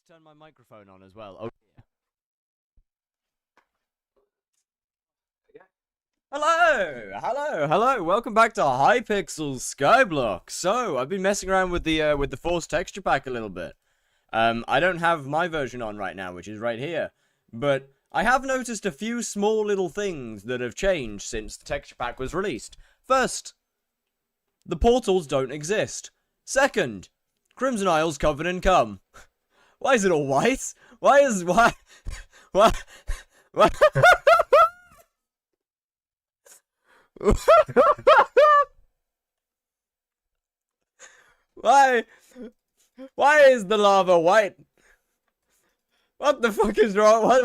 turn my microphone on as well. Oh, yeah. Hello. Welcome back to Hypixel Skyblock. So, I've been messing around with the Force texture pack a little bit. I don't have my version on right now, which is right here. But I have noticed a few small little things that have changed since the texture pack was released. First, the portals don't exist. Second, Crimson Isle's covered in cum. Why is it all white? Why? Why? Why is the lava white? What the fuck is wrong? What?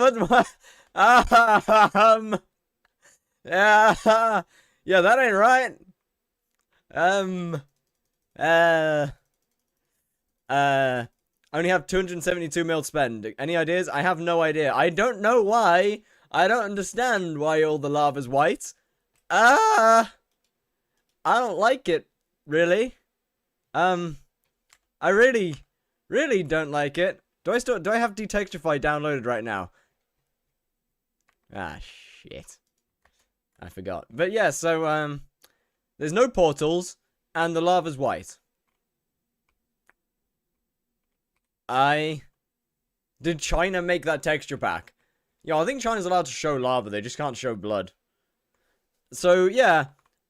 Yeah, that ain't right. I only have 272 mil spend. Any ideas? I have no idea. I don't know why. I don't understand why all the lava's white. I don't like it, really. I really don't like it. Do I have Detexturify downloaded right now? Ah, shit. I forgot. But yeah, so, there's no portals, and the lava's white. Did China make that texture pack? Yeah, I think China's allowed to show lava, they just can't show blood. So, yeah,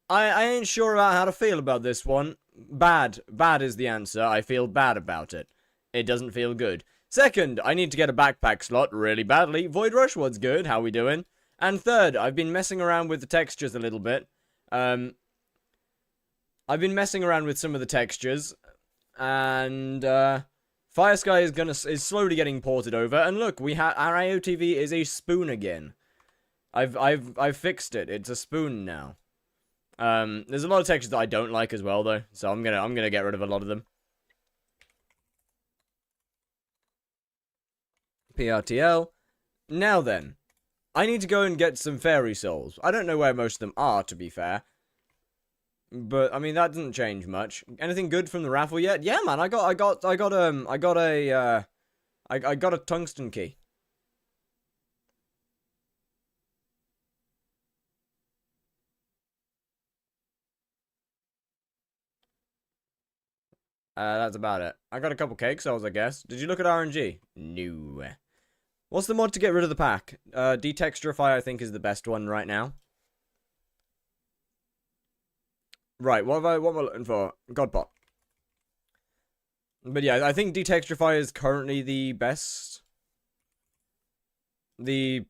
I ain't sure about how to feel about this one. Bad is the answer. I feel bad about it. It doesn't feel good. Second, I need to get a backpack slot really badly. Void Rush, what's good? How we doing? And third, I've been messing around with the textures a little bit. I've been messing around with some of the textures, and Fire Sky is slowly getting ported over. And look, our AOTV is a spoon again. I've fixed it. It's a spoon now. There's a lot of textures that I don't like as well, though, so I'm gonna get rid of a lot of them. PRTL. Now then, I need to go and get some fairy souls. I don't know where most of them are, to be fair. But I mean that doesn't change much. Anything good from the raffle yet? Yeah, man. I got a tungsten key. That's about it. I got a couple cake cells, I guess. Did you look at RNG? No. What's the mod to get rid of the pack? Detexturify, I think, is the best one right now. Right, what am I looking for? Godpot. But yeah, I think Detexturify is currently the best. The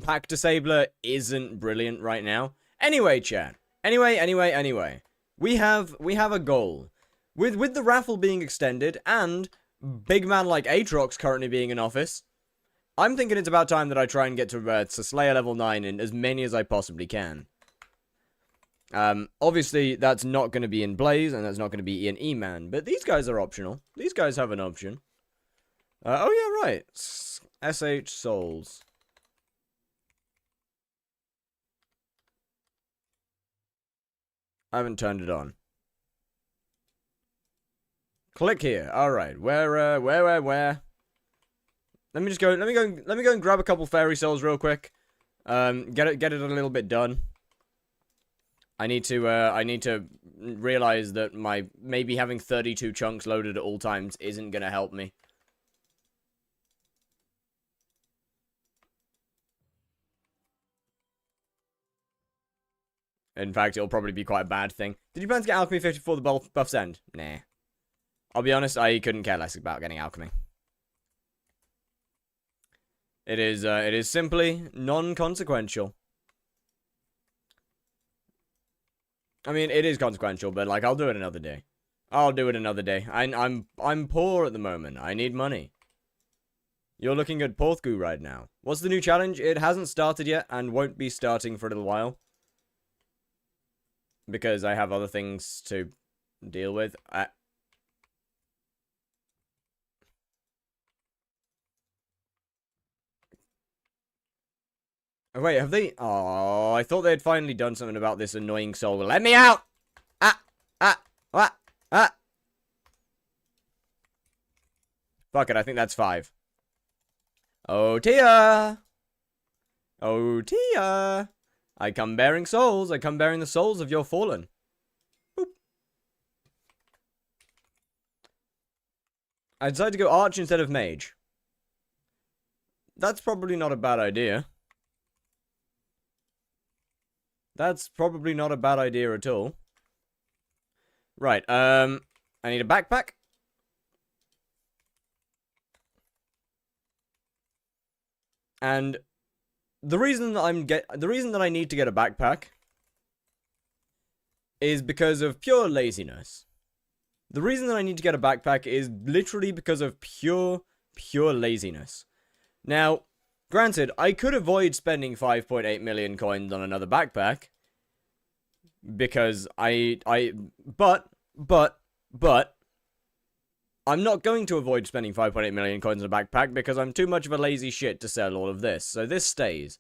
pack disabler isn't brilliant right now. Anyway, chat. Anyway. We have a goal. With the raffle being extended, and big man like Aatrox currently being in office, I'm thinking it's about time that I try and get to Slayer level 9 in as many as I possibly can. Obviously, that's not going to be in Blaze, and that's not going to be in E-Man, but these guys are optional. These guys have an option. Oh yeah, right. SH Souls. I haven't turned it on. Click here. All right. Where? Let me go and grab a couple fairy souls real quick. Get it a little bit done. I need to realize that maybe having 32 chunks loaded at all times isn't gonna help me. In fact, it'll probably be quite a bad thing. Did you plan to get Alchemy 50 before the buffs end? Nah. I'll be honest, I couldn't care less about getting Alchemy. It is simply non-consequential. I mean, it is consequential, but like, I'll do it another day. I'll do it another day. I'm poor at the moment. I need money. You're looking at Porthgoo right now. What's the new challenge? It hasn't started yet, and won't be starting for a little while. Because I have other things to deal with. Oh, wait, have they? Oh, I thought they had finally done something about this annoying soul. Let me out! What? Fuck it, I think that's 5. Oh, Tia! Oh, Tia! I come bearing souls. I come bearing the souls of your fallen. Boop. I decided to go arch instead of mage. That's probably not a bad idea. That's probably not a bad idea at all. Right, I need a backpack. And the reason that I need to get a backpack is because of pure laziness. The reason that I need to get a backpack is literally because of pure laziness. Now, granted, I could avoid spending 5.8 million coins on another backpack because but I'm not going to avoid spending 5.8 million coins on a backpack because I'm too much of a lazy shit to sell all of this. So this stays.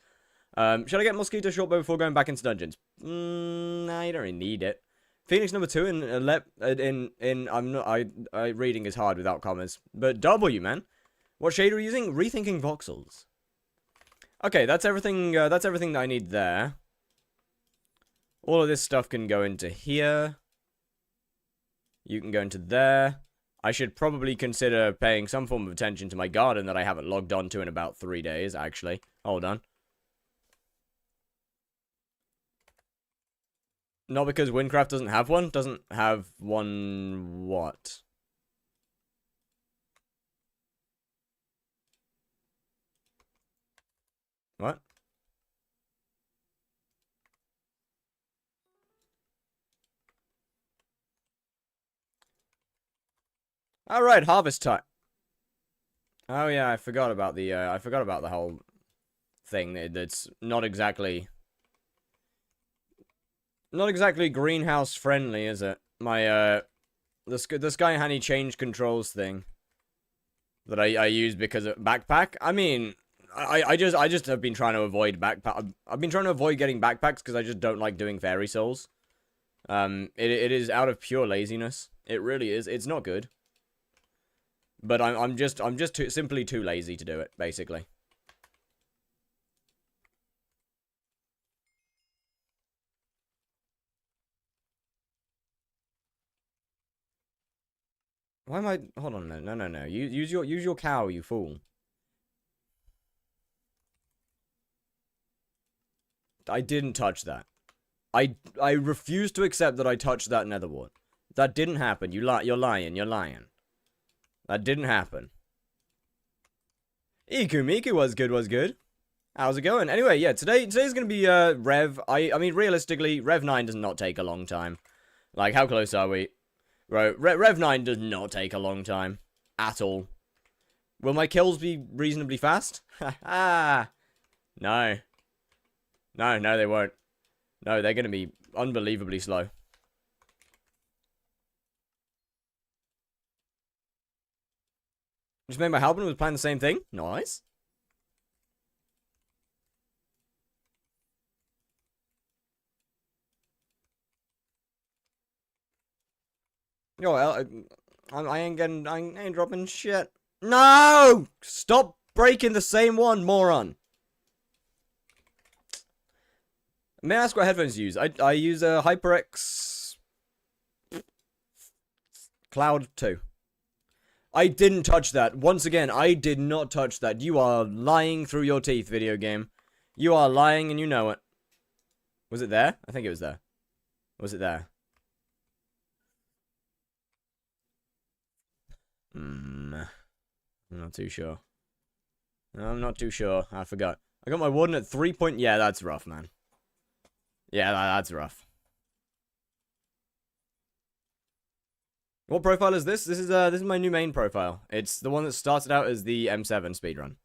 Should I get Mosquito Shortbow before going back into dungeons? Nah, you don't really need it. Phoenix number 2 reading is hard without commas. But W, man. What shade are you using? Rethinking voxels. Okay, that's everything that I need there. All of this stuff can go into here. You can go into there. I should probably consider paying some form of attention to my garden that I haven't logged on to in about 3 days, actually. Hold on. Not because Windcraft doesn't have one? Doesn't have one what? What? Alright, harvest time. Oh yeah, I forgot about the whole thing. That's not exactly greenhouse friendly, is it? My the Sky Honey change controls thing that I use because of backpack. I mean, I just have been trying to avoid backpack. I've been trying to avoid getting backpacks because I just don't like doing fairy souls. It is out of pure laziness. It really is. It's not good. But I'm just simply too lazy to do it, basically. Why am I? Hold on, no. Use your cow, you fool. I didn't touch that. I refuse to accept that I touched that nether wart. That didn't happen. You're lying. That didn't happen. Iku Miku was good. How's it going? Anyway, yeah, today's gonna be Rev. I mean, realistically, Rev 9 does not take a long time. Like, how close are we? Right, Rev 9 does not take a long time. At all. Will my kills be reasonably fast? Ha No. No, they won't. No, they're gonna be unbelievably slow. Just made my Halbin was playing the same thing. Nice. Yo, I ain't dropping shit. No! Stop breaking the same one, moron. May I ask what headphones you use? I use a HyperX Cloud 2. I didn't touch that. Once again, I did not touch that. You are lying through your teeth, video game. You are lying and you know it. Was it there? I think it was there. Was it there? I'm not too sure. I'm not too sure. I forgot. I got my warden at 3 point... Yeah, that's rough, man. Yeah, that's rough. What profile is this? This is my new main profile. It's the one that started out as the M7 speedrun.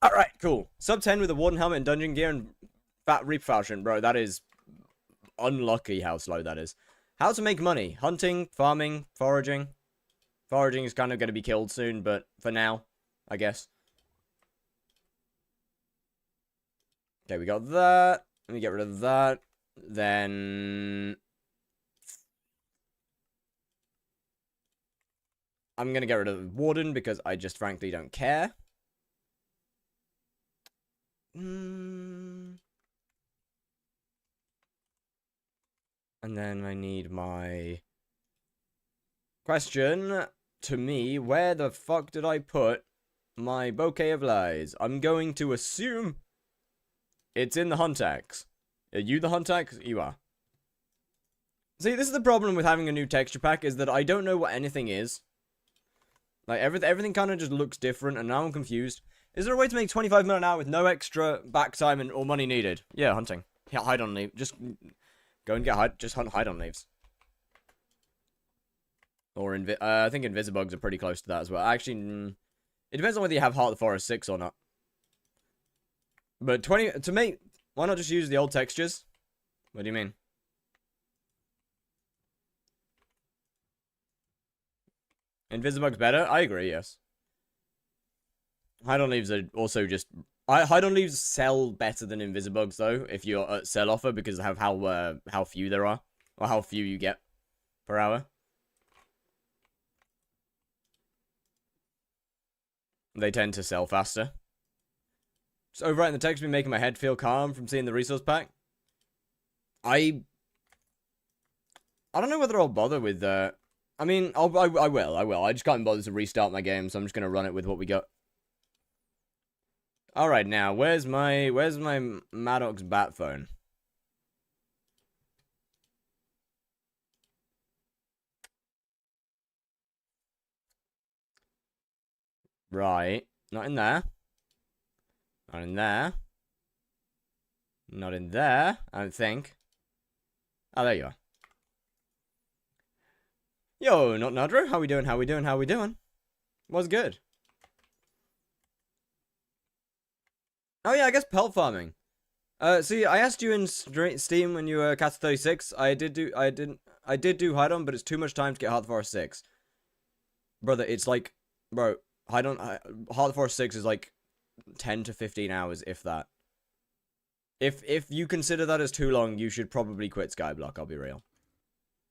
Alright, cool. Sub 10 with a warden helmet and dungeon gear and fat reap falchion. Bro, that is unlucky how slow that is. How to make money. Hunting, farming, foraging. Foraging is kind of going to be killed soon, but for now, I guess. Okay, we got that. Let me get rid of that. Then... I'm gonna get rid of the Warden because I just frankly don't care. And then I need my question to me. Where the fuck did I put my bouquet of lies? I'm going to assume it's in the hunt axe. Are you the hunt axe? You are. See, this is the problem with having a new texture pack, is that I don't know what anything is. Like, everything kind of just looks different, and now I'm confused. Is there a way to make 25 mil an hour with no extra back time or money needed? Yeah, hunting. Yeah, hide on leaves. Just go and just hide on leaves. Or, I think Invisibugs are pretty close to that as well. Actually, it depends on whether you have Heart of the Forest 6 or not. But to make, why not just use the old textures? What do you mean? Invisibug's better? I agree, yes. Hide on leaves are also just... Hide on leaves sell better than Invisibugs, though, if you're at sell offer, because of how few there are. Or how few you get per hour. They tend to sell faster. Just overwriting the text be making my head feel calm from seeing the resource pack. I don't know whether I'll bother with I mean, I will. I just can't bother to restart my game, so I'm just gonna run it with what we got. All right, now where's my Maddox bat phone? Right, not in there. Not in there. Not in there, I don't think. Oh, there you are. Yo, not Nadro. How we doing? How we doing? How we doing? What's good? Oh yeah, I guess pelt farming. See, I asked you in Steam when you were Cast 36. I did do hide on, but it's too much time to get Heart of the Forest 6. Brother, it's like, bro, Heart of the Forest 6 is like 10 to 15 hours, if that. If you consider that as too long, you should probably quit Skyblock, I'll be real.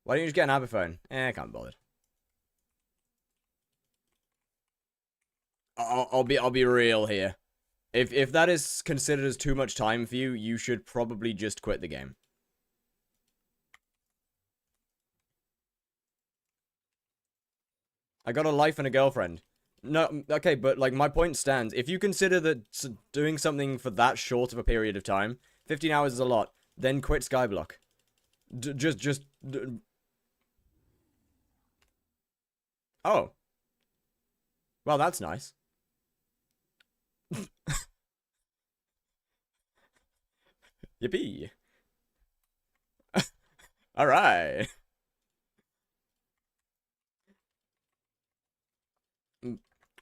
Why don't you just get an Abba phone? I can't bother. I'll be real here. If that is considered as too much time for you, you should probably just quit the game. I got a life and a girlfriend. No, okay, but like my point stands. If you consider that doing something for that short of a period of time, 15 hours is a lot, then quit Skyblock. Oh. Well, that's nice. Yippee. Alright.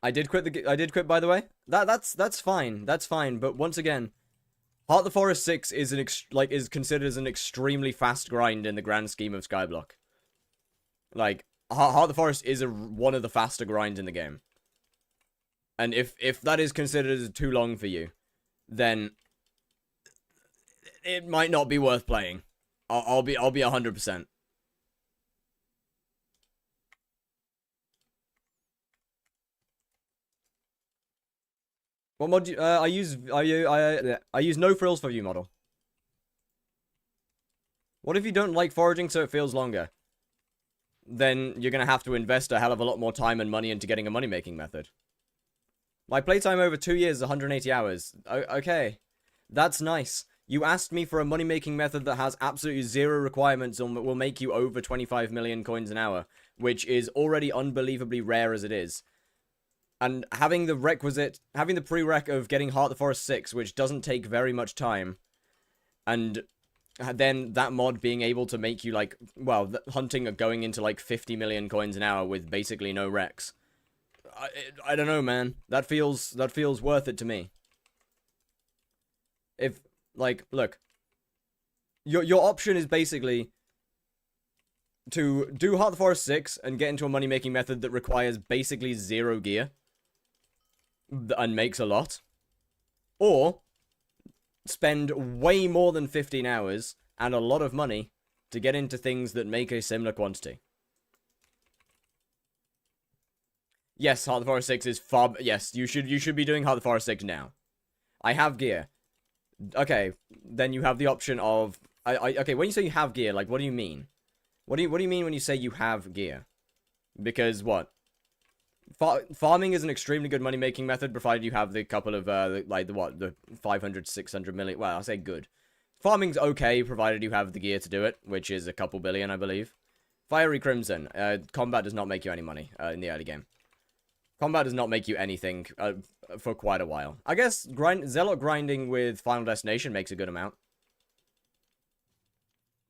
I did quit by the way. That's fine. That's fine, but once again, Heart of the Forest 6 is is considered as an extremely fast grind in the grand scheme of Skyblock. Like, Heart of the Forest is one of the faster grinds in the game. And if that is considered as too long for you, then it might not be worth playing. I'll be 100%. What mod do you, I use no frills for view model. What if you don't like foraging so it feels longer? Then you're gonna have to invest a hell of a lot more time and money into getting a money-making method. My playtime over 2 years is 180 hours. Okay. That's nice. You asked me for a money-making method that has absolutely zero requirements and will make you over 25 million coins an hour, which is already unbelievably rare as it is. And having the prereq of getting Heart of the Forest 6, which doesn't take very much time, and then that mod being able to make you, like, well, hunting going into, like, 50 million coins an hour with basically no recs. I don't know, man. That feels worth it to me. If, like, look. Your option is basically to do Heart of the Forest 6 and get into a money-making method that requires basically zero gear and makes a lot. Or spend way more than 15 hours and a lot of money to get into things that make a similar quantity. Yes, Heart of the Forest 6 is far... Yes, you should be doing Heart of the Forest 6 now. I have gear. Okay, then you have the option of... okay, when you say you have gear, like, what do you mean? What do you mean when you say you have gear? Because, what? Farming is an extremely good money-making method, provided you have the couple of, the 500, 600 million... Well, I'll say good. Farming's okay, provided you have the gear to do it, which is a couple billion, I believe. Fiery Crimson. Combat does not make you any money in the early game. Combat does not make you anything for quite a while. I guess Zealot grinding with Final Destination makes a good amount.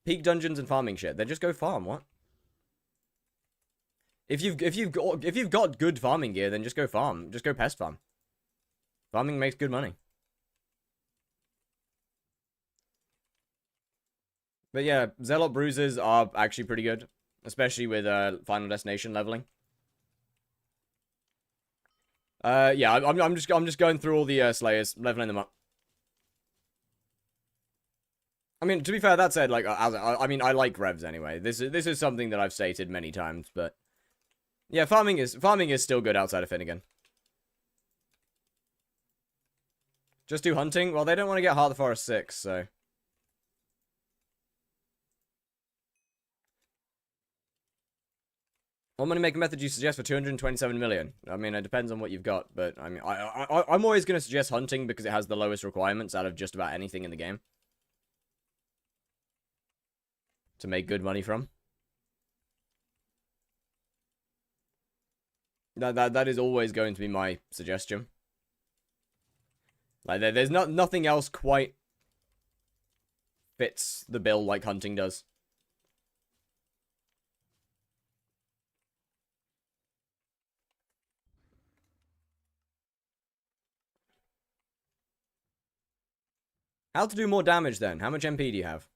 Peak dungeons and farming shit. Then just go farm. What? If you've got good farming gear, then just go farm. Just go pest farm. Farming makes good money. But yeah, Zealot bruises are actually pretty good, especially with Final Destination leveling. Yeah, I'm just going through all the Slayers, leveling them up. I mean, to be fair, that said, like, I mean, I like revs anyway. This is something that I've stated many times, but yeah, farming is still good outside of Finnegan. Just do hunting. Well, they don't want to get Heart of the Forest 6, so. What money-making method do you suggest for 227 million? I mean, it depends on what you've got, but I mean, I'm always going to suggest hunting because it has the lowest requirements out of just about anything in the game to make good money from. That is always going to be my suggestion. Like, there's nothing else quite fits the bill like hunting does. How to do more damage, then? How much MP do you have?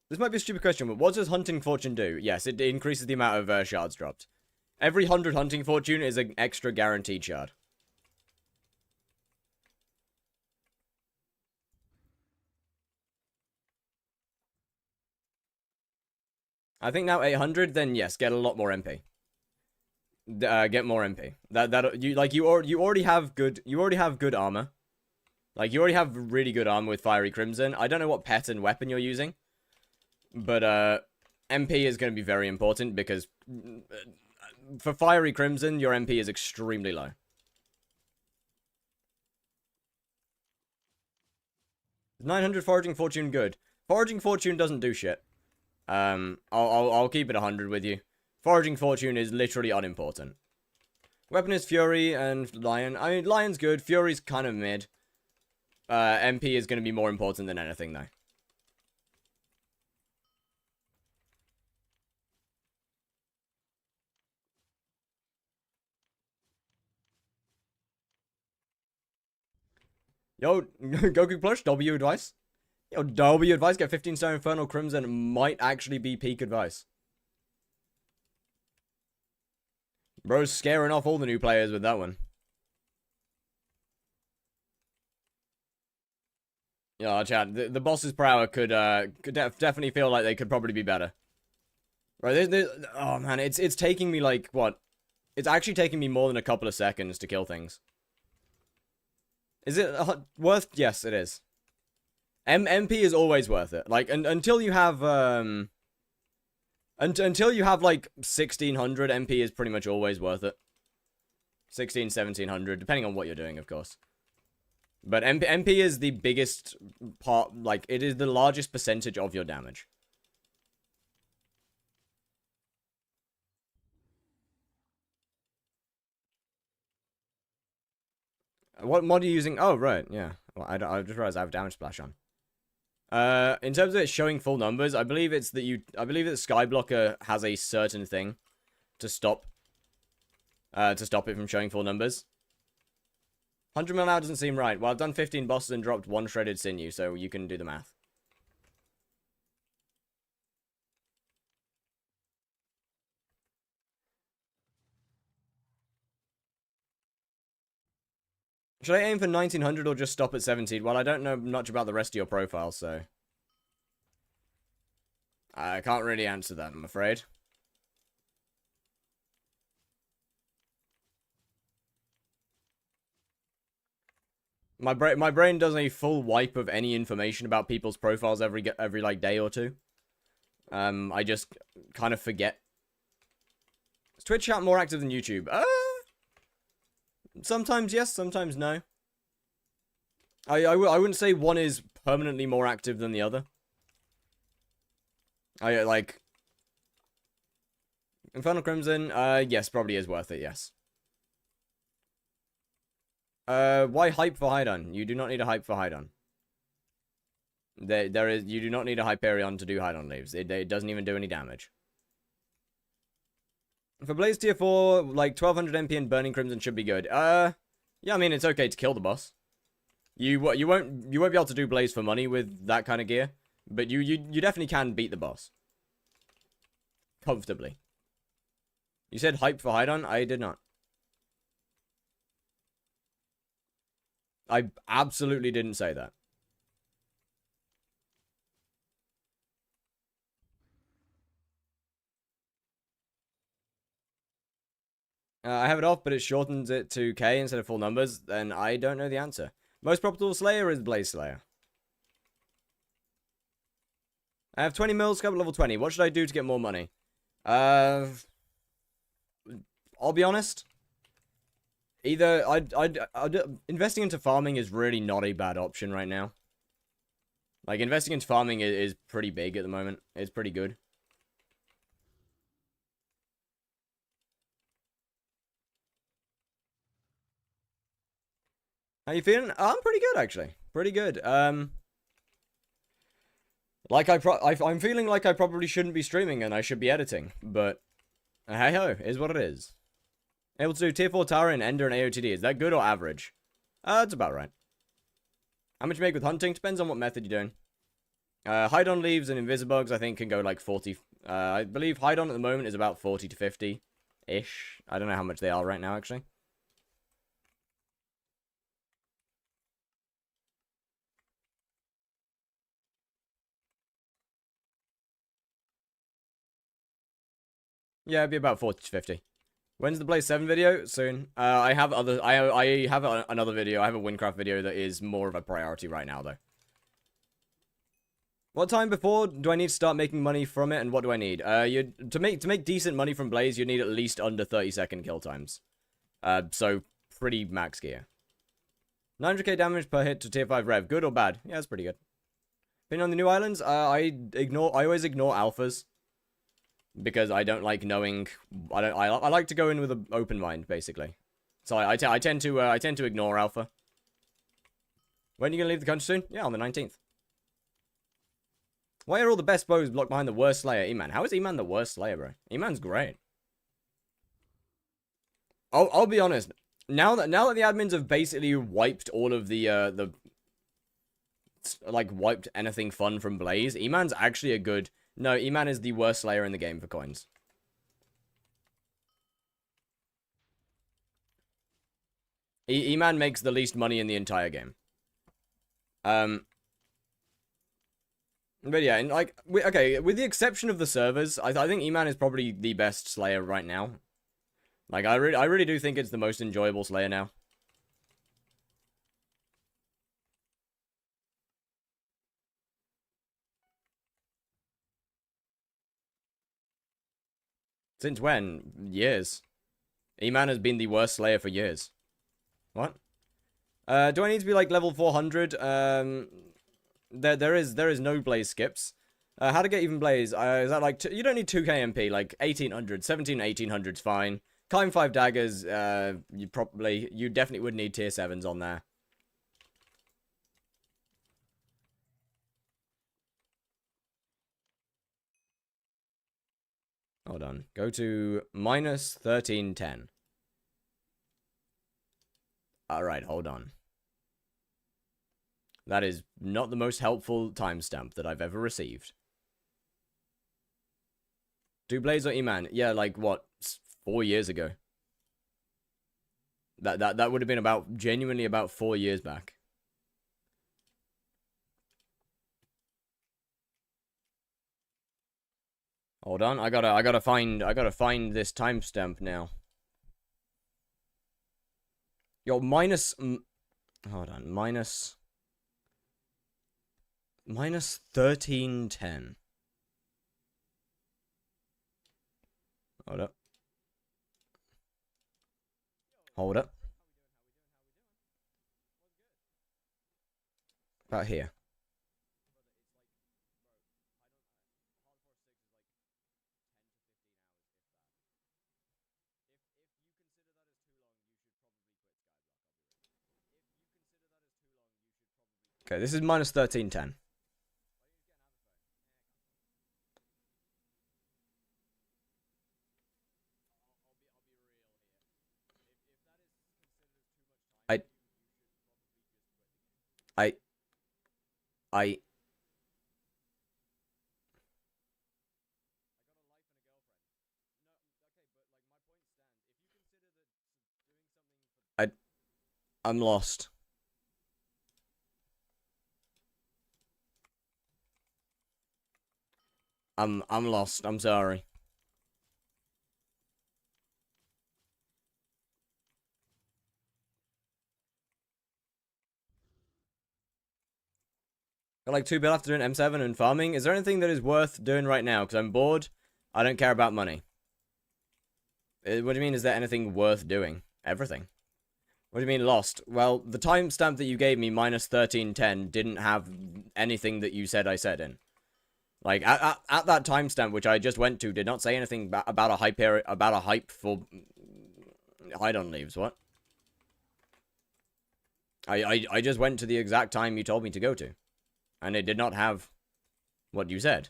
This might be a stupid question, but what does Hunting Fortune do? Yes, it increases the amount of shards dropped. Every 100 Hunting Fortune is an extra guaranteed shard. I think now 800, then yes, get a lot more MP. Get more MP. You already have good armor. Like, you already have really good armor with Fiery Crimson. I don't know what pet and weapon you're using, but MP is going to be very important because for Fiery Crimson, your MP is extremely low. Is 900 Foraging Fortune good? Foraging Fortune doesn't do shit. I'll keep it 100 with you. Foraging Fortune is literally unimportant. Weapon is Fury and Lion. I mean, Lion's good. Fury's kind of mid. MP is going to be more important than anything, though. Yo, Goku Plush, W advice. Yo, W advice, get 15 star Infernal Crimson might actually be peak advice. Bro's scaring off all the new players with that one. Yeah, chat. The boss's power could definitely feel like they could probably be better. Right, oh man, it's taking me like what? It's actually taking me more than a couple of seconds to kill things. Is it worth? Yes, it is. MP is always worth it. Like until you have until you have like 1600, MP is pretty much always worth it. 16, 1700, depending on what you're doing, of course. But MP is the biggest part, like, it is the largest percentage of your damage. What mod are you using? Oh, right, yeah. Well, I just realized I have damage splash on. In terms of it showing full numbers, I believe it's that I believe that Skyblocker has a certain thing to stop it from showing full numbers. 100 mil now doesn't seem right. Well, I've done 15 bosses and dropped 1 shredded sinew, so you can do the math. Should I aim for 1900 or just stop at 17? Well, I don't know much about the rest of your profile, so I can't really answer that, I'm afraid. My brain does a full wipe of any information about people's profiles every like day or two. I just kind of forget. Is Twitch chat more active than YouTube? Sometimes yes, sometimes no. I wouldn't say one is permanently more active than the other. Like Infernal Crimson, yes, probably is worth it, yes. Why hype for Hydon? You do not need a hype for Hydon. You do not need a Hyperion to do Hydon leaves. It doesn't even do any damage. For Blaze tier 4, like 1200 MP and Burning Crimson should be good. Yeah, I mean, it's okay to kill the boss. You won't be able to do Blaze for money with that kind of gear, but you definitely can beat the boss. Comfortably. You said hype for Hydon? I did not. I absolutely didn't say that. I have it off, but it shortens it to K instead of full numbers, then I don't know the answer. Most profitable Slayer is Blaze Slayer. I have 20 mils, scope level 20. What should I do to get more money? I'll be honest. Either investing into farming is really not a bad option right now. Like, investing into farming is pretty big at the moment. It's pretty good. How you feeling? I'm pretty good, actually. Pretty good. Like, I'm feeling like I probably shouldn't be streaming and I should be editing. But, hey-ho, is what it is. Able to do tier 4 tower and ender and AOTD. Is that good or average? That's about right. How much you make with hunting? Depends on what method you're doing. Hydon leaves and Invisibugs, I think, can go like 40. I believe Hydon at the moment is about 40 to 50-ish. I don't know how much they are right now, actually. Yeah, it'd be about 40 to 50. When's the Blaze 7 video? Soon. I have another video. I have a Windcraft video that is more of a priority right now, though. What time before do I need to start making money from it, and what do I need? To make decent money from Blaze, you need at least under 30-second kill times. So pretty max gear. 900k damage per hit to tier 5 rev. Good or bad? Yeah, that's pretty good. Opinion on the new islands? I always ignore alphas. Because I don't like knowing. I like to go in with an open mind, basically. So I tend to ignore alpha. When are you gonna leave the country soon? Yeah, on the 19th. Why are all the best bows blocked behind the worst Slayer? E-Man. How is E-Man the worst Slayer, bro? E-Man's great. I'll be honest. Now that the admins have basically wiped all of the like wiped anything fun from Blaze, E-Man's actually a good. No, E-Man is the worst Slayer in the game for coins. E-Man makes the least money in the entire game. But yeah, and like, okay, with the exception of the servers, I think E-Man is probably the best Slayer right now. Like, I really do think it's the most enjoyable Slayer now. Since when? Years. E-Man has been the worst Slayer for years. What? Do I need to be like level 400? There is no Blaze skips. How to get even Blaze? Is that like you don't need 2k MP, like 1800, 17, 1800's fine. Climb 5 daggers. You definitely would need tier 7s on there. Hold on. Go to minus 1310. Alright, hold on. That is not the most helpful timestamp that I've ever received. Do Blaze or E-Man? Yeah, like, what? 4 years ago. That would have been genuinely about 4 years back. Hold on, I gotta find this timestamp now. Yo, hold on, minus 1310. Hold up. Hold up. About here. Okay, this is minus 1310. I I'm lost. I'm lost. I'm sorry. Got like 2 bill after doing M7 and farming. Is there anything that is worth doing right now? Because I'm bored. I don't care about money. What do you mean, is there anything worth doing? Everything. What do you mean lost? Well, the timestamp that you gave me, minus 1310, didn't have anything that you said I said in. Like, at that timestamp, which I just went to, did not say anything about a hype for hide-on leaves. What? I just went to the exact time you told me to go to. And it did not have what you said.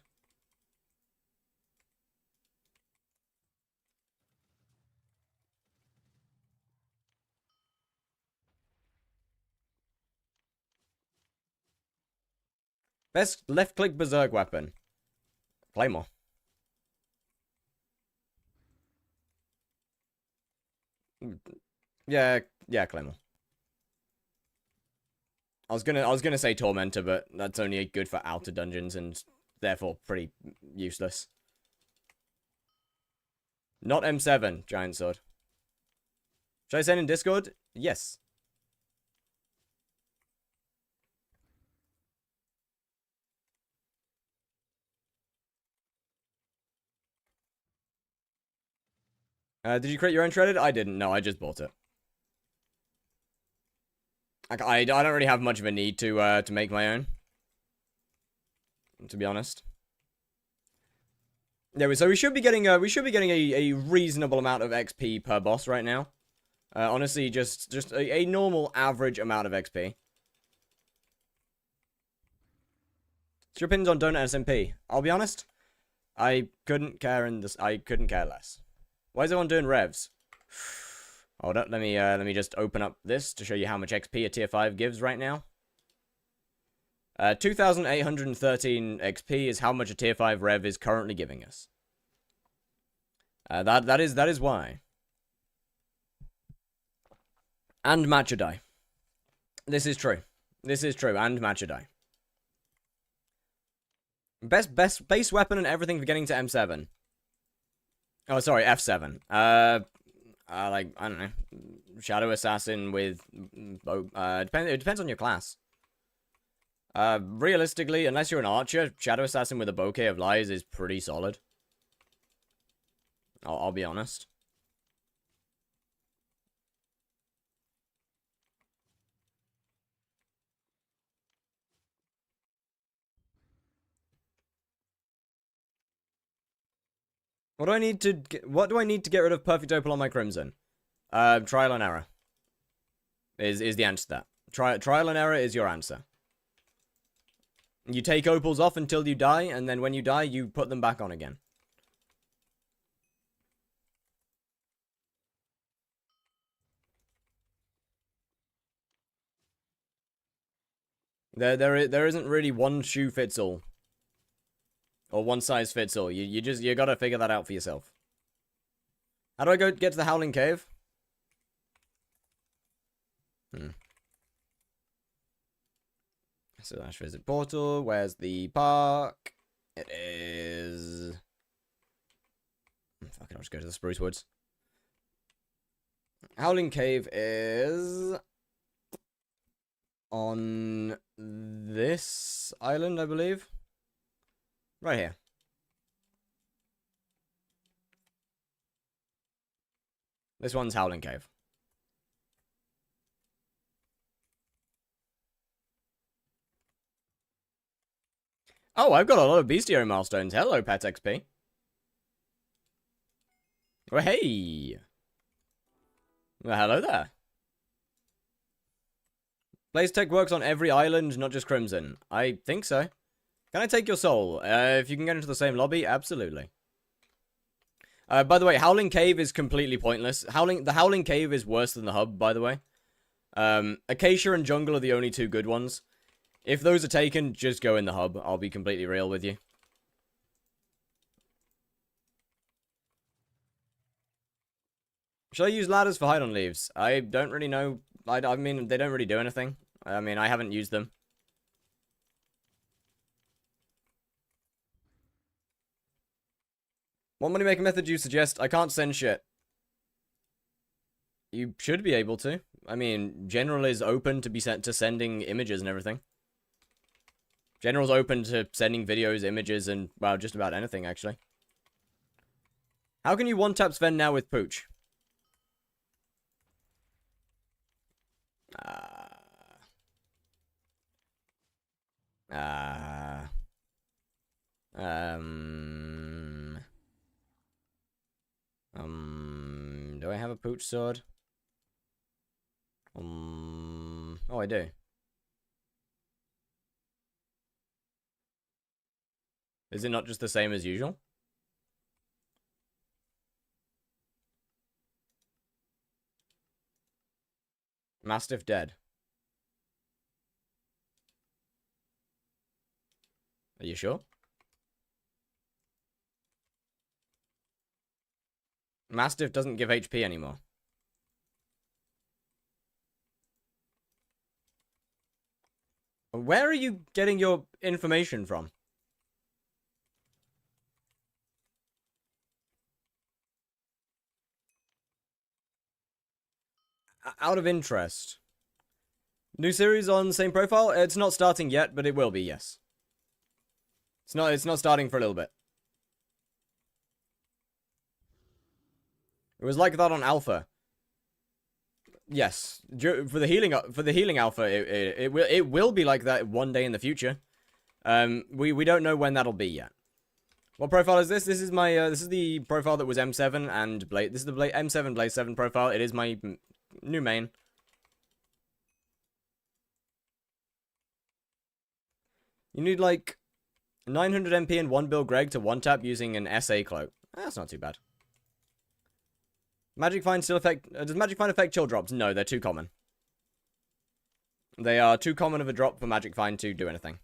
Best left-click berserk weapon. Claymore. Yeah, Claymore. I was gonna say Tormentor, but that's only good for outer dungeons and therefore pretty useless. Not M7, Giant Sword. Should I send in Discord? Yes. Did you create your own shredded? I didn't. No, I just bought it. I don't really have much of a need to make my own, to be honest. Yeah, so we should be getting a reasonable amount of XP per boss right now. Honestly, just a normal average amount of XP. What's your opinions on Donut SMP? I'll be honest, I couldn't care less. Why is everyone doing revs? Hold up, let me just open up this to show you how much XP a tier 5 gives right now. 2,813 XP is how much a tier 5 rev is currently giving us. That is why. And match a die. This is true. This is true, and match a die. Best base weapon and everything for getting to M7. Oh, sorry, F7. Like, I don't know, Shadow Assassin with, it depends on your class. Realistically, unless you're an archer, Shadow Assassin with a bouquet of lies is pretty solid. I'll be honest. What do I need to get rid of Perfect Opal on my Crimson? Trial and error. Is the answer to that. Trial and error is your answer. You take opals off until you die, and then when you die, you put them back on again. There isn't really one shoe fits all. Or one size fits all. You gotta figure that out for yourself. How do I get to the Howling Cave? Slash visit portal. Where's the park? It is... Fuck it, I'll just go to the Spruce Woods. Howling Cave is... on this island, I believe. Right here. This one's Howling Cave. Oh, I've got a lot of bestiary milestones. Hello, Pet XP. Well, hey. Well, hello there. Blaze Tech works on every island, not just Crimson. I think so. Can I take your soul? If you can get into the same lobby, absolutely. By the way, Howling Cave is completely pointless. The Howling Cave is worse than the hub, by the way. Acacia and Jungle are the only two good ones. If those are taken, just go in the hub. I'll be completely real with you. Should I use ladders for hide on leaves? I don't really know. I mean, they don't really do anything. I mean, I haven't used them. What money-making method do you suggest? I can't send shit. You should be able to. I mean, General is open to be sent to sending images and everything. General's open to sending videos, images, and, well, just about anything, actually. How can you one-tap Sven now with Pooch? Do I have a Pooch sword? Oh, I do. Is it not just the same as usual? Mastiff dead. Are you sure? Mastiff doesn't give HP anymore. Where are you getting your information from? Out of interest. New series on same profile? It's not starting yet, but it will be, yes. It's not starting for a little bit. It was like that on Alpha. Yes, for the healing Alpha, it will be like that one day in the future. We don't know when that'll be yet. What profile is this? This is my this is the profile that was M7 and Blade. This is the M7 Blaze 7 profile. It is my new main. You need like 900 MP and 1 Bill Greg to one tap using an SA cloak. That's not too bad. Magic Find still affect... does Magic Find affect chill drops? No, they're too common. They are too common of a drop for Magic Find to do anything.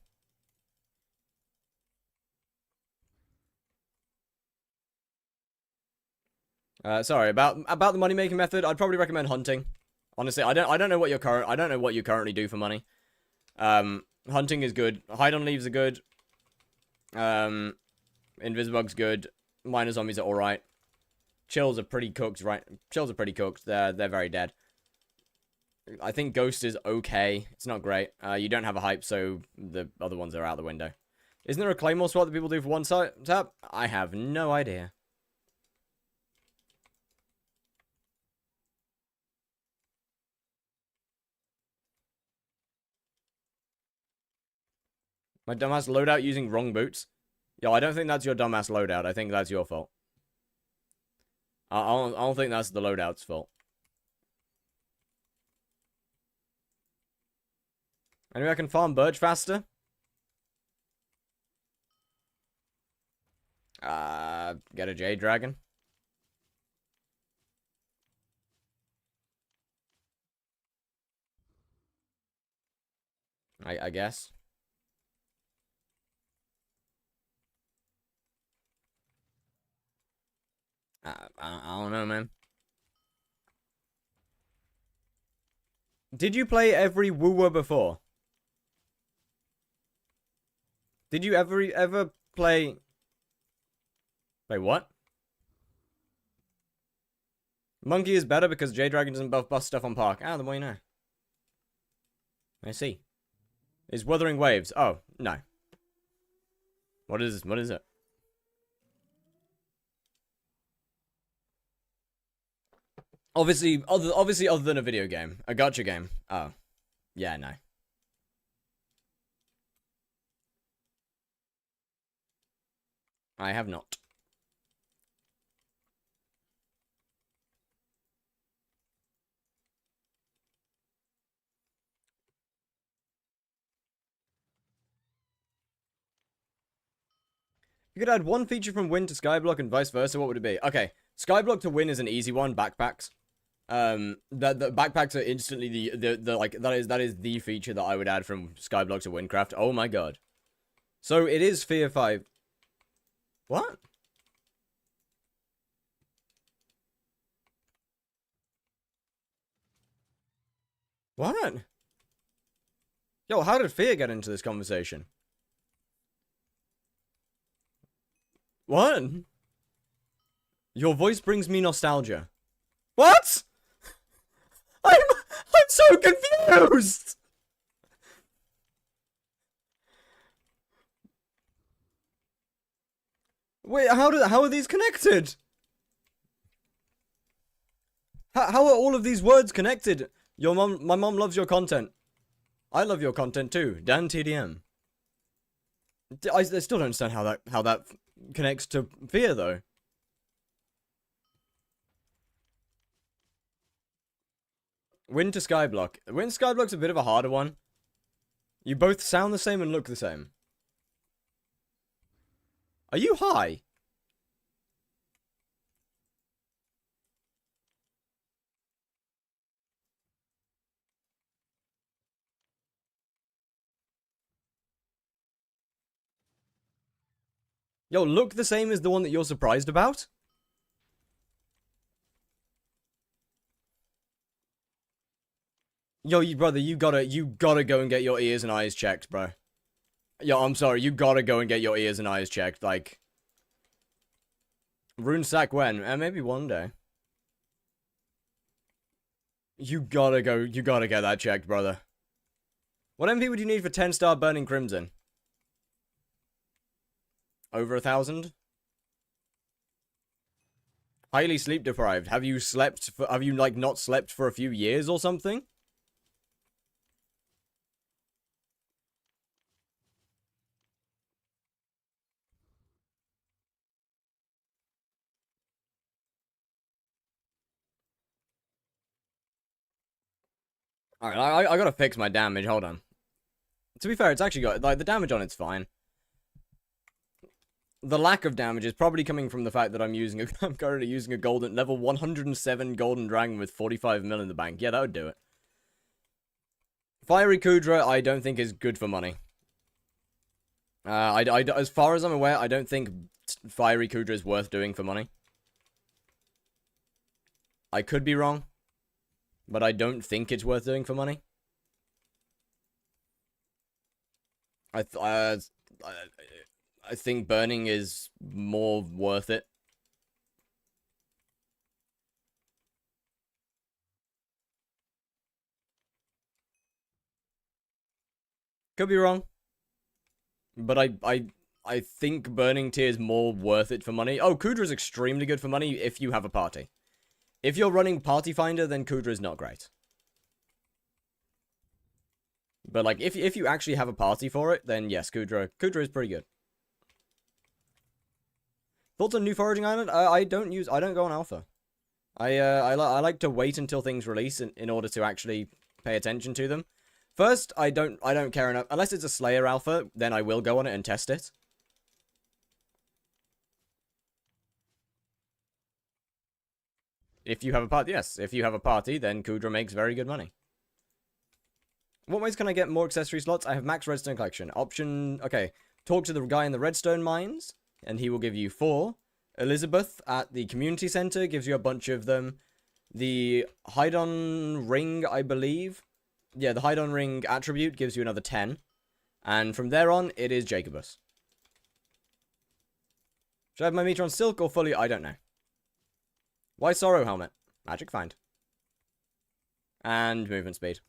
Sorry, about the money making method, I'd probably recommend hunting. Honestly, I don't know what you currently do for money. Hunting is good. Hide on leaves are good. Invisibug's good. Minor zombies are alright. Chills are pretty cooked, right? Chills are pretty cooked. They're very dead. I think Ghost is okay. It's not great. You don't have a hype, so the other ones are out the window. Isn't there a Claymore swap that people do for one tap? I have no idea. My dumbass loadout using wrong boots? Yo, I don't think that's your dumbass loadout. I think that's your fault. I don't think that's the loadout's fault. Anyway, I can farm birch faster. Get a Jade Dragon. I guess. I don't know, man. Did you play every wooer before? Did you ever play... Wait, what? Monkey is better because J-Dragon doesn't buff stuff on Park. Ah, the more you know. I see. Is Wuthering Waves? Oh, no. What is it? Obviously other than a video game. A gacha game. Oh. Yeah, no. I have not. If you could add one feature from Win to Skyblock and vice versa, what would it be? Okay, Skyblock to Win is an easy one. Backpacks. The backpacks are instantly the like that is the feature that I would add from Skyblock to Windcraft. Oh my god. So it is Fear 5. What? What? Yo, how did Fear get into this conversation? What? Your voice brings me nostalgia. What? I'm so confused. Wait, how are these connected? How are all of these words connected? My mom loves your content. I love your content too. Dan TDM. I still don't understand how that connects to Fear though. Win to Skyblock. Win to Skyblock's a bit of a harder one. You both sound the same and look the same. Are you high? Yo, look the same as the one that you're surprised about? Yo, brother, you gotta go and get your ears and eyes checked, bro. Yo, I'm sorry, you gotta go and get your ears and eyes checked, like... Rune sack when? Maybe one day. You gotta get that checked, brother. What MP would you need for 10-star Burning Crimson? Over 1,000? Highly sleep deprived. Have you like not slept for a few years or something? Alright, I gotta fix my damage, hold on. To be fair, it's actually got, like, the damage on it's fine. The lack of damage is probably coming from the fact that I'm currently using a golden, level 107 golden dragon with 45 mil in the bank. Yeah, that would do it. Fiery Kudra, I don't think is good for money. As far as I'm aware, I don't think Fiery Kudra is worth doing for money. I could be wrong, but I don't think it's worth doing for money. I think burning is more worth it. Could be wrong. But I think burning tier is more worth it for money. Oh, Kudra is extremely good for money if you have a party. If you're running Party Finder, then Kudra is not great. But like if you actually have a party for it, then yes, Kudra is pretty good. Thoughts on new foraging island? I don't go on alpha. I like to wait until things release in order to actually pay attention to them. First, I don't care enough unless it's a Slayer alpha, then I will go on it and test it. If you have a party, yes. If you have a party, then Kudra makes very good money. What ways can I get more accessory slots? I have max redstone collection. Option, okay. Talk to the guy in the redstone mines, and he will give you 4. Elizabeth at the community center gives you a bunch of them. The Hydon ring, I believe, yeah, the hide on ring attribute gives you another 10. And from there on, it is Jacobus. Should I have my meter on silk or fully? I don't know. Why Sorrow helmet? Magic find. And movement speed.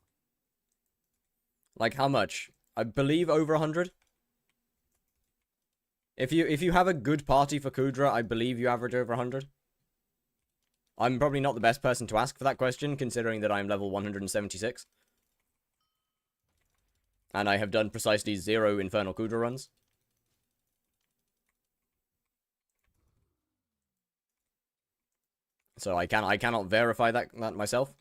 Like how much? I believe over 100. If you have a good party for Kudra, I believe you average over 100. I'm probably not the best person to ask for that question, considering that I'm level 176. And I have done precisely 0 Infernal Kudra runs. So I cannot verify that myself.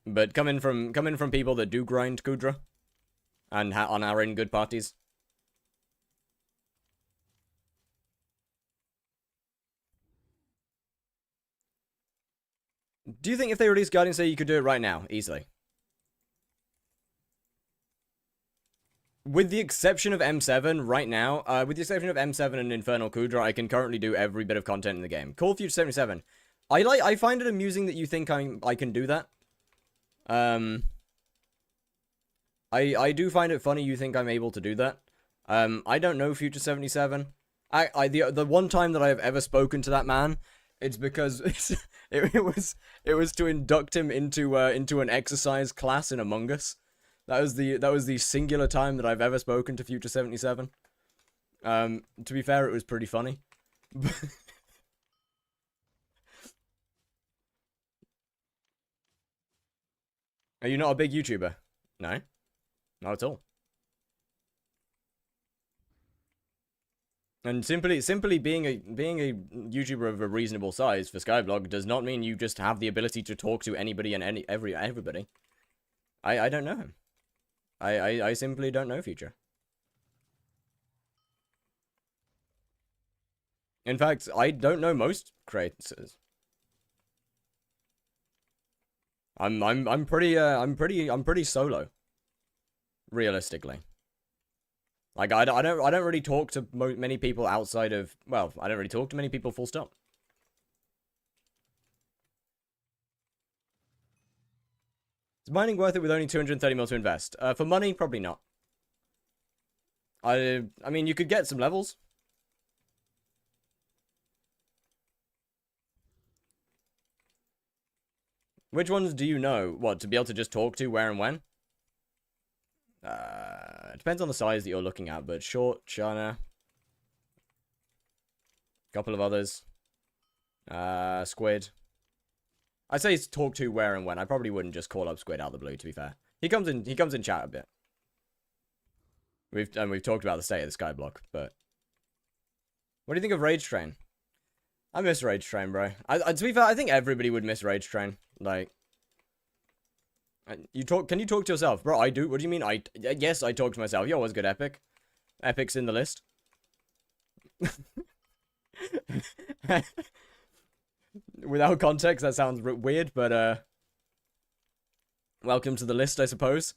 But coming from people that do grind Kudra and are in good parties. Do you think if they release Guardian Slayer you could do it right now easily? With the exception of M7 right now, with the exception of M7 and Infernal Kudra, I can currently do every bit of content in the game. Call of Duty 77. I find it amusing that you think I can do that. I do find it funny you think I'm able to do that. I don't know Future 77. The one time that I have ever spoken to that man, it's because it was to induct him into an exercise class in Among Us. That was the singular time that I've ever spoken to Future 77. To be fair, it was pretty funny. Are you not a big YouTuber? No, not at all. And simply being a YouTuber of a reasonable size for Skyblock does not mean you just have the ability to talk to anybody and everybody. I don't know him. I simply don't know Future. In fact, I don't know most creators. I'm pretty solo. Realistically. Like I don't really talk to many people outside of, well, I don't really talk to many people full stop. Is mining worth it with only 230 mil to invest? For money, probably not. I mean, you could get some levels. Which ones do you know? What, to be able to just talk to where and when? It depends on the size that you're looking at, but Short, China. Couple of others. Squid. I'd say it's talk to where and when. I probably wouldn't just call up Squid out of the blue, to be fair. He comes in chat a bit. We've talked about the state of the Skyblock, but what do you think of Rage Train? I miss Rage Train, bro. To be fair, I think everybody would miss Rage Train. Like, can you talk to yourself, bro? I do. What do you mean? Yes, I talk to myself. Yo, what's good, Epic? Epic's in the list. Without context, that sounds weird, but welcome to the list, I suppose.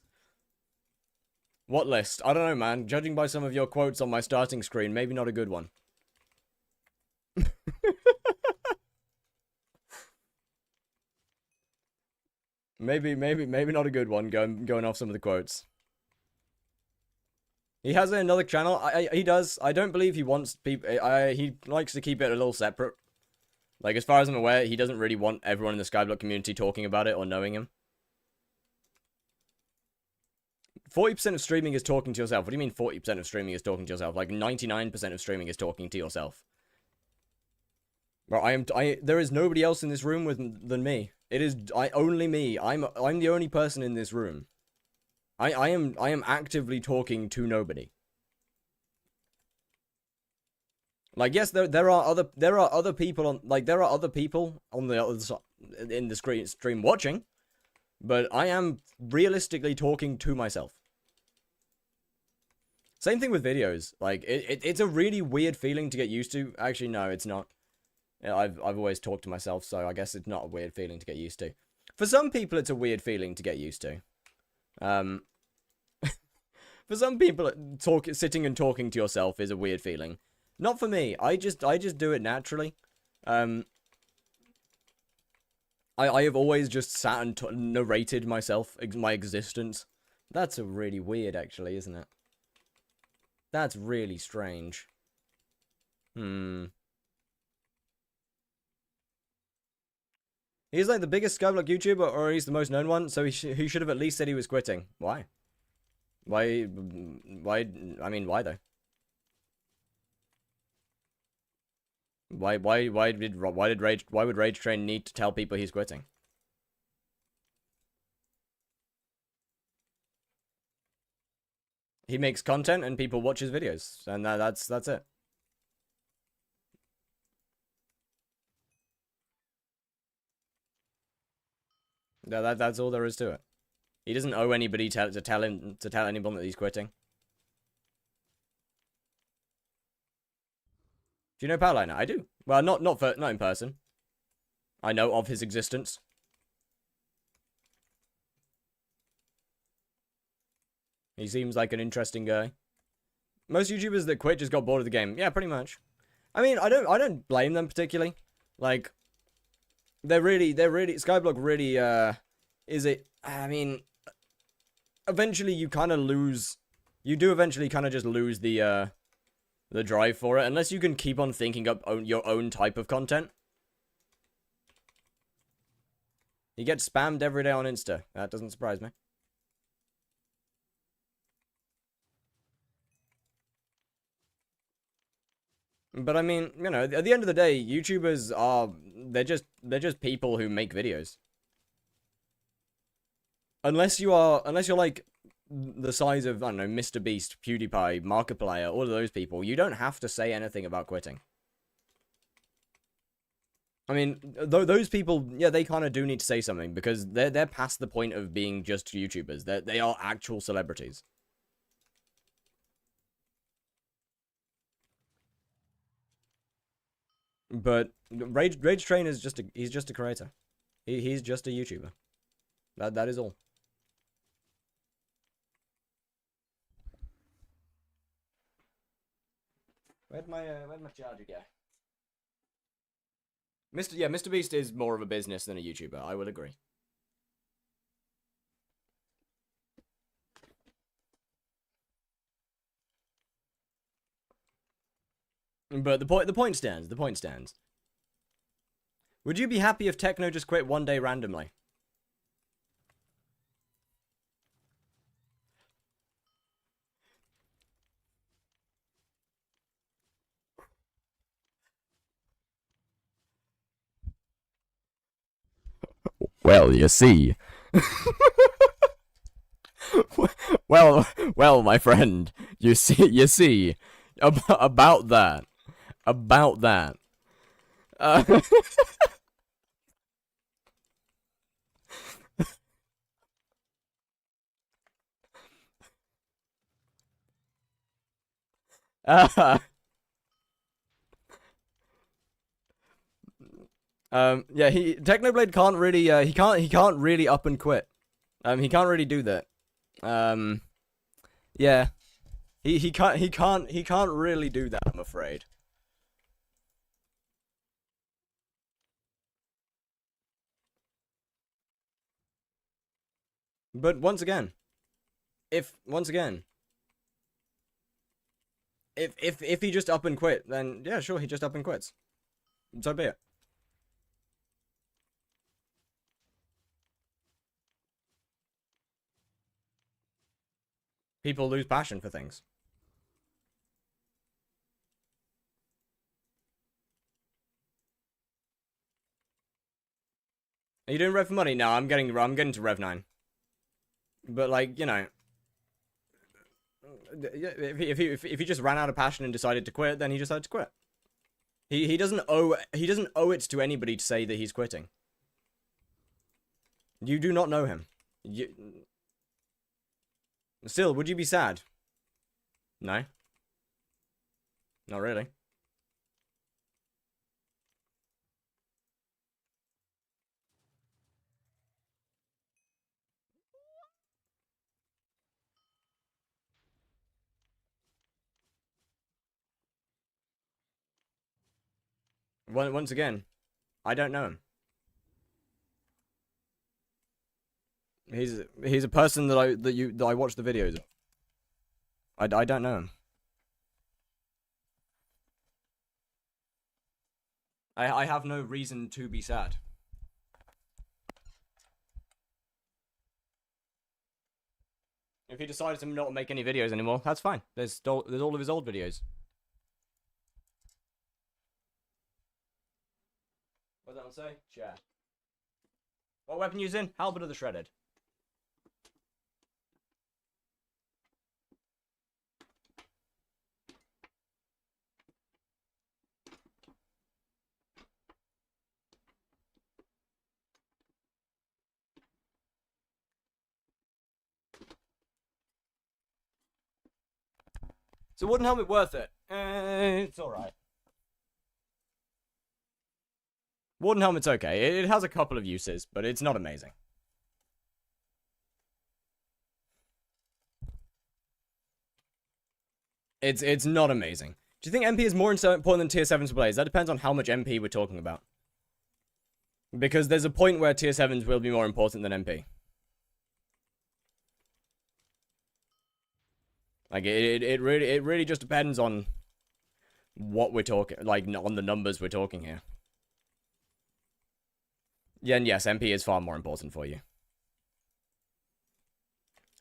What list? I don't know, man. Judging by some of your quotes on my starting screen, maybe not a good one. Maybe not a good one, going off some of the quotes. He has another channel. He does. I don't believe he wants people. He likes to keep it a little separate. Like, as far as I'm aware, he doesn't really want everyone in the Skyblock community talking about it or knowing him. 40% of streaming is talking to yourself. What do you mean 40% of streaming is talking to yourself? Like, 99% of streaming is talking to yourself. Bro, there is nobody else in this room than me. It is only me. I'm the only person in this room. I am actively talking to nobody. Like, yes, there are other people on the other side in the stream watching, but I am realistically talking to myself. Same thing with videos. Like, it's a really weird feeling to get used to. Actually, no, it's not. I've always talked to myself, so I guess it's not a weird feeling to get used to. For some people, it's a weird feeling to get used to. For some people, sitting and talking to yourself is a weird feeling. Not for me. I just do it naturally. I have always just sat and narrated myself, my existence. That's a really weird, actually, isn't it? That's really strange. He's like the biggest Skyblock YouTuber, or he's the most known one, so he should have at least said he was quitting. Why? Why? I mean, why though? Why would Rage Train need to tell people he's quitting? He makes content and people watch his videos, and that's it. That's all there is to it. He doesn't owe anybody to tell anyone that he's quitting. Do you know Powerliner? I do. Well, not in person. I know of his existence. He seems like an interesting guy. Most YouTubers that quit just got bored of the game. Yeah, pretty much. I mean, I don't blame them particularly. Like, they're really Skyblock really is it. I mean, eventually you kind of lose. You do eventually kind of just lose the drive for it, unless you can keep on thinking up your own type of content. You get spammed every day on Insta. That doesn't surprise me. But I mean, you know, at the end of the day, YouTubers are they're just people who make videos. Unless you're like the size of, I don't know, Mr. Beast, PewDiePie, Markiplier, all of those people, you don't have to say anything about quitting. I mean, those people, yeah, they kind of do need to say something because they're past the point of being just YouTubers. They are actual celebrities. But Rage Train is he's just a creator. He's just a YouTuber. That is all. Where'd my charger go? Mr. Beast is more of a business than a YouTuber. I will agree. But the point stands. The point stands. Would you be happy if Techno just quit one day randomly? Well, you see. well, my friend, you see, about that. Uh, uh, yeah, Technoblade can't really, he can't really up and quit. He can't really do that. Yeah, he can't really do that, I'm afraid. But once again, if he just up and quit, then yeah, sure, he just up and quits. So be it. People lose passion for things. Are you doing Rev for money? No, I'm getting to Rev 9. But like, you know, if he just ran out of passion and decided to quit, then he decided to quit. He doesn't owe it to anybody to say that he's quitting. You do not know him. Still, would you be sad? No. Not really. Once again, I don't know him. He's a person that I watch the videos of. I don't know him. I have no reason to be sad. If he decided to not make any videos anymore, that's fine. There's all of his old videos. What's that one say? Chair. What weapon you using? Halberd of the Shredded. So wooden helmet worth it? It's alright. Wooden helmet's okay. It has a couple of uses, but it's not amazing. It's not amazing. Do you think MP is more important than tier 7s blaze? That depends on how much MP we're talking about. Because there's a point where tier 7s will be more important than MP. Like, it really just depends on what we're talking, like, on the numbers we're talking here. Yeah, and yes, MP is far more important for you.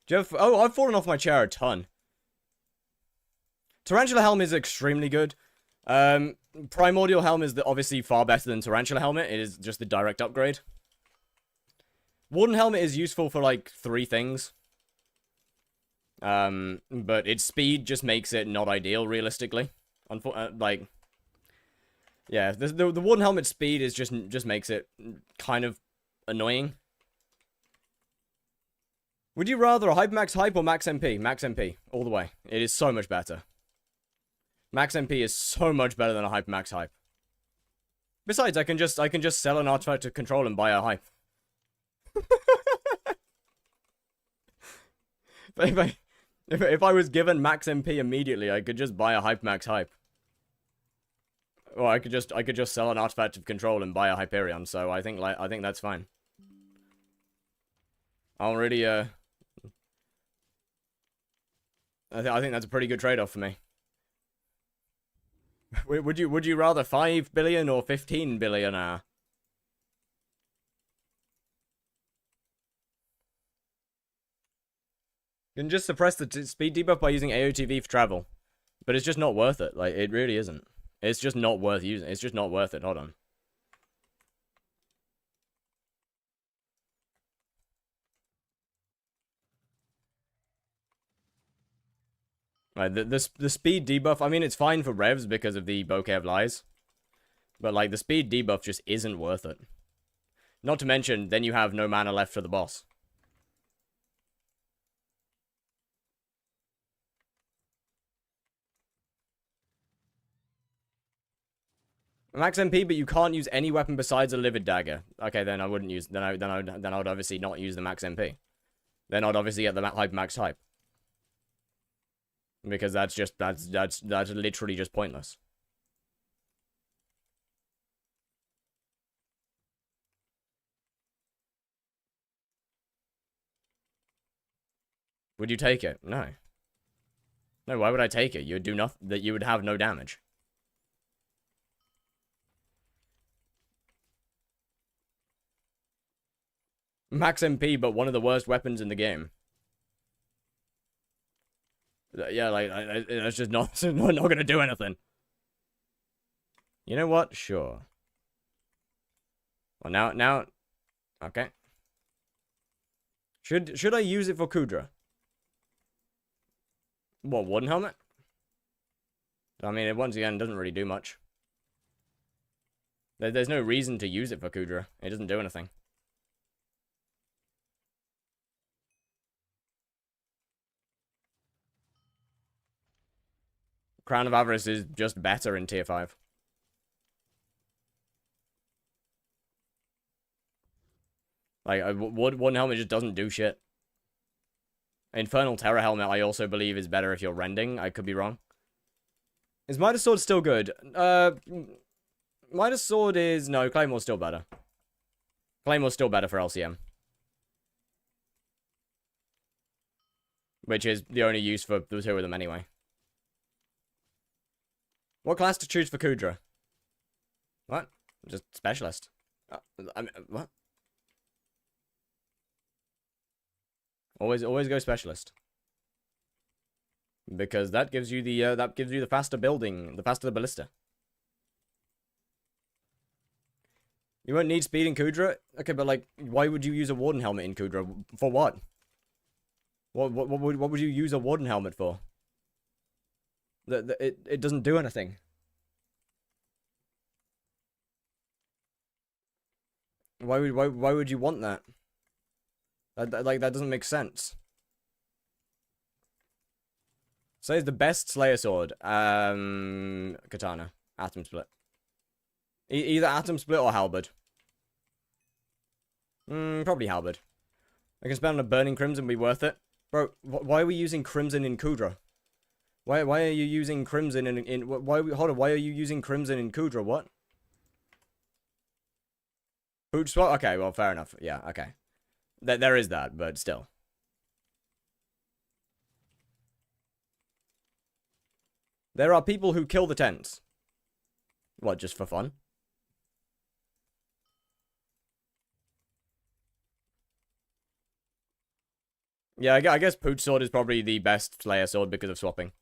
Jeff, oh, I've fallen off my chair a ton. Tarantula Helm is extremely good. Primordial Helm is obviously far better than Tarantula Helmet. It is just the direct upgrade. Wooden Helmet is useful for, like, 3 things. But its speed just makes it not ideal, realistically. Like, yeah, the Wooden Helmet speed is just makes it kind of annoying. Would you rather a Hypemax Hype or Max MP? Max MP, all the way. It is so much better. Max MP is so much better than a Hypemax Hype. Besides, I can just sell an artifact to control and buy a Hype. If I was given Max MP immediately, I could just buy a Hypemax Hype. Or I could just sell an artifact of control and buy a Hyperion. So I think that's fine. I think that's a pretty good trade-off for me. Would you rather 5 billion or 15 billion? You can just suppress the speed debuff by using AOTV for travel. But it's just not worth it. Like, it really isn't. It's just not worth using. It's just not worth it. Hold on. Like, the speed debuff, I mean, it's fine for revs because of the Bouquet of Lies. But, like, the speed debuff just isn't worth it. Not to mention, then you have no mana left for the boss. Max MP, but you can't use any weapon besides a Livid Dagger. Okay, then I wouldn't use. Then I would obviously not use the Max MP. Then I'd obviously get the Max Hype. Because that's literally just pointless. Would you take it? No. No, why would I take it? You would do nothing. That you would have no damage. Max MP, but one of the worst weapons in the game. Yeah, like, it's just not gonna do anything. You know what? Sure. Well, now... Okay. Should I use it for Kudra? What, Wooden Helmet? I mean, once again, it doesn't really do much. There's no reason to use it for Kudra. It doesn't do anything. Crown of Avarice is just better in tier 5. Like, Wooden Helmet just doesn't do shit. Infernal Terror Helmet, I also believe, is better if you're rending. I could be wrong. Is Midas Sword still good? Midas Sword is... No, Claymore's still better. Claymore's still better for LCM. Which is the only use for the two of them anyway. What class to choose for Kudra? What? Just specialist. I mean, what? Always go specialist. Because that gives you the faster building, the faster the ballista. You won't need speed in Kudra? Okay, but like, why would you use a Warden helmet in Kudra? For what? What would you use a Warden helmet for? It doesn't do anything. Why would you want that? Like, that doesn't make sense. Slayer's the best Slayer sword. Katana. Atom Split. Either Atom Split or Halberd. Probably Halberd. I can spend on a Burning Crimson and be worth it. Bro, why are we using Crimson in Kudra? Why are you using Crimson why are you using Crimson in Kudra? What? Pooch swap? Okay, well, fair enough. Yeah, okay. There is that, but still. There are people who kill the tents. What, just for fun? Yeah, I guess Pooch Sword is probably the best Slayer sword because of swapping.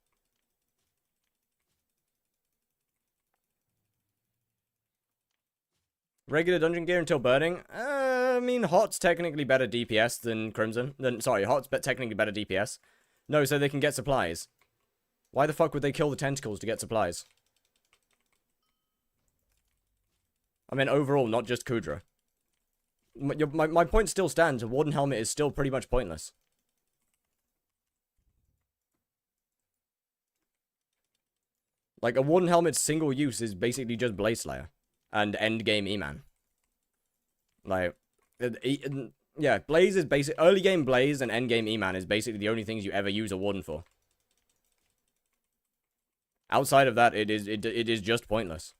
Regular dungeon gear until burning? I mean, Hot's technically better DPS than Crimson. Sorry, Hot's technically better DPS. No, so they can get supplies. Why the fuck would they kill the tentacles to get supplies? I mean, overall, not just Kudra. My point still stands. A Warden helmet is still pretty much pointless. Like, a Warden helmet's single use is basically just Blaze Slayer. And endgame E-Man. Like, yeah, Blaze is basic. Early game Blaze and endgame E-Man is basically the only things you ever use a Warden for. Outside of that, it is just pointless.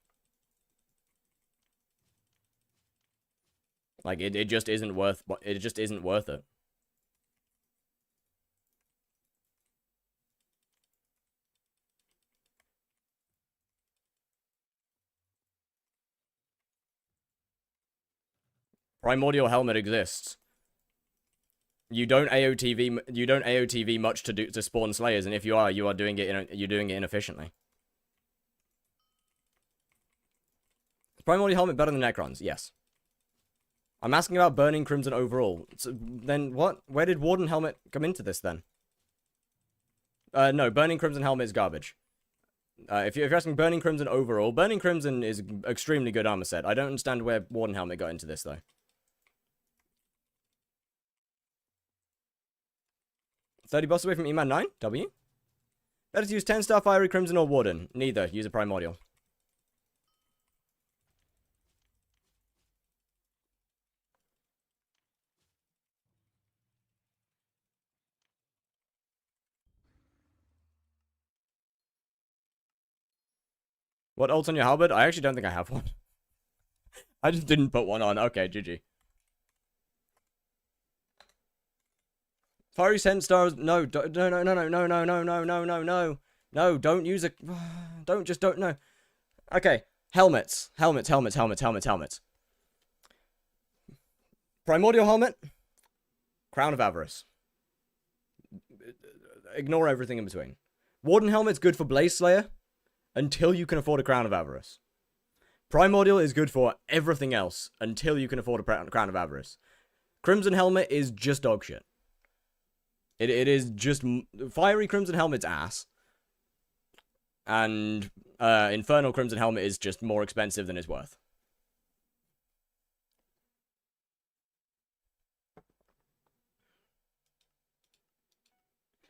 Like, it just isn't worth it. Primordial Helmet exists. You don't AOTV much to spawn Slayers, and if you are doing it inefficiently. Is Primordial Helmet better than Necrons? Yes. I'm asking about Burning Crimson overall. So, then what? Where did Warden Helmet come into this then? No, Burning Crimson Helmet is garbage. If you're asking Burning Crimson overall, Burning Crimson is extremely good armor set. I don't understand where Warden Helmet got into this though. 30 buffs away from E-Man 9? W? Better to use 10-star Fiery Crimson or Warden? Neither. Use a Primordial. What ult's on your halberd? I actually don't think I have one. I just didn't put one on. Okay, GG. Fiery 10 stars. No, no. No, don't use a... Don't, no. Okay, helmets. Primordial Helmet. Crown of Avarice. Ignore everything in between. Warden Helmet's good for Blaze Slayer until you can afford a Crown of Avarice. Primordial is good for everything else until you can afford a Crown of Avarice. Crimson Helmet is just dog shit. It is just... Fiery Crimson Helmet's ass. And Infernal Crimson Helmet is just more expensive than it's worth.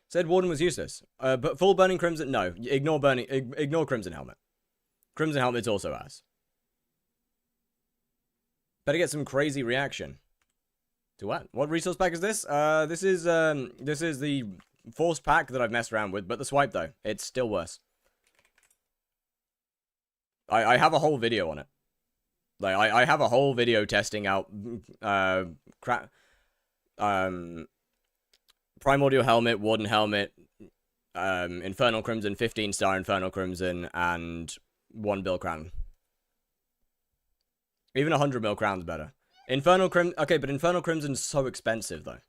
Said Warden was useless. But full Burning Crimson... No. Ignore Crimson Helmet. Crimson Helmet's also ass. Better get some crazy reaction. To what? What resource pack is this? This is the forced pack that I've messed around with, but the swipe though, it's still worse. I have a whole video on it. Like I have a whole video testing out Primordial Helmet, Warden Helmet, Infernal Crimson, 15-star Infernal Crimson, and 1 bill crown. Even 100 mil crown's better. Infernal Crimson... Okay, but Infernal Crimson's so expensive, though.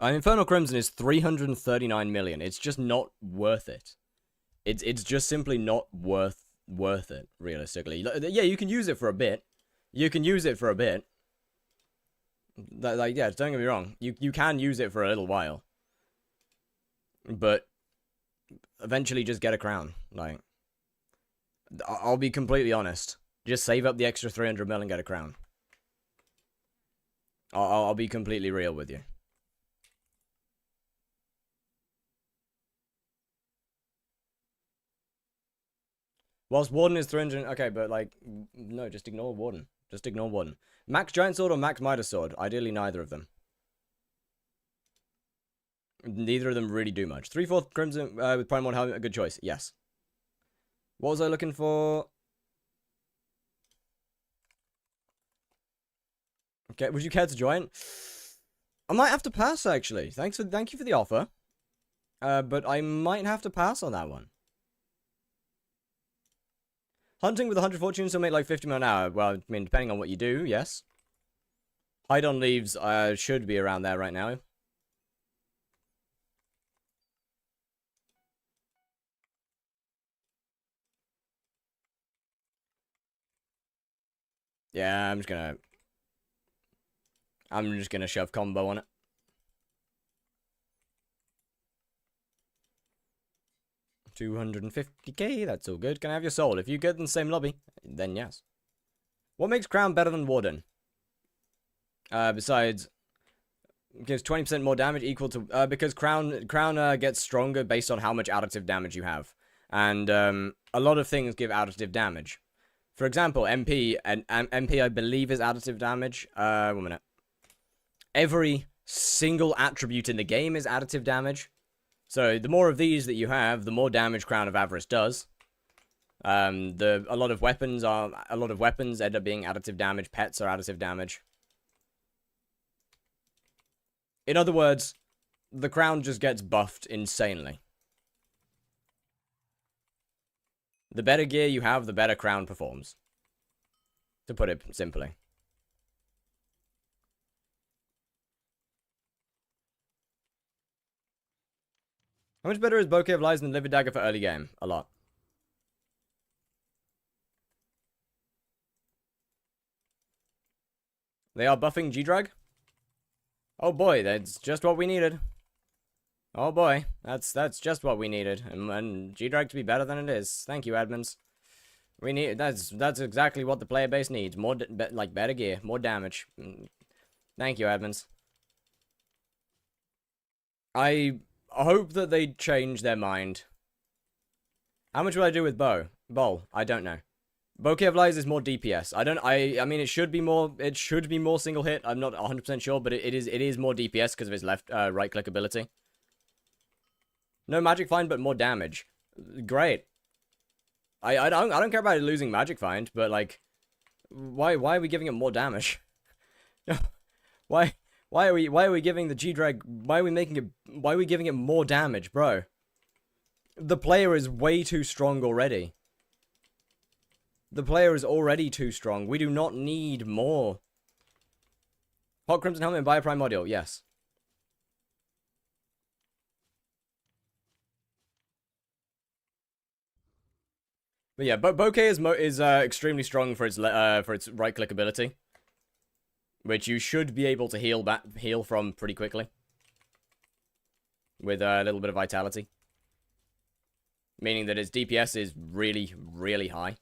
Infernal Crimson is 339 million. It's just not worth it. It's just simply not worth it, realistically. Yeah, you can use it for a bit. You can use it for a bit. Like, yeah, don't get me wrong. You can use it for a little while. But eventually just get a crown. Like, I'll be completely honest. Just save up the extra 300 mil and get a crown. I'll be completely real with you. Whilst Warden is 300... Okay, but, like, no, just ignore Warden. Just ignore Warden. Max Giant Sword or Max Midas Sword? Ideally, neither of them. Neither of them really do much. 3/4 Crimson with Prime 1 Helmet, a good choice. Yes. What was I looking for? Okay, would you care to join? I might have to pass, actually. Thank you for the offer. But I might have to pass on that one. Hunting with 100 fortune still make like 50 mil an hour. Well, I mean, depending on what you do, yes. Hide on Leaves should be around there right now. Yeah, I'm just gonna shove combo on it. $250k, that's all good. Can I have your soul? If you get in the same lobby, then yes. What makes Crown better than Warden? Besides, gives 20% more damage equal to... because Crown gets stronger based on how much additive damage you have. And a lot of things give additive damage. For example, MP, and MP I believe is additive damage. 1 minute. Every single attribute in the game is additive damage. So the more of these that you have, the more damage Crown of Avarice does. A lot of weapons end up being additive damage. Pets are additive damage. In other words, the Crown just gets buffed insanely. The better gear you have, the better Crown performs. To put it simply. How much better is Bouquet of Lies than Livid Dagger for early game? A lot. They are buffing G-Drag? Oh boy, that's just what we needed. Oh boy, that's just what we needed. And G-Drag to be better than it is. Thank you, admins. We need that's exactly what the player base needs. More like better gear, more damage. Thank you, admins. I hope that they change their mind. How much will I do with Bowl? I don't know. Bouquet of Lies is more DPS. I mean, it should be more single hit. I'm not 100% sure, but it is more DPS because of his right click ability. No magic find, but more damage. Great. I don't care about it losing magic find, but like, why are we giving it more damage? Why are we giving the G-Drag, why are we giving it more damage, bro? The player is way too strong already. The player is already too strong. We do not need more. Hot Crimson Helmet and Bioprime Module, yes. But yeah, Bouquet is extremely strong for its right click ability, which you should be able to heal from pretty quickly with a little bit of vitality, meaning that its DPS is really, really high.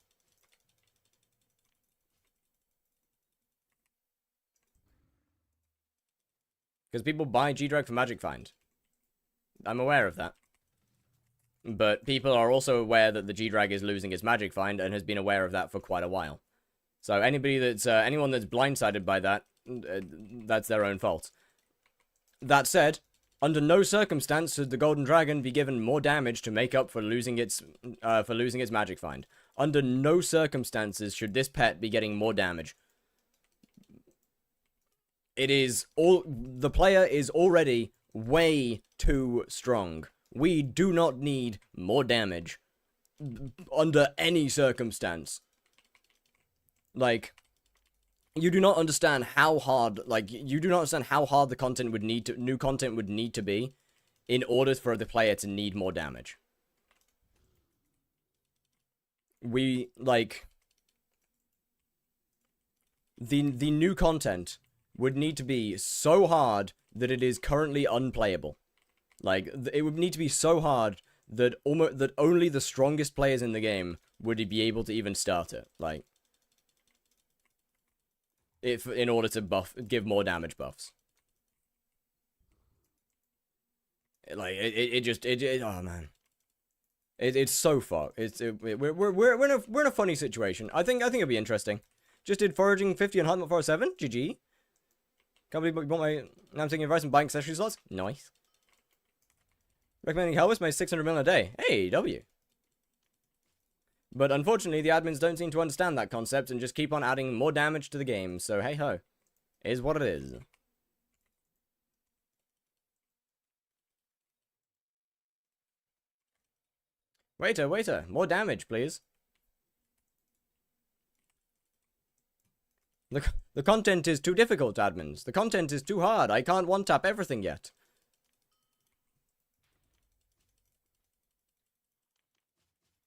Because people buy G-Drag for Magic Find. I'm aware of that. But people are also aware that the G-Drag is losing its Magic Find and has been aware of that for quite a while. So anyone that's blindsided by that, that's their own fault. That said, under no circumstance should the Golden Dragon be given more damage to make up for losing its Magic Find. Under no circumstances should this pet be getting more damage. The player is already way too strong. We do not need more damage under any circumstance. Like, you do not understand how hard, you do not understand how hard the content would need to, new content would need to be in order for the player to need more damage. The new content would need to be so hard that it is currently unplayable. Like, it would need to be so hard that only the strongest players in the game would be able to even start it. Like, in order to give more damage buffs. Like, oh man. It's so fucked. We're in a funny situation. I think it'll be interesting. Just did foraging 50 and hunt 407. GG. Can't believe you bought my. Now I'm taking advice and buying accessory slots. Nice. Recommending Helvis makes 600 million a day. Hey, W. But unfortunately, the admins don't seem to understand that concept and just keep on adding more damage to the game. So hey ho, is what it is. Waiter, more damage, please. The content is too difficult, admins. The content is too hard. I can't one-tap everything yet.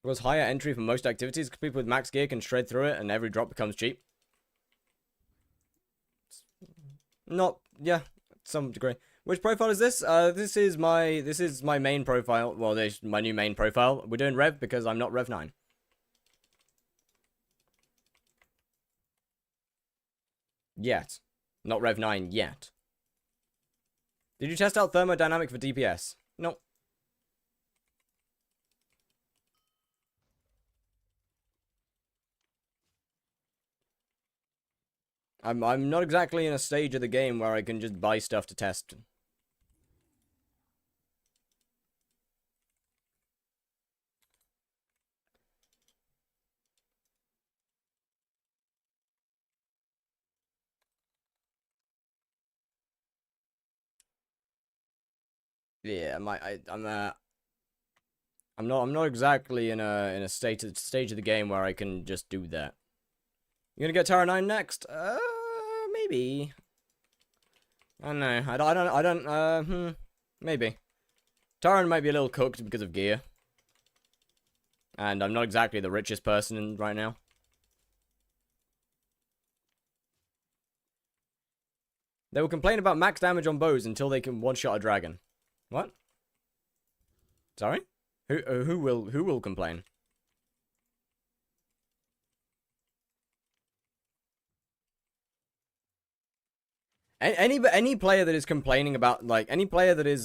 Was higher entry for most activities. People with max gear can shred through it and every drop becomes cheap. Not, yeah, to some degree. Which profile is this? This is my main profile. Well, there's my new main profile. We're doing Rev because I'm not Rev 9. Yet. Not Rev 9 yet. Did you test out thermodynamic for DPS? No. I'm not exactly in a stage of the game where I can just buy stuff to test. Yeah, I'm not exactly in a stage of the game where I can just do that. You gonna get Tara 9 next? Maybe. I don't know. I don't, maybe. Taran might be a little cooked because of gear. And I'm not exactly the richest person right now. They will complain about max damage on bows until they can one-shot a dragon. What? Sorry? Who will complain? Any player that is complaining about, like, any player that is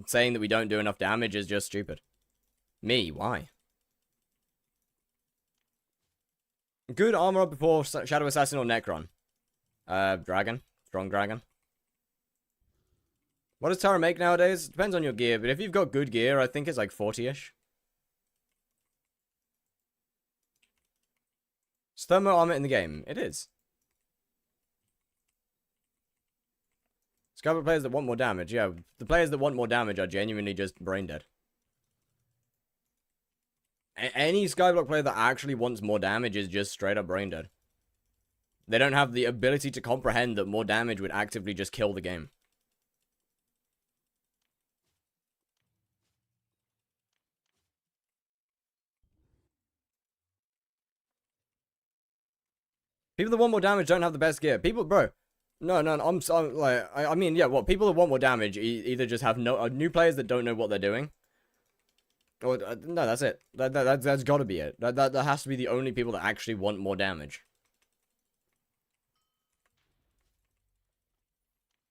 saying that we don't do enough damage is just stupid. Me, why? Good armor up before Shadow Assassin or Necron. Dragon. Strong dragon. What does Tara make nowadays? Depends on your gear, but if you've got good gear, I think it's like 40-ish. It's thermo armor in the game. It is. Skyblock players that want more damage. Yeah, the players that want more damage are genuinely just brain dead. Any Skyblock player that actually wants more damage is just straight up brain dead. They don't have the ability to comprehend that more damage would actively just kill the game. People that want more damage don't have the best gear. People, bro. No, I mean, yeah, what? People that want more damage either just have new players that don't know what they're doing. Or, no, that's it. That's gotta be it. That has to be the only people that actually want more damage.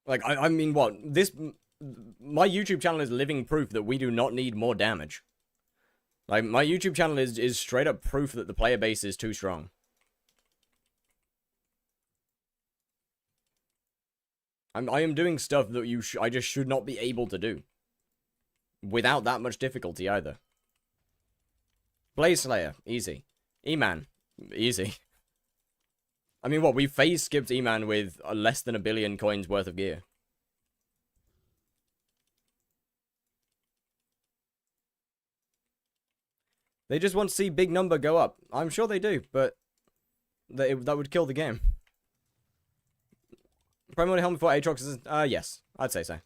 Like, I mean, what? My YouTube channel is living proof that we do not need more damage. Like, my YouTube channel is straight up proof that the player base is too strong. I am doing stuff that I just should not be able to do. Without that much difficulty, either. Blaze Slayer. Easy. E-Man. Easy. I mean, what? We phase skipped E-Man with less than 1 billion coins worth of gear. They just want to see big number go up. I'm sure they do, but that would kill the game. Primary helmet for Aatrox is... yes. I'd say so.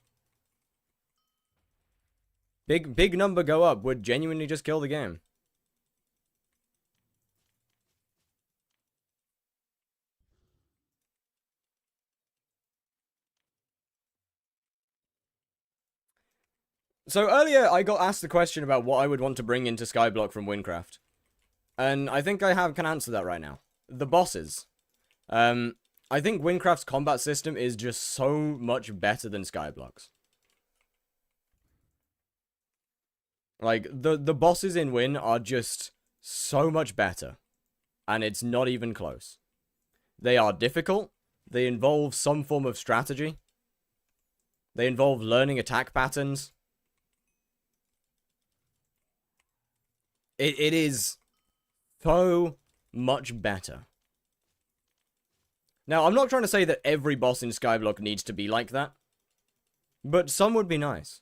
Big number go up would genuinely just kill the game. So earlier I got asked the question about what I would want to bring into Skyblock from Wynncraft. And I think I can answer that right now. The bosses. I think Wynncraft's combat system is just so much better than Skyblock's. Like, the bosses in Win are just so much better. And it's not even close. They are difficult. They involve some form of strategy. They involve learning attack patterns. It is so much better. Now, I'm not trying to say that every boss in Skyblock needs to be like that. But some would be nice.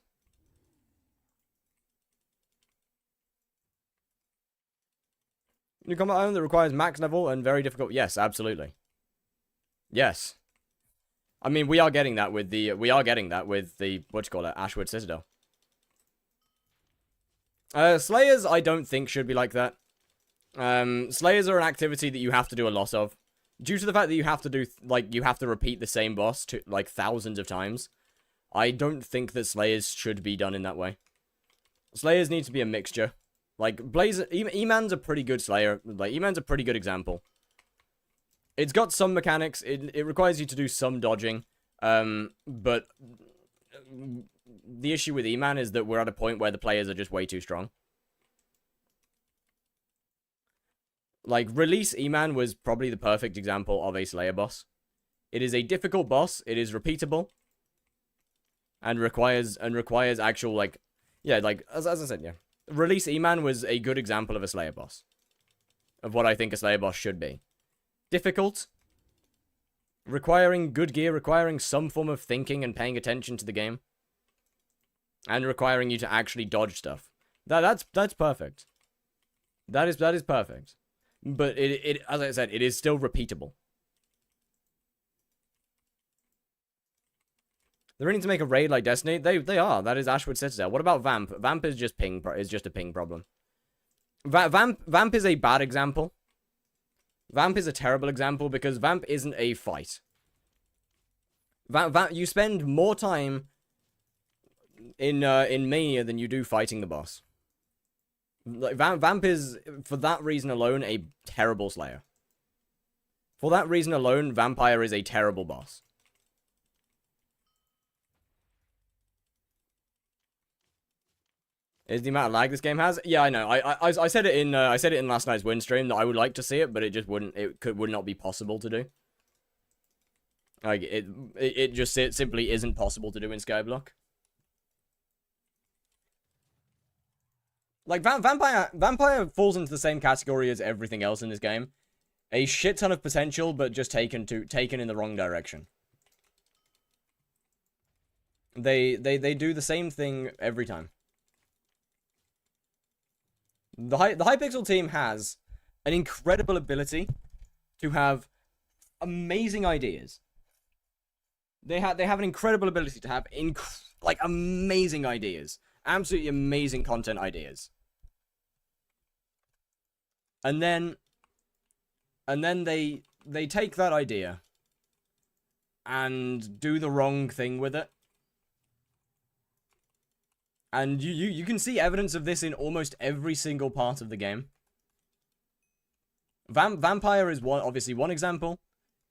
New combat item that requires max level and very difficult. Yes, absolutely. Yes. I mean, we are getting that with the Ashwood Citadel. Slayers, I don't think should be like that. Slayers are an activity that you have to do a lot of. Due to the fact that you have to do, you have to repeat the same boss to, thousands of times. I don't think that Slayers should be done in that way. Slayers need to be a mixture. Blazer, E-Man's a pretty good Slayer. E-Man's a pretty good example. It's got some mechanics. It requires you to do some dodging. But the issue with E-Man is that we're at a point where the players are just way too strong. Release E-Man was probably the perfect example of a Slayer boss. It is a difficult boss. It is repeatable. And requires actual, as I said, yeah. Release E-Man was a good example of a Slayer boss. Of what I think a Slayer boss should be. Difficult. Requiring good gear, requiring some form of thinking and paying attention to the game. And requiring you to actually dodge stuff. That's perfect. That is perfect. But it as I said, it is still repeatable. They're ready to make a raid like Destiny. They are. That is Ashwood Citadel. What about Vamp? Vamp is just a ping problem. Vamp is a bad example. Vamp is a terrible example because Vamp isn't a fight. You spend more time in Mania than you do fighting the boss. Vamp is, for that reason alone, a terrible Slayer. For that reason alone, Vampire is a terrible boss. Is the amount of lag this game has? Yeah, I know. I said it in last night's win stream that I would like to see it, but it just would not be possible to do. It simply isn't possible to do in Skyblock. Vampire falls into the same category as everything else in this game. A shit ton of potential, but just taken in the wrong direction. They do the same thing every time. The Hypixel team has an incredible ability to have amazing ideas. They have an incredible ability to have amazing ideas, absolutely amazing content ideas. And then they take that idea and do the wrong thing with it. And you can see evidence of this in almost every single part of the game. Vampire is obviously one example.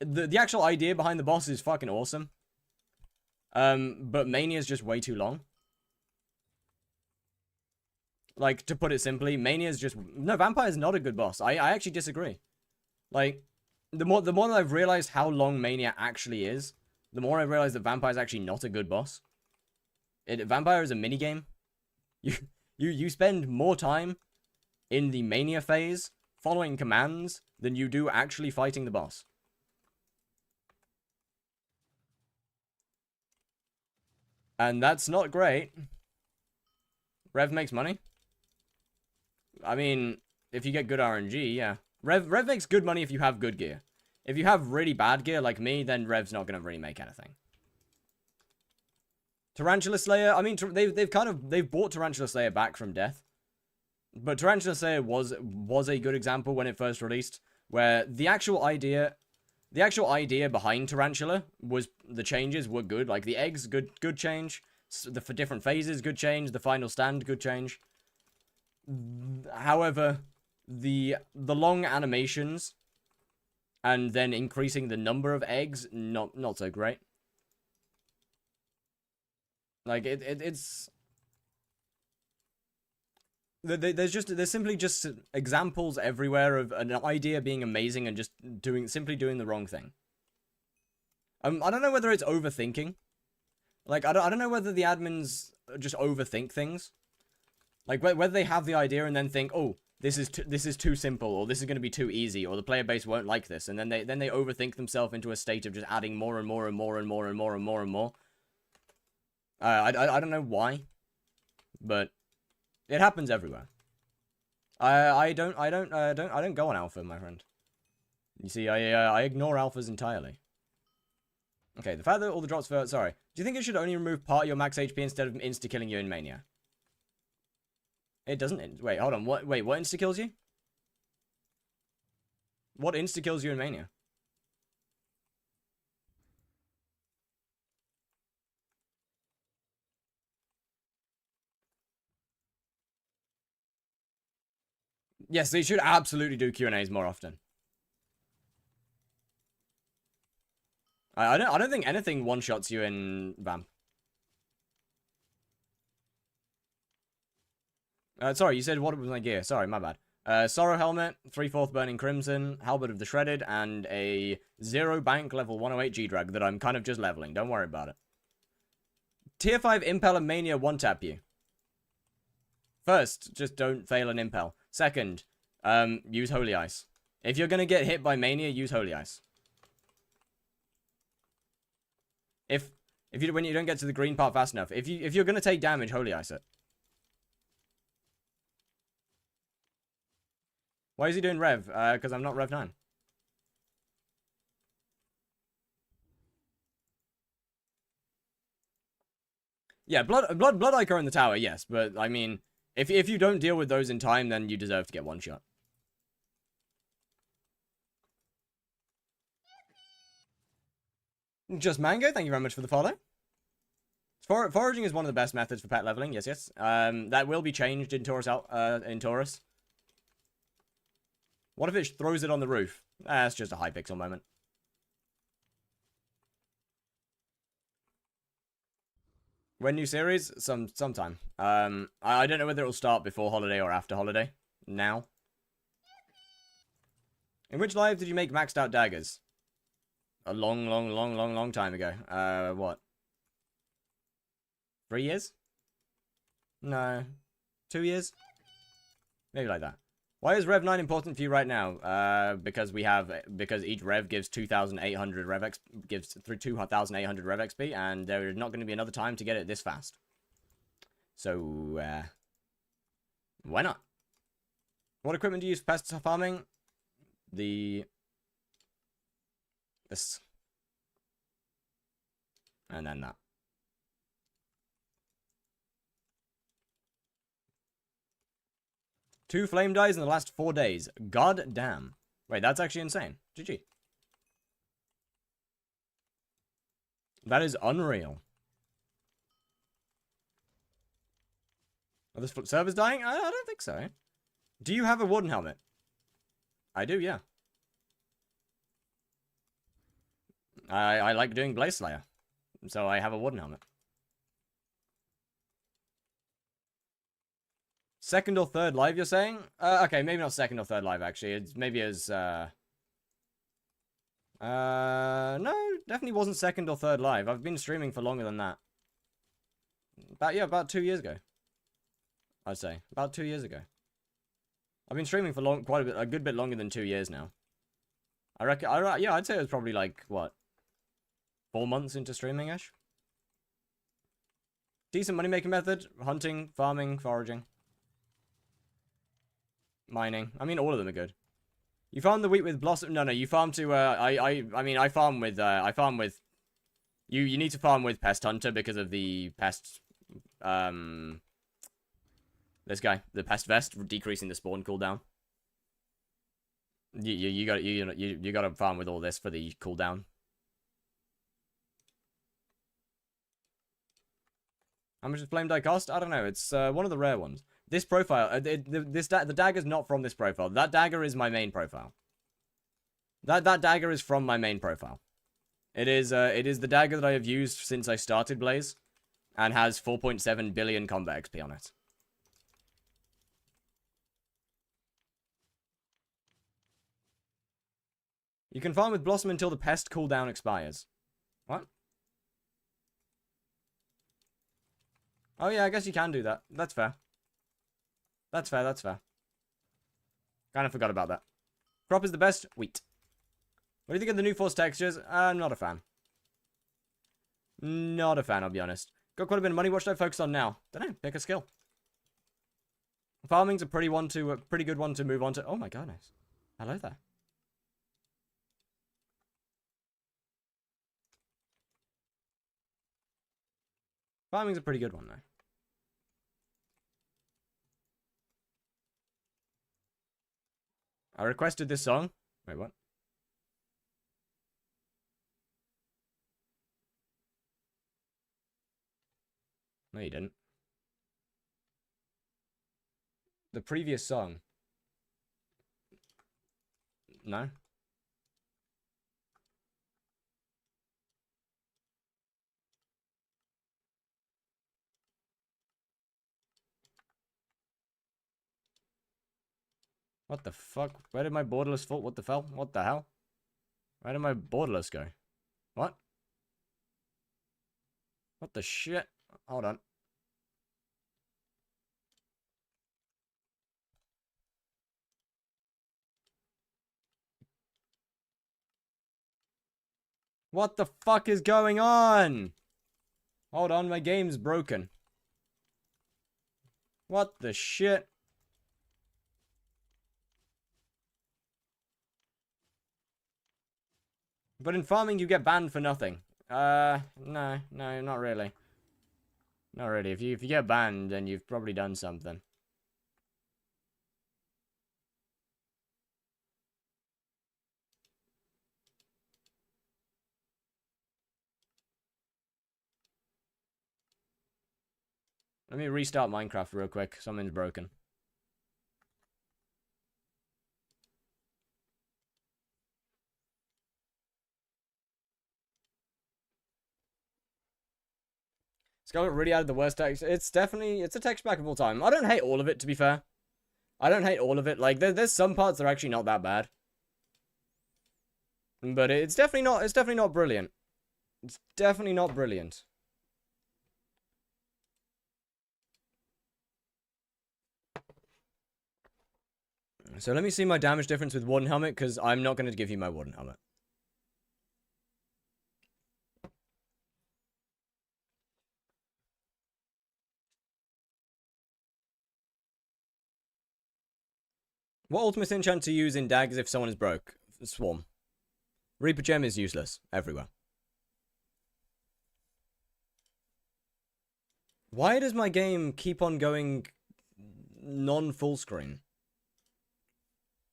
The actual idea behind the boss is fucking awesome. But Mania is just way too long. To put it simply, Mania is just... No, Vampire is not a good boss. I actually disagree. The more that I've realized how long Mania actually is, the more I realize that Vampire is actually not a good boss. Vampire is a minigame. You spend more time in the Mania phase following commands than you do actually fighting the boss. And that's not great. Rev makes money. I mean, if you get good RNG, yeah. Rev makes good money if you have good gear. If you have really bad gear like me, then Rev's not going to really make anything. Tarantula Slayer, I mean, they've brought Tarantula Slayer back from death. But Tarantula Slayer was a good example when it first released, where the actual idea behind Tarantula was the changes were good. Like the eggs, good change. For different phases, good change. The final stand, good change. However, the long animations and then increasing the number of eggs, not so great. Like it's there's simply just examples everywhere of an idea being amazing and just simply doing the wrong thing. I don't know whether it's overthinking. Like I don't know whether the admins just overthink things. Like whether they have the idea and then think, oh, this is too simple, or this is going to be too easy, or the player base won't like this, and then they overthink themselves into a state of just adding more and more and more and more and more and more and more. I don't know why, but it happens everywhere. I don't go on alpha, my friend. You see, I ignore alphas entirely. Okay, the fact that all the drops for... Sorry. Do you think it should only remove part of your max HP instead of insta-killing you in Mania? It doesn't... Wait, hold on. What insta-kills you? What insta-kills you in Mania? Yes, they should absolutely do Q&As more often. I don't think anything one-shots you in Vamp. Sorry, you said what was my gear? Sorry, my bad. Sorrow Helmet, 3/4 Burning Crimson, Halberd of the Shredded, and a 0 bank level 108 G-Drag that I'm kind of just leveling. Don't worry about it. Tier 5 Impel and Mania one-tap you. First, just don't fail an Impel. Second, use Holy Ice. If you're gonna get hit by Mania, use Holy Ice. When you don't get to the green part fast enough, if you're gonna take damage, Holy Ice it. Why is he doing Rev? Because I'm not Rev 9. Yeah, Blood Ichor in the tower, yes, but I mean, if you don't deal with those in time, then you deserve to get one shot. Just Mango, thank you very much for the follow. Foraging is one of the best methods for pet leveling, yes. That will be changed in Taurus. What if it throws it on the roof? That's just a Hypixel moment. When new series? Sometime. I don't know whether it'll start before holiday or after holiday. Now. In which live did you make maxed out daggers? A long time ago. What? 3 years? No. 2 years? Maybe like that. Why is Rev 9 important for you right now? Because each Rev gives 2,800 Rev XP, gives 2,800 Rev XP, and there is not going to be another time to get it this fast. So, why not? What equipment do you use for pest farming? This. And then that. Two flame dies in the last 4 days. God damn. Wait, that's actually insane. GG. That is unreal. Are the servers dying? I don't think so. Do you have a Warden helmet? I do, yeah. I like doing Blaze Slayer. So I have a Warden helmet. Second or third live, you're saying? Okay, maybe not second or third live, actually. It's maybe as, no, definitely wasn't second or third live. I've been streaming for longer than that. About 2 years ago. I'd say. About 2 years ago. I've been streaming for a good bit longer than 2 years now. I reckon, yeah, I'd say it was probably like, what, 4 months into streaming-ish? Decent money-making method, hunting, farming, foraging. Mining. I mean, all of them are good. You farm the wheat with blossom. No, you farm to. I mean, I farm with. You need to farm with pest hunter because of the pest. This guy, the pest vest, decreasing the spawn cooldown. You got to farm with all this for the cooldown. How much does flame dye cost? I don't know. It's one of the rare ones. This profile, the dagger's not from this profile. That dagger is my main profile. That dagger is from my main profile. It is the dagger that I have used since I started Blaze, and has 4.7 billion combat XP on it. You can farm with Blossom until the pest cooldown expires. What? Oh yeah, I guess you can do that. That's fair. That's fair, that's fair. Kind of forgot about that. Crop is the best. Wheat. What do you think of the new force textures? I'm not a fan. Not a fan, I'll be honest. Got quite a bit of money. What should I focus on now? Don't know. Pick a skill. Farming's a pretty good one to move on to. Oh my goodness. Hello there. Farming's a pretty good one though. I requested this song. Wait, what? No, you didn't. The previous song. No? What the fuck? Where did my borderless fall? What the hell? What the hell? Where did my borderless go? What? What the shit? Hold on. What the fuck is going on? Hold on, my game's broken. What the shit? But in farming, you get banned for nothing. No, not really. Not really. If you get banned, then you've probably done something. Let me restart Minecraft real quick. Something's broken. Skyblock really added the worst text. It's a text pack of all time. I don't hate all of it, to be fair. I don't hate all of it. Like, there's some parts that are actually not that bad. But it's definitely not brilliant. It's definitely not brilliant. So let me see my damage difference with wooden helmet, because I'm not going to give you my wooden helmet. What ultimate enchant to use in daggers if someone is broke? Swarm. Reaper Gem is useless everywhere. Why does my game keep on going non-full screen?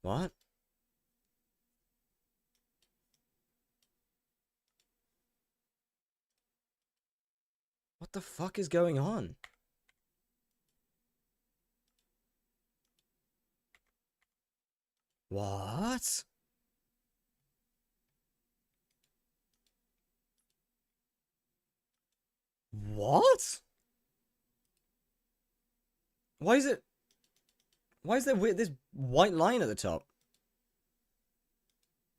What? What the fuck is going on? What? What? Why is there this white line at the top?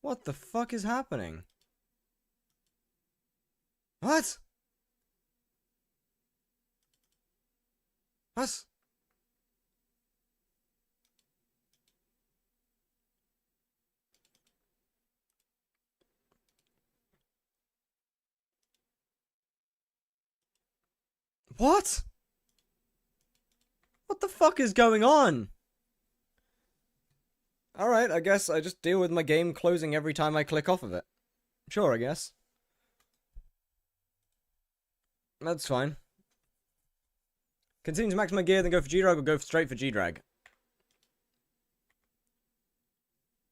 What the fuck is happening? What? What? What? What the fuck is going on? Alright, I guess I just deal with my game closing every time I click off of it. Sure, I guess. That's fine. Continue to max my gear, then go for G-Drag, or go straight for G-Drag?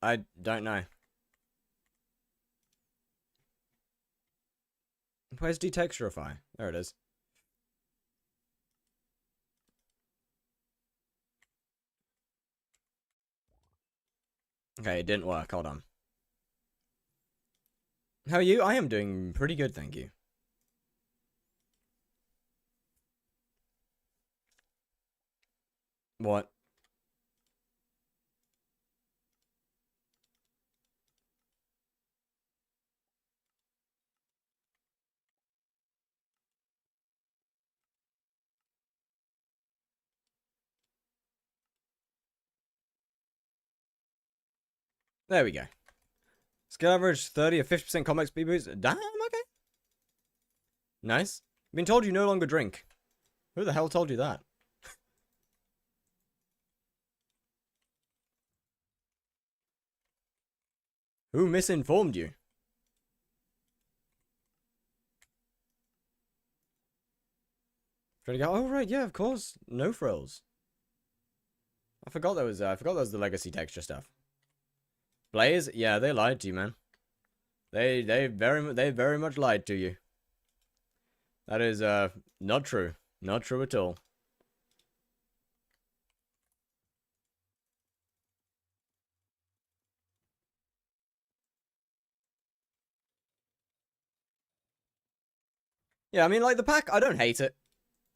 I don't know. Where's Detexturify? There it is. Okay, it didn't work. Hold on. How are you? I am doing pretty good, thank you. What? There we go. Skill average 30 or 50% combat speed boost. Damn, okay. Nice. Been told you no longer drink. Who the hell told you that? Who misinformed you? Trying to go, oh right, yeah, of course. No frills. I forgot that was the legacy texture stuff. Blaze? Yeah, they lied to you, man. They very much lied to you. That is not true. Not true at all. Yeah, I mean, like, the pack, I don't hate it.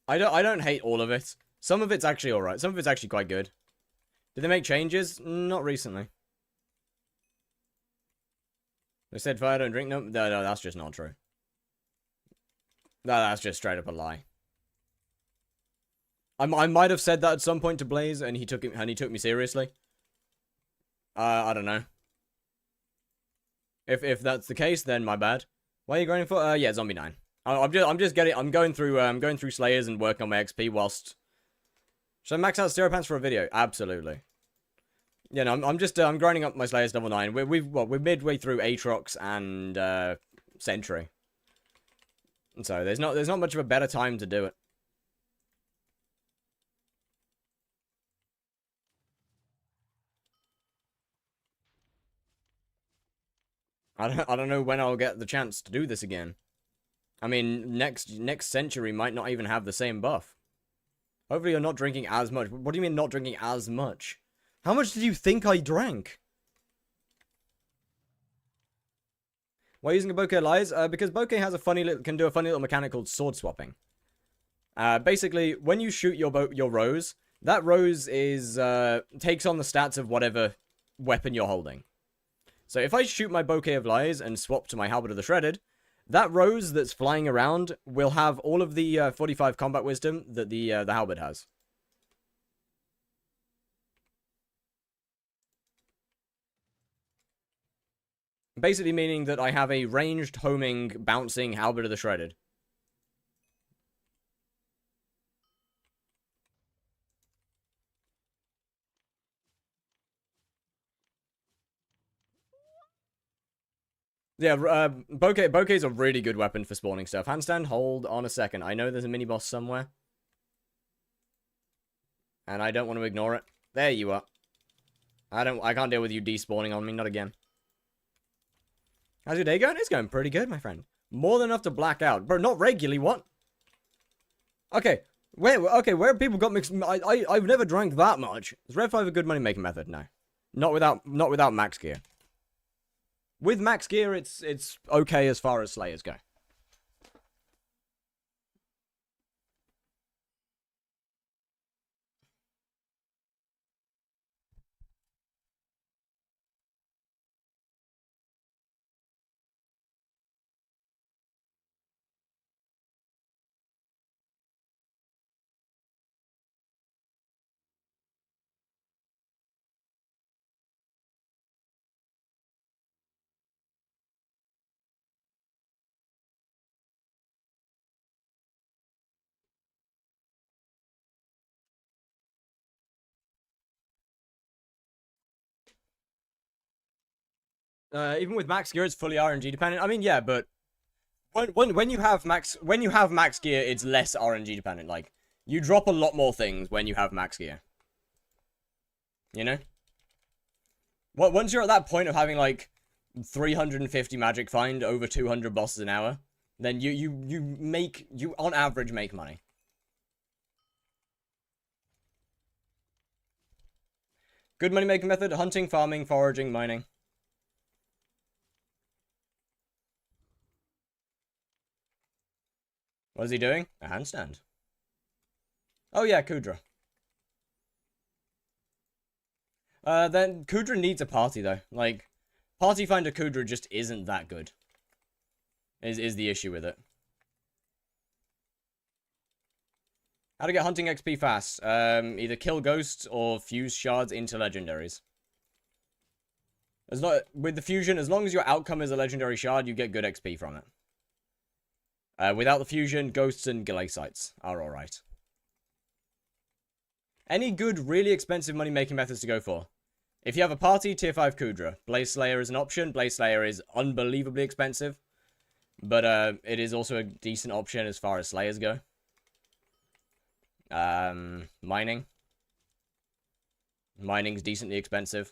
I don't hate all of it. Some of it's actually alright. Some of it's actually quite good. Did they make changes? Not recently. They said fire don't drink. No, that's just not true. No, that's just straight up a lie. I might have said that at some point to Blaze, and he took me seriously. I don't know. If that's the case, then my bad. Why are you going for? Yeah, Zombie 9. I'm going through Slayers and working on my XP whilst. Should I max out Stereo Pants for a video? Absolutely. Yeah, no, I'm grinding up my Slayers level 9. We're midway through Aatrox and Sentry. And so there's not much of a better time to do it. I don't know when I'll get the chance to do this again. I mean, next century might not even have the same buff. Hopefully you're not drinking as much. What do you mean not drinking as much? How much did you think I drank? Why using a bouquet of lies? Because bouquet has can do a funny little mechanic called sword swapping. Basically, when you shoot your rose, that rose is takes on the stats of whatever weapon you're holding. So if I shoot my bouquet of lies and swap to my halberd of the shredded, that rose that's flying around will have all of the 45 combat wisdom that the halberd has. Basically meaning that I have a ranged, homing, bouncing halberd of the shredded. Yeah, bouquet's a really good weapon for spawning stuff. Handstand, hold on a second. I know there's a mini-boss somewhere. And I don't want to ignore it. There you are. I can't deal with you despawning on me, not again. How's your day going? It's going pretty good, my friend. More than enough to black out. Bro, not regularly, what? Okay, where people got mixed... I've never drank that much. Is Red 5 a good money-making method? No. Not without max gear. With max gear, it's okay as far as Slayers go. Even with max gear, it's fully RNG dependent. I mean, yeah, but when you have max gear, it's less RNG dependent. Like, you drop a lot more things when you have max gear. You know? Once you're at that point of having like 350 magic find over 200 bosses an hour, then you on average make money. Good money making method: hunting, farming, foraging, mining. What is he doing? A handstand. Oh yeah, Kudra. Then Kudra needs a party though. Like, party finder Kudra just isn't that good. Is the issue with it. How to get hunting XP fast? Either kill ghosts or fuse shards into legendaries. With the fusion, as long as your outcome is a legendary shard, you get good XP from it. Without the fusion, ghosts and glacites are alright. Any good, really expensive money-making methods to go for? If you have a party, tier 5 Kudra. Blaze Slayer is an option. Blaze Slayer is unbelievably expensive. But it is also a decent option as far as Slayers go. Mining. Mining's decently expensive.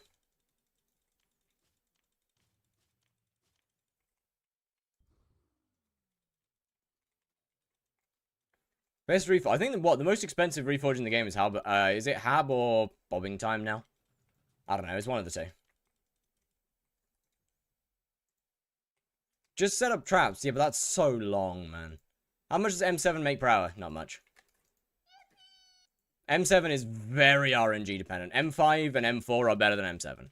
Best reforge. I think the most expensive reforge in the game is is it Hab or Bobbing Time now? I don't know. It's one of the two. Just set up traps. Yeah, but that's so long, man. How much does M7 make per hour? Not much. M7 is very RNG dependent. M5 and M4 are better than M7.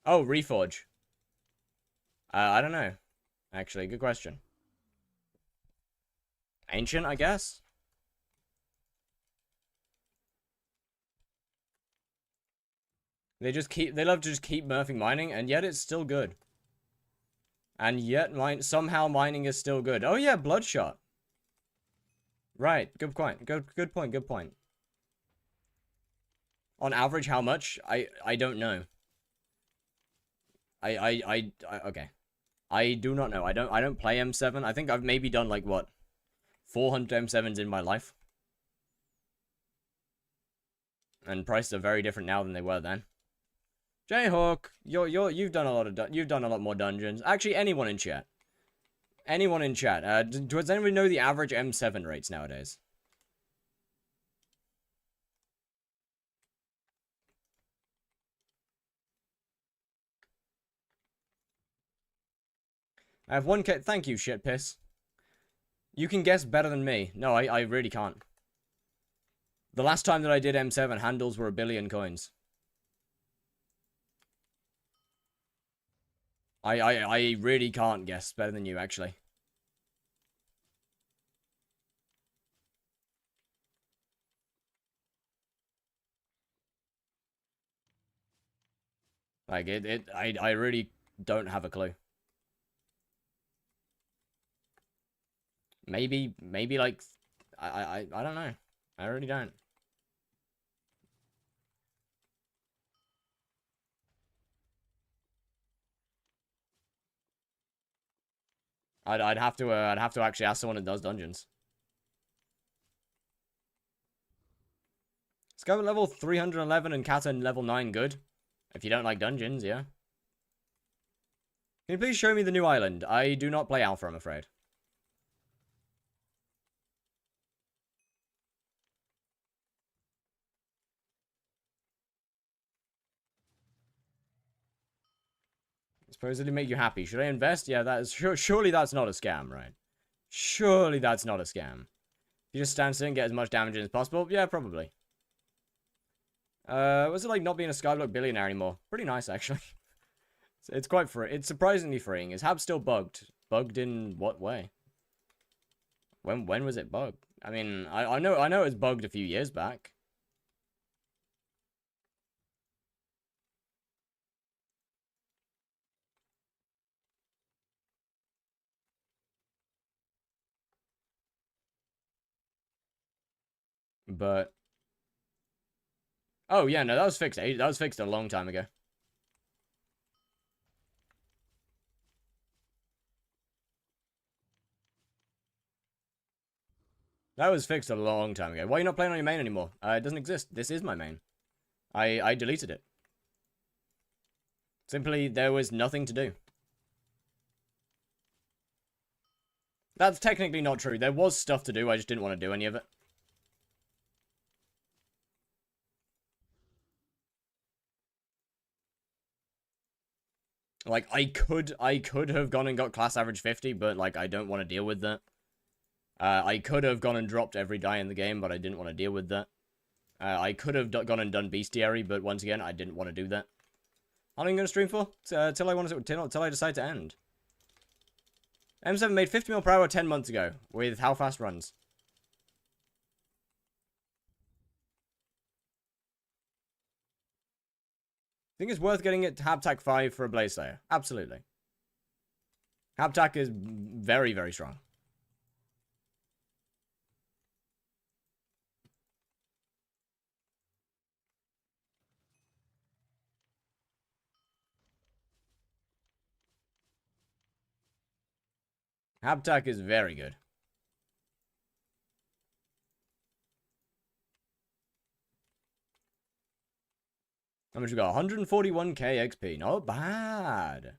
Oh, reforge. I don't know. Actually, good question. Ancient, I guess? They love to just keep nerfing mining, and yet it's still good. And yet, somehow mining is still good. Oh yeah, Bloodshot. Right, good point. Good point, good point. On average, how much? I don't know. Okay. I do not know. I don't play M7. I think I've maybe done like what? 400 M7s in my life. And prices are very different now than they were then. Jayhawk, you've done a lot more dungeons. Actually, anyone in chat. Anyone in chat. Does anybody know the average M7 rates nowadays? I have 1K. Thank you, shitpiss. You can guess better than me. No, I really can't. The last time that I did M7, handles were 1 billion coins. I really can't guess better than you, actually. Like, I really don't have a clue. Maybe like, I don't know. I really don't. I'd have to actually ask someone that does dungeons. Skyblock level 311 and Kata level 9 good. If you don't like dungeons, yeah. Can you please show me the new island? I do not play Alpha, I'm afraid. Supposedly make you happy. Should I invest? Yeah, that is surely that's not a scam, right? Surely that's not a scam. You just stand still and get as much damage as possible? Yeah, probably. What's it like not being a Skyblock billionaire anymore? Pretty nice, actually. It's quite free. It's surprisingly freeing. Is Hab still bugged? Bugged in what way? When was it bugged? I mean, I know it was bugged a few years back. But oh yeah, no, that was fixed. That was fixed a long time ago. That was fixed a long time ago. Why are you not playing on your main anymore? It doesn't exist. This is my main. I deleted it. Simply, there was nothing to do. That's technically not true. There was stuff to do, I just didn't want to do any of it. Like, I could have gone and got class average 50, but, like, I don't want to deal with that. I could have gone and dropped every die in the game, but I didn't want to deal with that. I could have gone and done bestiary, but once again, I didn't want to do that. How long are you going to stream for? Till I decide to end. M7 made 50 mil per hour 10 months ago, with how fast runs? Think it's worth getting it to Haptac 5 for a Blaze Slayer? Absolutely. Haptac is very, very strong. Haptac is very good. How much we got? 141k XP. Not bad.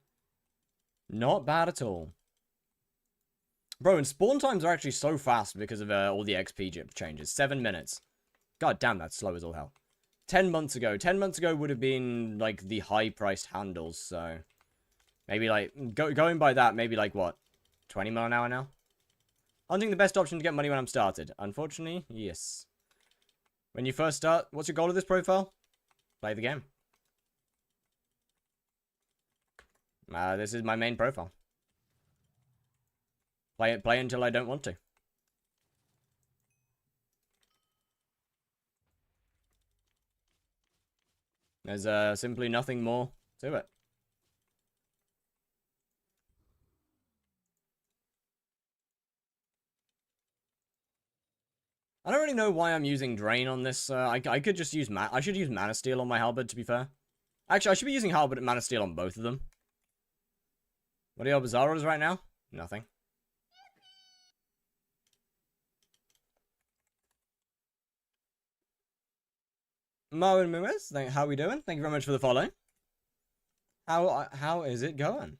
Not bad at all. Bro, and spawn times are actually so fast because of all the XP changes. 7 minutes. God damn, that's slow as all hell. 10 months ago. 10 months ago would have been, like, the high-priced handles, so... Maybe, like, going by that, maybe, like, what? 20 mile an hour now? Hunting the best option to get money when I'm started. Unfortunately, yes. When you first start, what's your goal of this profile? Play the game. This is my main profile. Play until I don't want to. There's simply nothing more to it. I don't really know why I'm using Drain on this. I could just use I should use Mana Steel on my Halberd, to be fair. Actually, I should be using Halberd and Mana Steel on both of them. What are your Bizarros right now? Nothing. Marvin Muez, how we doing? Thank you very much for the follow. How is it going?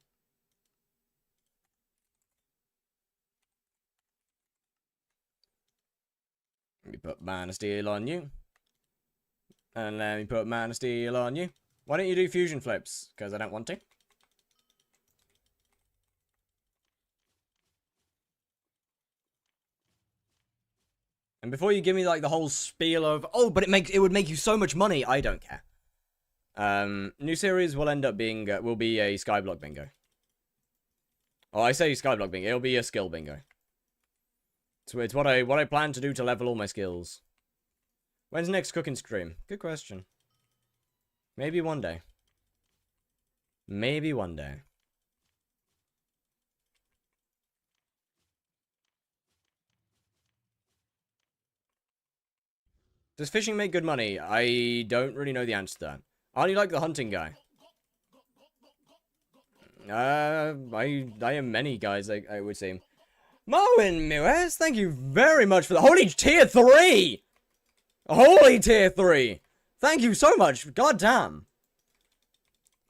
Let me put Mana Steel on you. And let me put Mana Steel on you. Why don't you do fusion flips? Because I don't want to. And before you give me like the whole spiel of, oh, but it would make you so much money, I don't care. New series will end up being will be a Skyblock bingo. Oh, I say Skyblock bingo. It'll be a skill bingo. So it's what I plan to do to level all my skills. When's the next cooking stream? Good question. Maybe one day. Maybe one day. Does fishing make good money? I don't really know the answer to that. I only like the hunting guy. I am many guys, I would say. Marvin Muez, thank you very much for the holy tier 3! Holy tier 3! Thank you so much, god damn.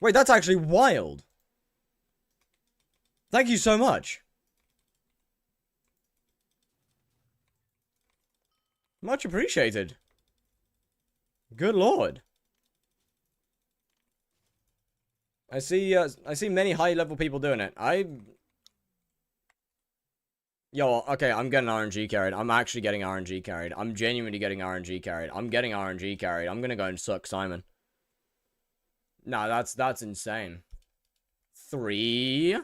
Wait, that's actually wild. Thank you so much. Much appreciated. Good lord. I see many high-level people doing it. Yo, okay, I'm getting RNG carried. I'm actually getting RNG carried. I'm genuinely getting RNG carried. I'm getting RNG carried. I'm gonna go and suck Simon. Nah, that's insane. 3.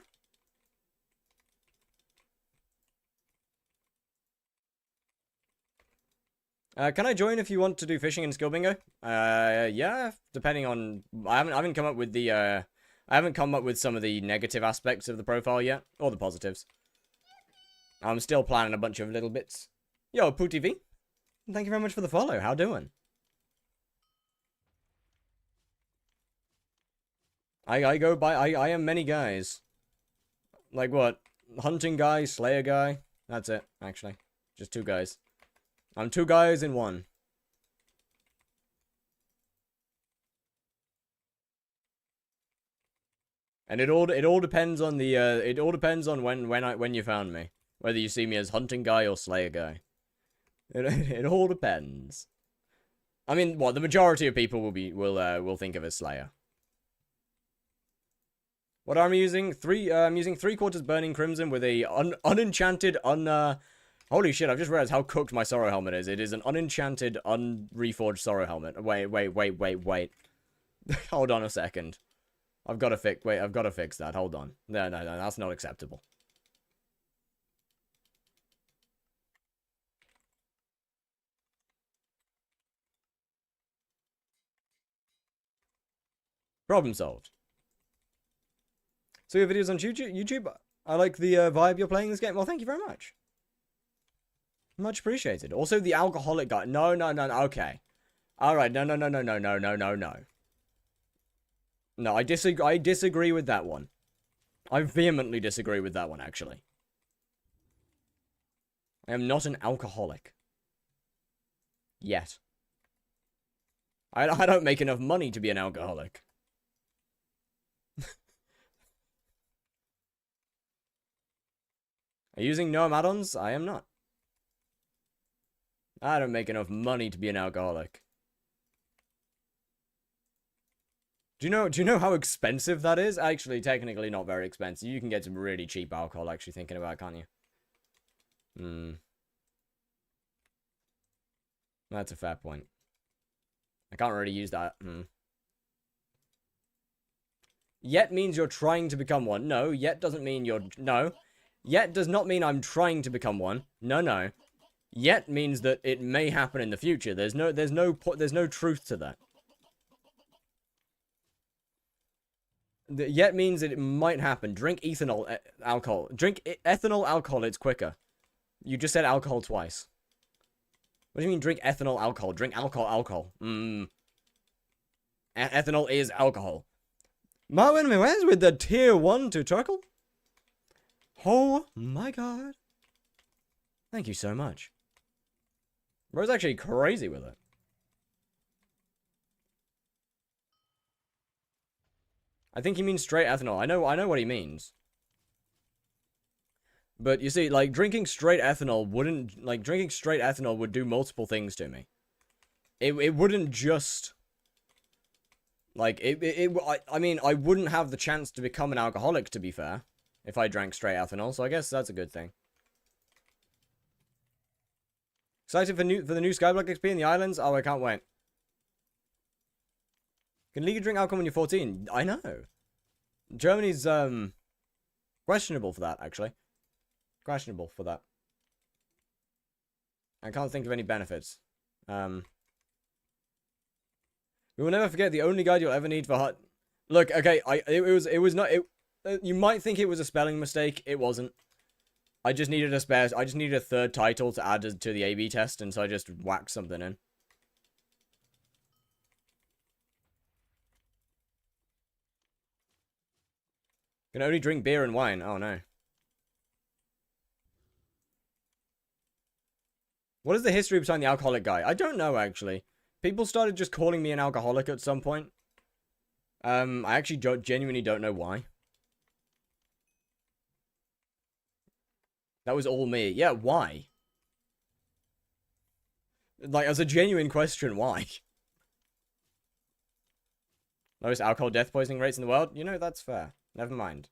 Can I join if you want to do fishing and skill bingo? Yeah, depending on... I haven't come up with the, I haven't come up with some of the negative aspects of the profile yet, or the positives. I'm still planning a bunch of little bits. Yo, Poo TV, thank you very much for the follow. How doing? I go by... I am many guys. Like what? Hunting guy, Slayer guy. That's it, actually. Just 2 guys. I'm two guys in one. And it all depends on the it all depends on when you found me. Whether you see me as hunting guy or slayer guy. It all depends. I mean, what the majority of people will think of as slayer. What armor using? I'm using 3/4 burning crimson with a unenchanted holy shit, I've just realized how cooked my sorrow helmet is. It is an unenchanted, unreforged sorrow helmet. Wait. Hold on a second. I've got to fix that. Hold on. No, that's not acceptable. Problem solved. So your videos on YouTube? I like the vibe you're playing this game. Well, thank you very much. Much appreciated. Also, the alcoholic guy. No. Okay. Alright, no. No, I disagree with that one. I vehemently disagree with that one, actually. I am not an alcoholic. Yet. I don't make enough money to be an alcoholic. Are you using Gnome add-ons? I am not. I don't make enough money to be an alcoholic. Do you know how expensive that is? Actually, technically not very expensive. You can get some really cheap alcohol, actually, thinking about it, can't you? That's a fair point. I can't really use that. Yet means you're trying to become one. No, yet doesn't mean you're... No. Yet does not mean I'm trying to become one. No. Yet means that it may happen in the future. There's no truth to that. Yet means that it might happen. Drink ethanol alcohol. Drink ethanol alcohol. It's quicker. You just said alcohol twice. What do you mean drink ethanol alcohol? Drink alcohol. Ethanol is alcohol. Marvin Mewes with the tier 1 tutorial. Oh my god. Thank you so much. Bro's actually crazy with it. I think he means straight ethanol. I know what he means. But you see, like, drinking straight ethanol would do multiple things to me. It wouldn't just... Like, I mean, I wouldn't have the chance to become an alcoholic, to be fair, if I drank straight ethanol, so I guess that's a good thing. Excited for the new Skyblock XP in the islands? Oh, I can't wait. Can legally drink alcohol when you're 14? I know. Germany's, questionable for that, actually. Questionable for that. I can't think of any benefits. We will never forget the only guide you'll ever need for hot. Look, okay, it was not, you might think it was a spelling mistake. It wasn't. I just needed a third title to add to the A/B test, and so I just whacked something in. Can only drink beer and wine. Oh no. What is the history behind the alcoholic guy? I don't know, actually. People started just calling me an alcoholic at some point. I actually genuinely don't know why. That was all me. Yeah, why? Like, as a genuine question, why? Lowest alcohol death poisoning rates in the world? You know, that's fair. Never mind.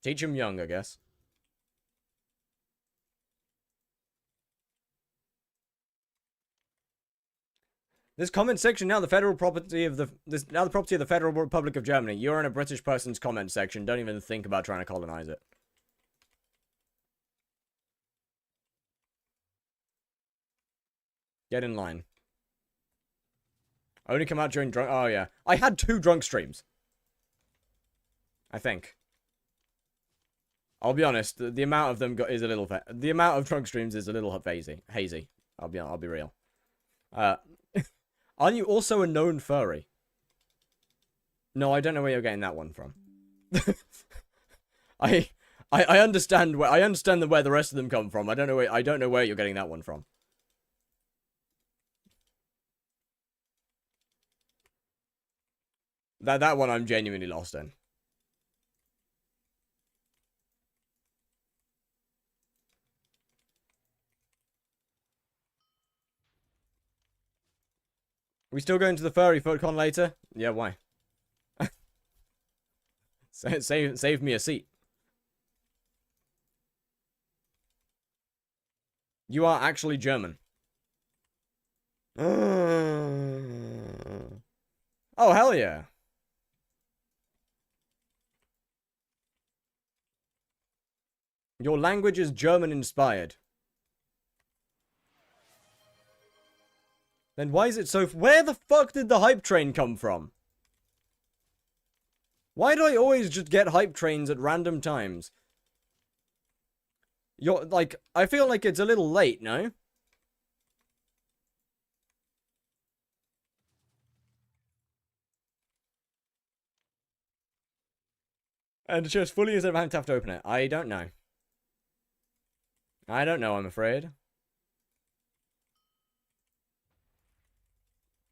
Teach 'em young, I guess. This comment section now the property of the Federal Republic of Germany. You're in a British person's comment section. Don't even think about trying to colonize it. Get in line. Only come out during drunk... Oh, yeah. I had 2 drunk streams. I think. I'll be honest. The amount of them is a little... The amount of drunk streams is a little hazy. I'll be real. Aren't you also a known furry? No, I don't know where you're getting that one from. I understand where the rest of them come from. I don't know where you're getting that one from. That one I'm genuinely lost in. We still going to the furry FootCon later? Yeah, why? Save me a seat. You are actually German. Oh, hell yeah. Your language is German-inspired. Then why is it so... Where the fuck did the hype train come from? Why do I always just get hype trains at random times? You're, like, I feel like it's a little late, no? And just fully as if I have to open it. I don't know. I don't know, I'm afraid.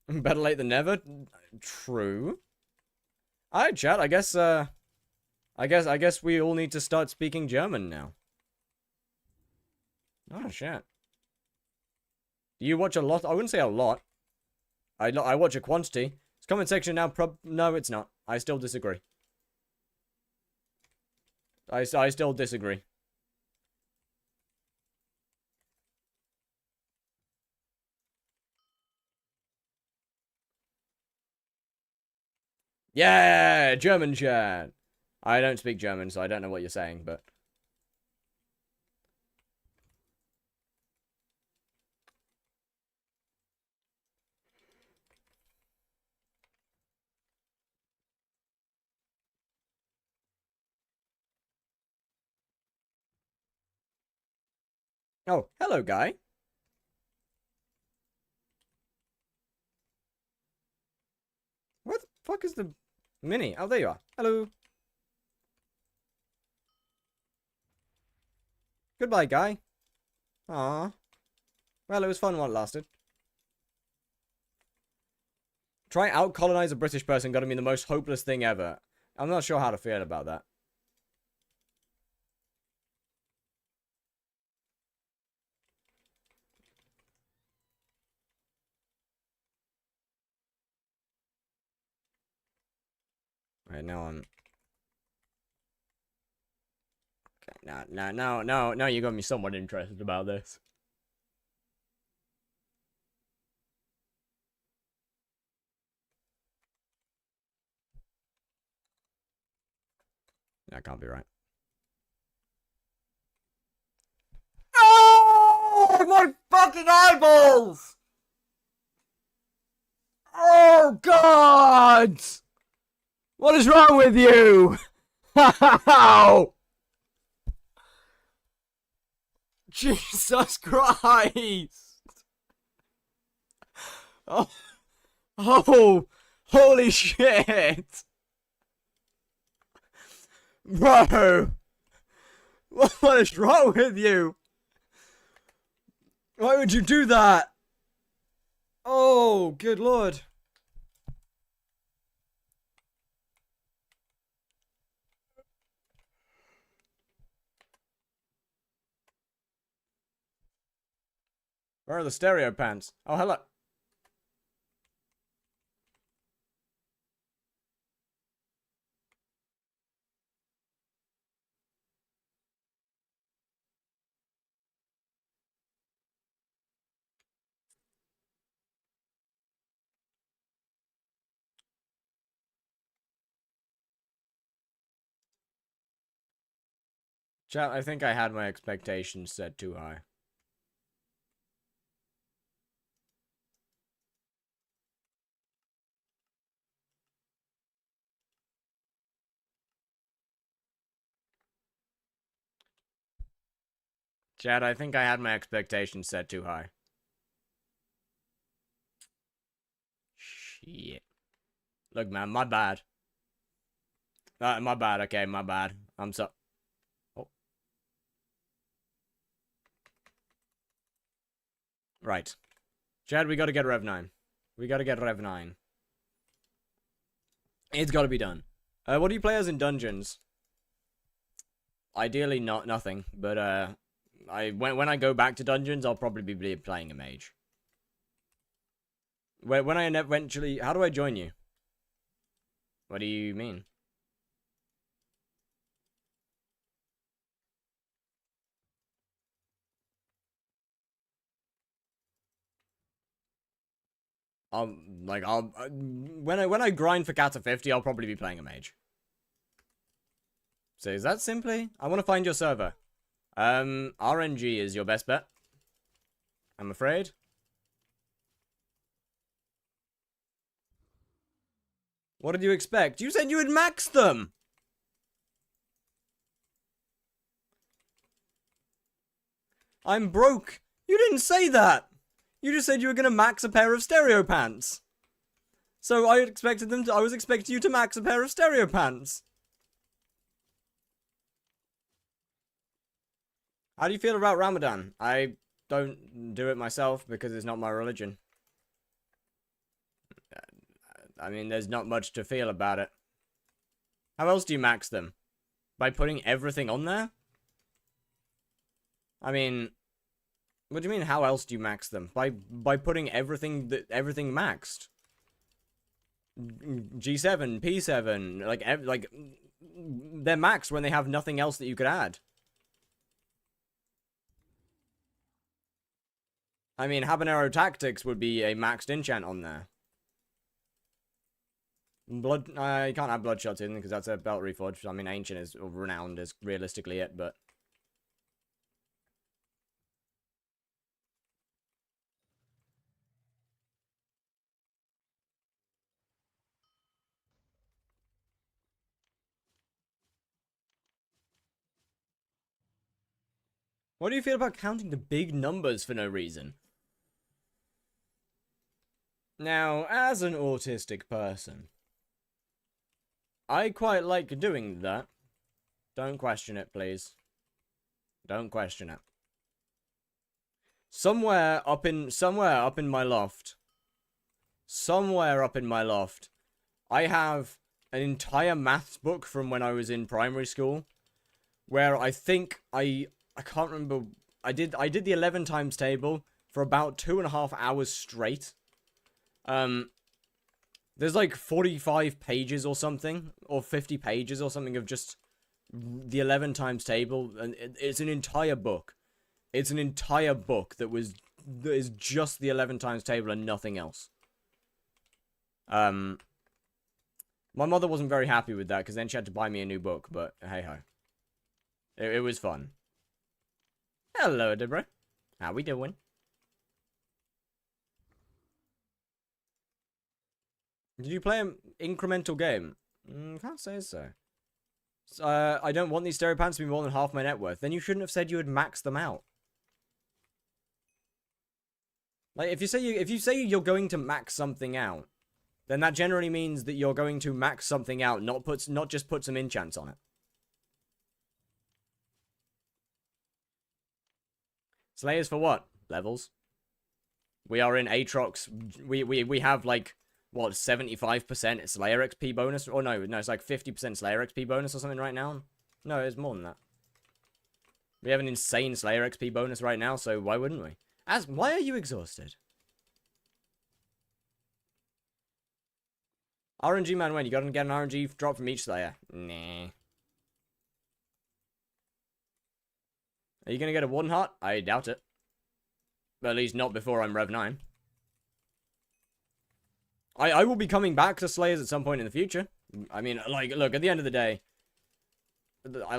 Better late than never. True. Alright, chat, I guess we all need to start speaking German now. Oh, shit. Do you watch a lot? I wouldn't say a lot. I watch a quantity. It's comment section now, no, it's not. I still disagree. I still disagree. Yeah, German chat. I don't speak German, so I don't know what you're saying, but... Oh, hello, guy. Where the fuck is the mini? Oh, there you are. Hello. Goodbye, guy. Aww. Well, it was fun while it lasted. Try out-colonize a British person gotta be the most hopeless thing ever. I'm not sure how to feel about that. Right, now I'm... Okay, now you got me somewhat interested about this. That can't be right. Oh, my fucking eyeballs! Oh, God! What is wrong with you? How? Jesus Christ! Oh, holy shit! Bro! What is wrong with you? Why would you do that? Oh, good lord. Where are the stereo pants? Oh, hello. Chat, I think I had my expectations set too high. Chat, I think I had my expectations set too high. Shit. Look, man, my bad. My bad, okay, my bad. I'm so... Oh. Right. Chad, we gotta get Rev 9. We gotta get Rev 9. It's got to be done. What do you play as in dungeons? Ideally, nothing. But when I go back to dungeons, I'll probably be playing a mage. When I eventually, how do I join you? What do you mean? When I grind for Kata 50, I'll probably be playing a mage. So is that simply? I want to find your server. RNG is your best bet, I'm afraid. What did you expect? You said you had maxed them! I'm broke. You didn't say that! You just said you were gonna max a pair of stereo pants. So I was expecting you to max a pair of stereo pants. How do you feel about Ramadan? I don't do it myself because it's not my religion. I mean, there's not much to feel about it. How else do you max them? By putting everything on there? I mean, what do you mean, how else do you max them? By putting everything maxed. G7, P7, like they're maxed when they have nothing else that you could add. I mean, Habanero Tactics would be a maxed enchant on there. I can't have Bloodshot in because that's a belt reforged. I mean, Ancient is renowned is realistically it, but what do you feel about counting the big numbers for no reason? Now, as an autistic person, I quite like doing that. Don't question it, please. Don't question it. Somewhere up in my loft, I have an entire maths book from when I was in primary school, where I think I can't remember. I did the 11 times table for about 2.5 hours straight. There's like 45 pages or something, or 50 pages or something of just the 11 times table, and it's an entire book. It's an entire book that is just the 11 times table and nothing else. My mother wasn't very happy with that because then she had to buy me a new book, but hey ho. It was fun. Hello, Debra. How we doing? Did you play an incremental game? Can't say so. I don't want these stereo pants to be more than half my net worth. Then you shouldn't have said you had maxed them out. Like, if you say you're going to max something out, then that generally means that you're going to max something out, not just put some enchants on it. Slayers for what? Levels. We are in Aatrox. We have like what, 75% Slayer XP bonus? Or no, it's like 50% Slayer XP bonus or something right now. No, it's more than that. We have an insane Slayer XP bonus right now, so why wouldn't we? Why are you exhausted? RNG man, when you gotta get an RNG drop from each Slayer? Nah. Are you gonna get a one hot? I doubt it. But at least not before I'm Rev 9. I will be coming back to Slayers at some point in the future. I mean, like, look, at the end of the day, I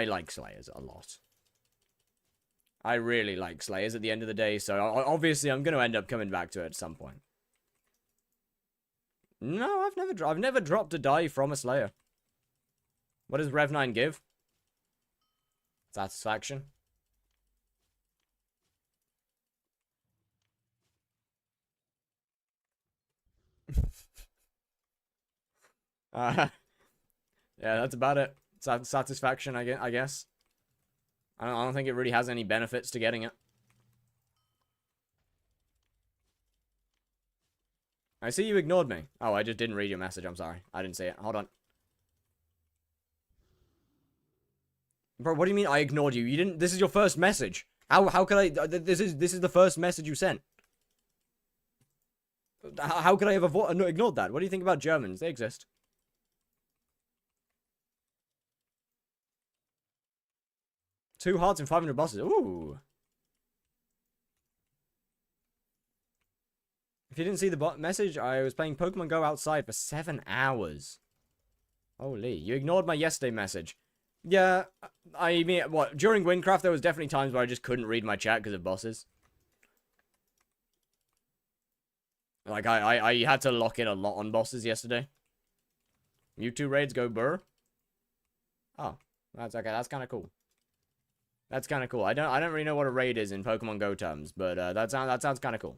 like Slayers a lot. I really like Slayers at the end of the day, so obviously I'm going to end up coming back to it at some point. No, I've never dropped a die from a Slayer. What does Rev 9 give? Satisfaction. Yeah, that's about it. Satisfaction, I guess. I don't think it really has any benefits to getting it. I see you ignored me. Oh, I just didn't read your message. I'm sorry. I didn't see it. Hold on. Bro, what do you mean I ignored you? You didn't... This is your first message. How could I... This is the first message you sent. How could I have ignored that? What do you think about Germans? They exist. Two hearts and 500 bosses. Ooh. If you didn't see the message, I was playing Pokemon Go outside for 7 hours. Holy, you ignored my yesterday message. Yeah, I mean, what? During Windcraft, there was definitely times where I just couldn't read my chat because of bosses. Like, I had to lock in a lot on bosses yesterday. Mewtwo raids go burr. Oh, that's okay. That's kind of cool. That's kind of cool. I don't really know what a raid is in Pokemon Go terms, but that sounds kind of cool.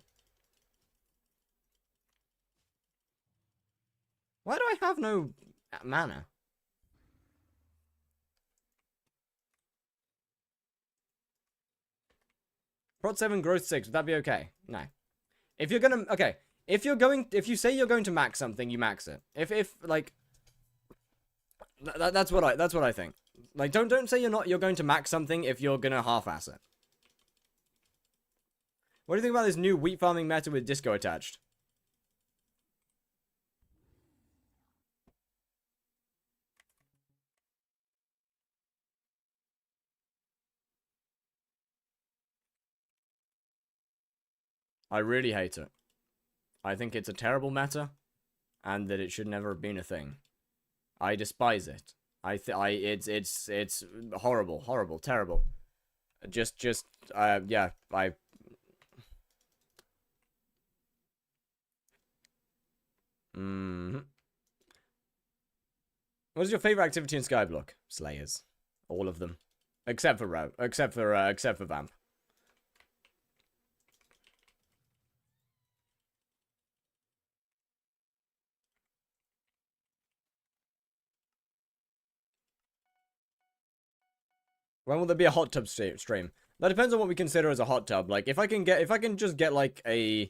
Why do I have no mana? Prot 7, growth 6, would that be okay? No. If you're gonna... Okay. If you say you're going to max something, you max it. If like... That's what I think. Like, don't say you're going to max something if you're gonna half-ass it. What do you think about this new wheat farming meta with disco attached? I really hate it. I think it's a terrible meta, and that it should never have been a thing. I despise it. It's horrible, horrible, terrible. Yeah, What is your favorite activity in Skyblock? Slayers. All of them. Except for Vamp. When will there be a hot tub stream? That depends on what we consider as a hot tub. Like, if I can just get like a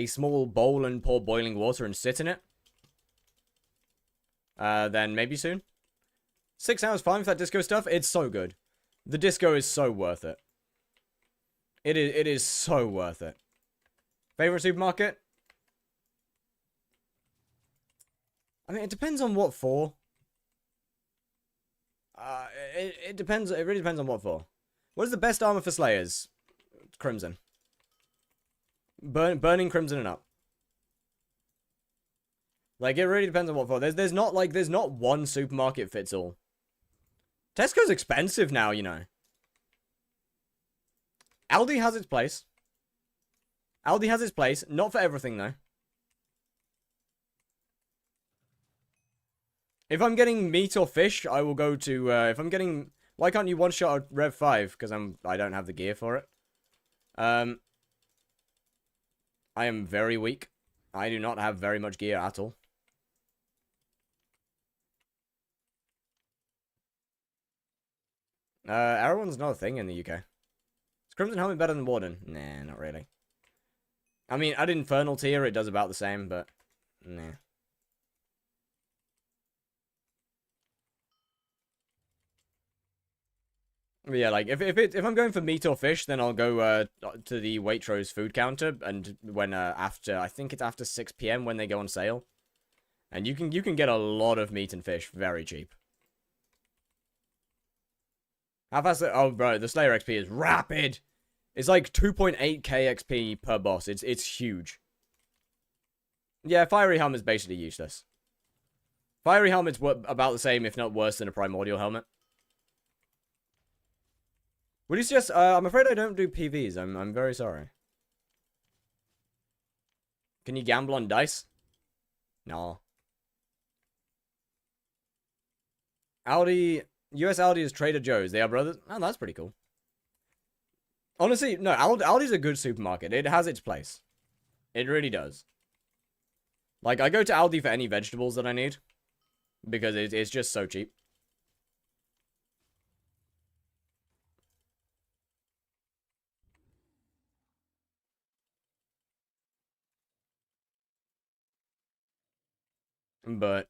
small bowl and pour boiling water and sit in it, then maybe soon. 6 hours fine with that disco stuff. It's so good. The disco is so worth it. It is so worth it. Favorite supermarket? I mean, it depends on what for. It depends. It really depends on what for. What is the best armor for Slayers? Crimson. Burning Crimson and up. Like, it really depends on what for. There's not one supermarket fits all. Tesco's expensive now, you know. Aldi has its place. Aldi has its place. Not for everything, though. If I'm getting meat or fish, I will go to, if I'm getting... Why can't you one-shot Rev 5? Because I don't have the gear for it. I am very weak. I do not have very much gear at all. Everyone's not a thing in the UK. Is Crimson Helmet better than Warden? Nah, not really. I mean, at Infernal tier, it does about the same, but... Nah. But yeah, like, if I'm going for meat or fish, then I'll go, to the Waitrose food counter, and when, after, I think it's after 6 PM when they go on sale. And you can get a lot of meat and fish very cheap. How fast? Oh, bro, the Slayer XP is rapid. It's like 2.8k XP per boss. It's huge. Yeah, Fiery Helmet's basically useless. Fiery Helmet's about the same, if not worse, than a Primordial Helmet. Would you suggest? I'm afraid I don't do PVs. I'm very sorry. Can you gamble on dice? No. Aldi. US Aldi is Trader Joe's. They are brothers. Oh, that's pretty cool. Honestly, no, Aldi's a good supermarket. It has its place. It really does. Like, I go to Aldi for any vegetables that I need. Because it's just so cheap. But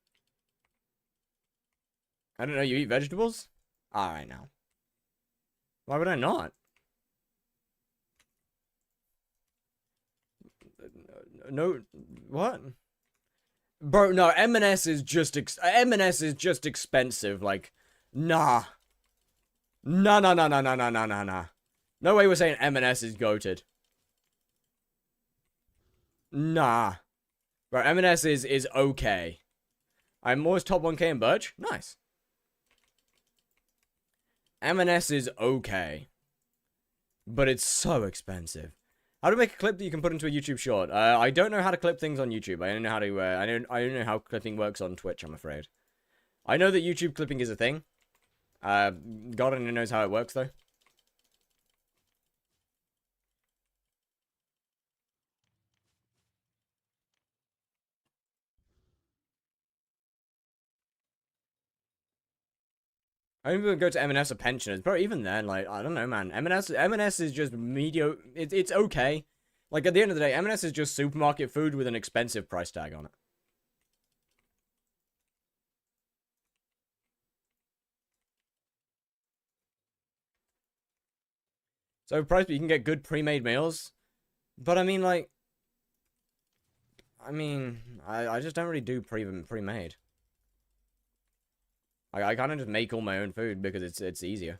I don't know, you eat vegetables? Alright now. Why would I not? No, what? Bro, no, M&S is just M&S is just expensive. Like, nah. Nah, nah, nah, nah, nah, nah, nah, nah, nah. No way we're saying M&S is goated. Nah. Bro, M&S is okay. I'm always top 1k in Birch. Nice. M&S is okay. But it's so expensive. How to make a clip that you can put into a YouTube short? I don't know how to clip things on YouTube. I don't know how to. I don't know how clipping works on Twitch. I'm afraid. I know that YouTube clipping is a thing. God only knows how it works though. I even go to M&S or pensioners, bro. Even then, like, I don't know, man. M&S is just mediocre. It's okay. Like at the end of the day, M&S is just supermarket food with an expensive price tag on it. So price, but you can get good pre-made meals. But I mean, like, I just don't really do pre-made. I kind of just make all my own food because it's easier.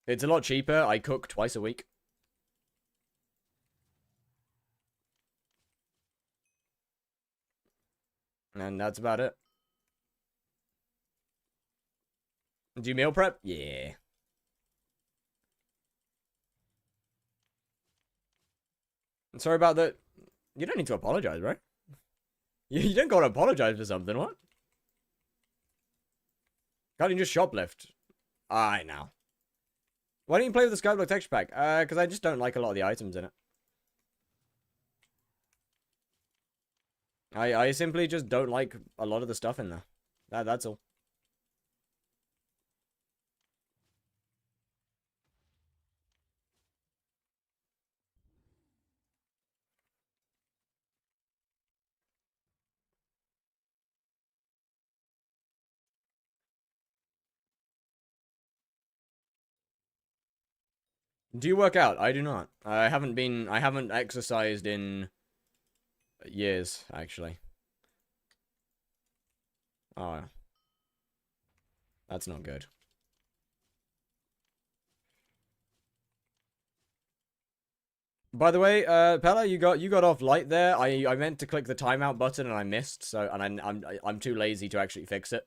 It's a lot cheaper. I cook twice a week. And that's about it. Do you meal prep? Yeah. Sorry about that. You don't need to apologize, right? You don't gotta apologize for something, what? Can't you just shoplift? Alright, now. Why don't you play with the Skyblock texture pack? Because I just don't like a lot of the items in it. I simply just don't like a lot of the stuff in there. That's all. Do you work out? I do not. I haven't exercised in years, actually. Oh. That's not good. By the way, Pella, you got off light there. I meant to click the timeout button and I missed. So and I'm too lazy to actually fix it.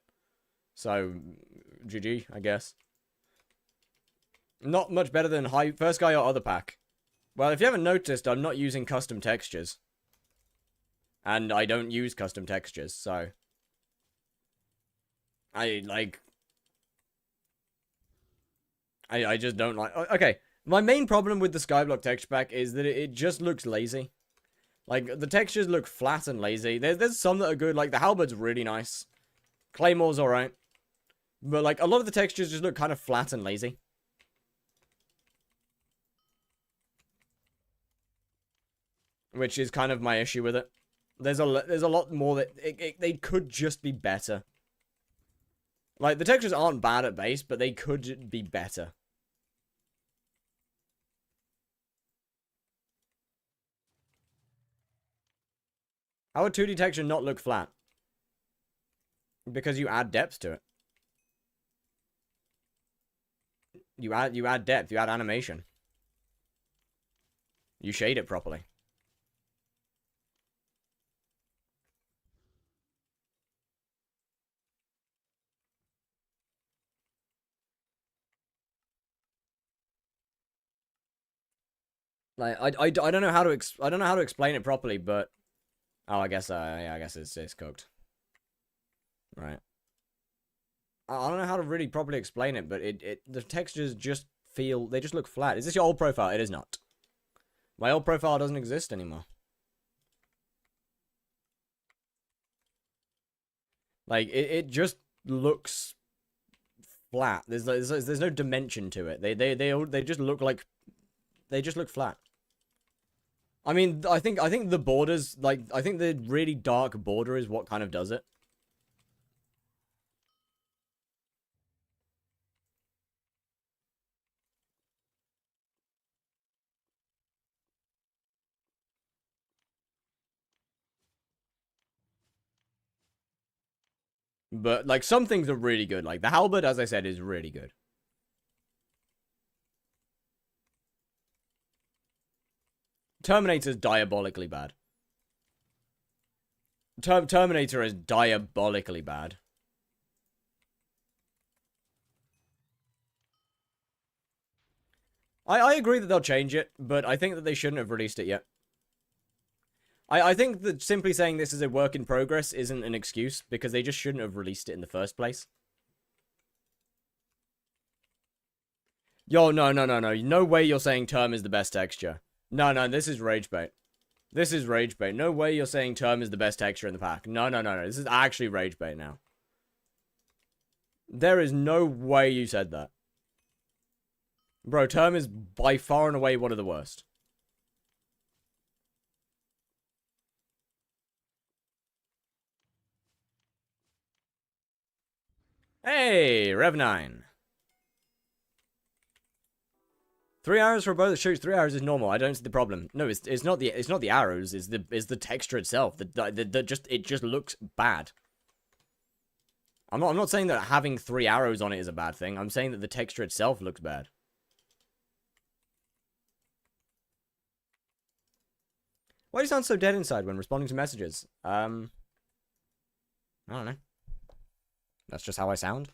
So GG, I guess. Not much better than first guy or other pack. Well, if you haven't noticed, I'm not using custom textures. And I don't use custom textures, so I just don't like. Okay, my main problem with the Skyblock texture pack is that it just looks lazy. Like, the textures look flat and lazy. There's some that are good, like the halberd's really nice. Claymore's alright. But, like, a lot of the textures just look kind of flat and lazy. Which is kind of my issue with it. There's a lot more that they could just be better. Like, the textures aren't bad at base, but they could be better. How would 2D texture not look flat? Because you add depth to it. You add depth, you add animation. You shade it properly. Like, I don't know how to I don't know how to explain it properly, but oh, I guess yeah, I guess it's cooked. Right. I don't know how to really properly explain it, but the textures just they just look flat. Is this your old profile? It is not. My old profile doesn't exist anymore. Like, it just looks flat. There's no dimension to it. They just look like they just look flat. I mean, I think the borders, like, I think the really dark border is what kind of does it. But, like, some things are really good. Like, the halberd, as I said, is really good. Terminator's diabolically bad. Terminator is diabolically bad. I agree that they'll change it, but I think that they shouldn't have released it yet. I think that simply saying this is a work in progress isn't an excuse, because they just shouldn't have released it in the first place. Yo, no. No way you're saying Term is the best texture. No, this is rage bait. This is rage bait. No way you're saying Term is the best texture in the pack. No. This is actually rage bait now. There is no way you said that. Bro, Term is by far and away one of the worst. Hey, Rev9. 3 arrows for a bow that shoots 3 arrows is normal. I don't see the problem. No, it's not the arrows. It's the texture itself. It just looks bad. I'm not saying that having 3 arrows on it is a bad thing. I'm saying that the texture itself looks bad. Why do you sound so dead inside when responding to messages? I don't know. That's just how I sound.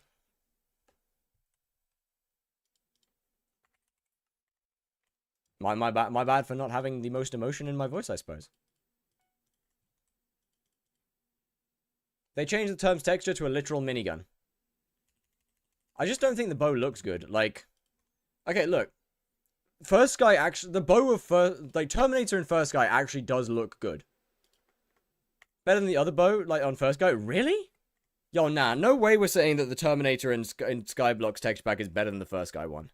My bad for not having the most emotion in my voice, I suppose. They changed the term's texture to a literal minigun. I just don't think the bow looks good. Like, okay, look. First Guy actually, the bow of like Terminator in First Guy actually does look good. Better than the other bow, like on First Guy. Really? Yo, nah, no way we're saying that the Terminator in Skyblock's texture pack is better than the First Guy one.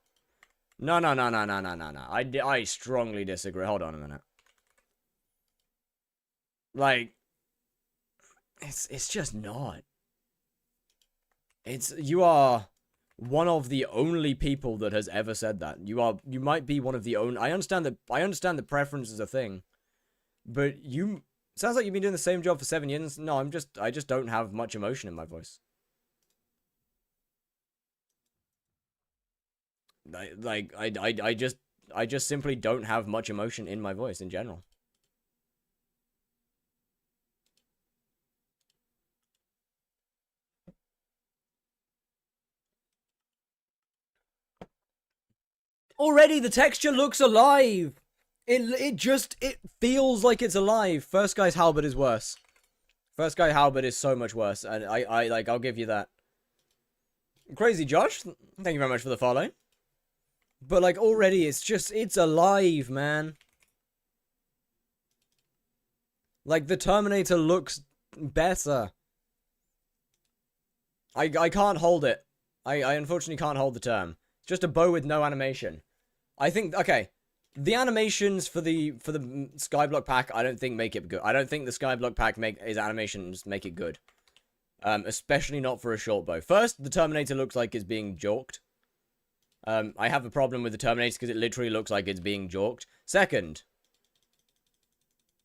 No. I strongly disagree. Hold on a minute. Like, it's just not. You are one of the only people that has ever said that. You might be one of the only. I understand that preference is a thing, but sounds like you've been doing the same job for 7 years. No, I just don't have much emotion in my voice. I just simply don't have much emotion in my voice in general. Already the texture looks alive. It feels like it's alive. First Guy's halberd is worse. First Guy halberd is so much worse, and I'll give you that. Crazy Josh, thank you very much for the follow. But like already it's alive, man. Like the Terminator looks better. I can't hold it. I unfortunately can't hold the term. It's just a bow with no animation. I think, okay, the animations for the Skyblock pack, I don't think make it good. I don't think the Skyblock pack his animations make it good. Especially not for a short bow. First, the Terminator looks like it's being jawked. I have a problem with the Terminator because it literally looks like it's being jawked. Second,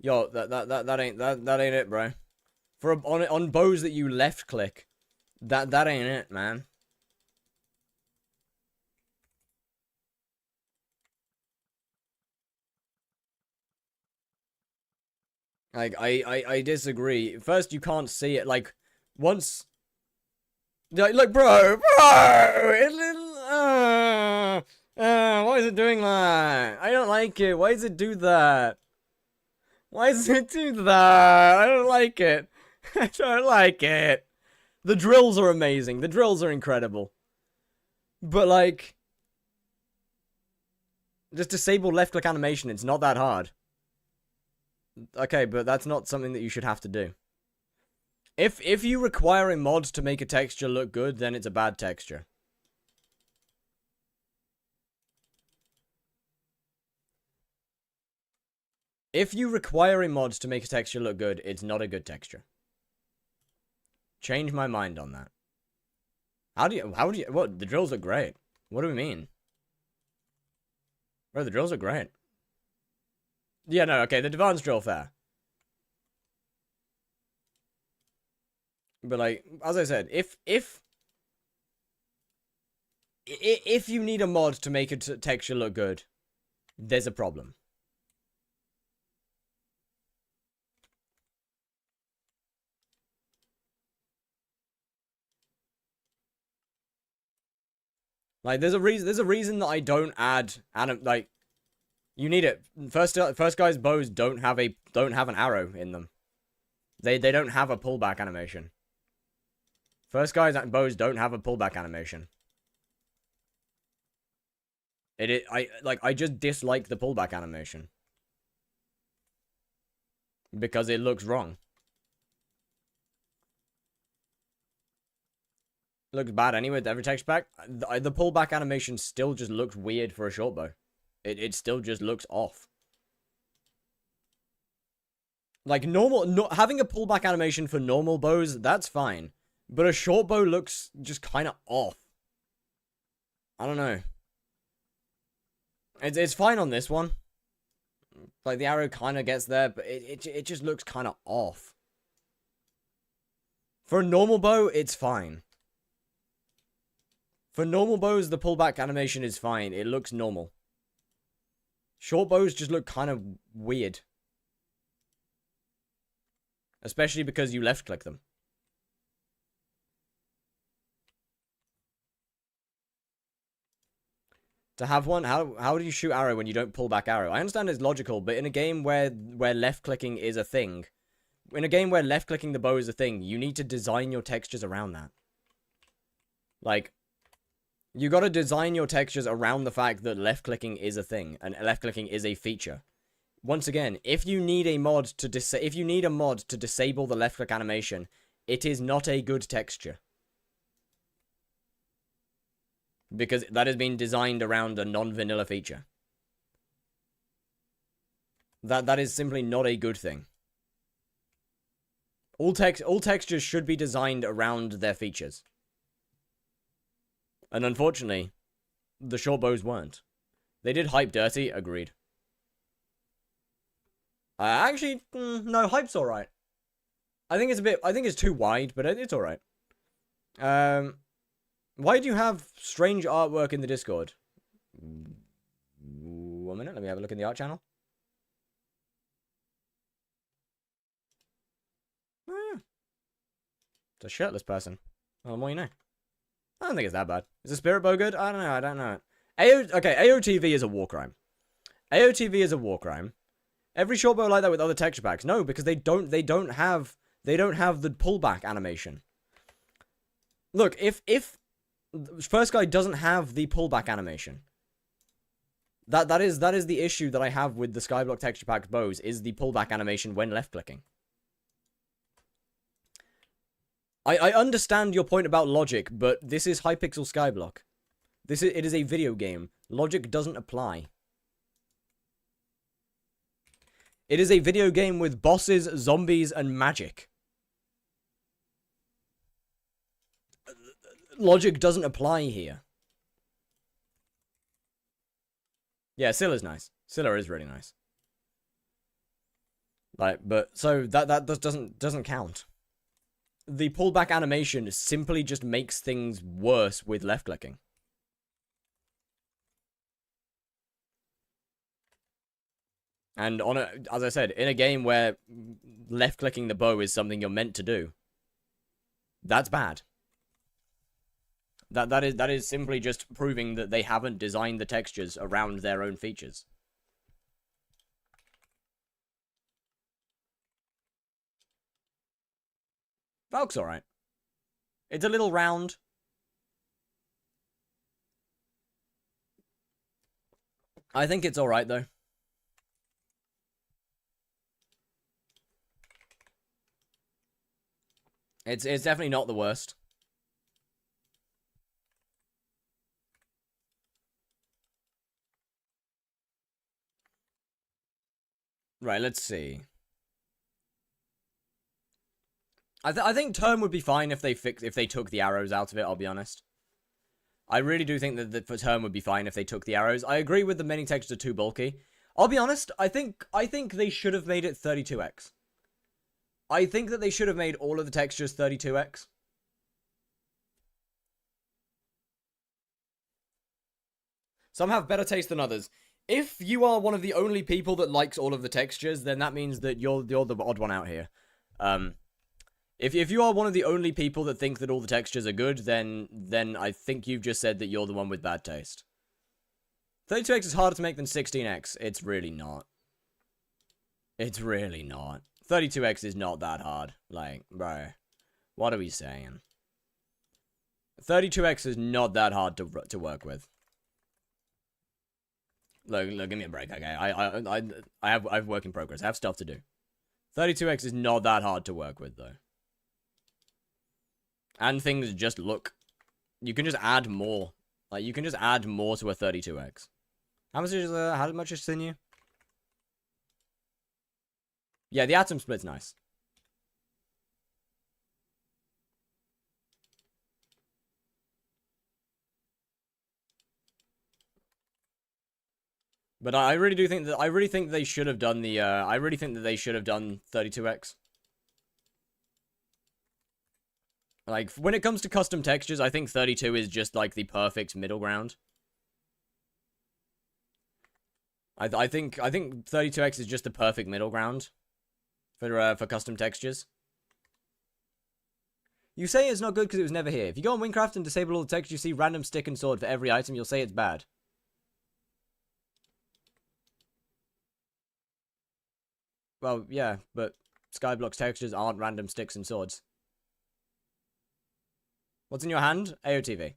yo, that ain't it, bro. On bows that you left click, that ain't it, man. Like, I disagree. First, you can't see it. Like, once... Like, bro! Why is it doing that? I don't like it. Why does it do that? Why does it do that? I don't like it. I don't like it. The drills are amazing. The drills are incredible. But, like... just disable left-click animation. It's not that hard. Okay, but that's not something that you should have to do. If you require a mod to make a texture look good, then it's a bad texture. If you require a mod to make a texture look good, it's not a good texture. Change my mind on that. What? The drills look great. What do we mean? Bro, the drills are great. Yeah, no, okay, the advanced drill, fair. But, like, as I said, if you need a mod to make a texture look good, there's a problem. Like, there's a reason that I don't add like, you need it. First guy's bows don't have an arrow in them. They don't have a pullback animation. First guy's bows don't have a pullback animation. I just dislike the pullback animation. Because it looks wrong. It looks bad anyway with every texture pack. The pullback animation still just looks weird for a short bow. It still just looks off. Like, having a pullback animation for normal bows, that's fine. But a short bow looks just kind of off. I don't know. It's fine on this one. Like, the arrow kind of gets there, but it just looks kind of off. For a normal bow, it's fine. For normal bows, the pullback animation is fine. It looks normal. Short bows just look kind of weird. Especially because you left-click them. To have one, how do you shoot arrow when you don't pull back arrow? I understand it's logical, but in a game where left-clicking is a thing, in a game where left-clicking the bow is a thing, you need to design your textures around that. Like, you gotta design your textures around the fact that left-clicking is a thing, and left-clicking is a feature. Once again, if you need a mod to disable the left-click animation, it is not a good texture. Because that has been designed around a non-vanilla feature. That is simply not a good thing. All textures should be designed around their features. And unfortunately, the short bows weren't. They did hype dirty, agreed. Actually, no, hype's alright. I think it's too wide, but it's alright. Why do you have strange artwork in the Discord? 1 minute, let me have a look in the art channel. Oh, it's a shirtless person. Well, the more you know. I don't think it's that bad. Is the spirit bow good? I don't know. Okay, AOTV is a war crime. AOTV is a war crime. Every short bow like that with other texture packs. No, because they don't have the pullback animation. Look, if first guy doesn't have the pullback animation. That is the issue that I have with the Skyblock texture pack bows, is the pullback animation when left clicking. I understand your point about logic, but this is Hypixel Skyblock. It is a video game. Logic doesn't apply. It is a video game with bosses, zombies, and magic. Logic doesn't apply here. Yeah, Scylla's nice. Scylla is really nice. Like, but so that doesn't count. The pullback animation simply just makes things worse with left clicking. And as I said, in a game where left clicking the bow is something you're meant to do, that's bad. That is simply just proving that they haven't designed the textures around their own features. Valk's alright. It's a little round. I think it's alright though. It's definitely not the worst. Right, let's see. I think turn would be fine if they took the arrows out of it, I'll be honest. I really do think that for turn would be fine if they took the arrows. I agree with the mini textures are too bulky. I'll be honest, I think they should have made it 32x. I think that they should have made all of the textures 32x. Some have better taste than others. If you are one of the only people that likes all of the textures, then that means that you're the odd one out here. If you are one of the only people that think that all the textures are good, then I think you've just said that you're the one with bad taste. 32x is harder to make than 16x. It's really not. It's really not. 32x is not that hard. Like, bro, what are we saying? 32x is not that hard to work with. Look, give me a break, okay? I have work in progress. I have stuff to do. 32x is not that hard to work with, though. And things just look... You can just add more. Like, you can just add more to a 32x. How much is sinew? Yeah, the atom split's nice. But I really do think that... I really think they should have done the... I really think that they should have done 32x. Like, when it comes to custom textures, I think 32 is just, like, the perfect middle ground. I think 32x is just the perfect middle ground for custom textures. You say it's not good because it was never here. If you go on Wingcraft and disable all the text, you see random stick and sword for every item, you'll say it's bad. Well, yeah, but Skyblock's textures aren't random sticks and swords. What's in your hand? AOTV.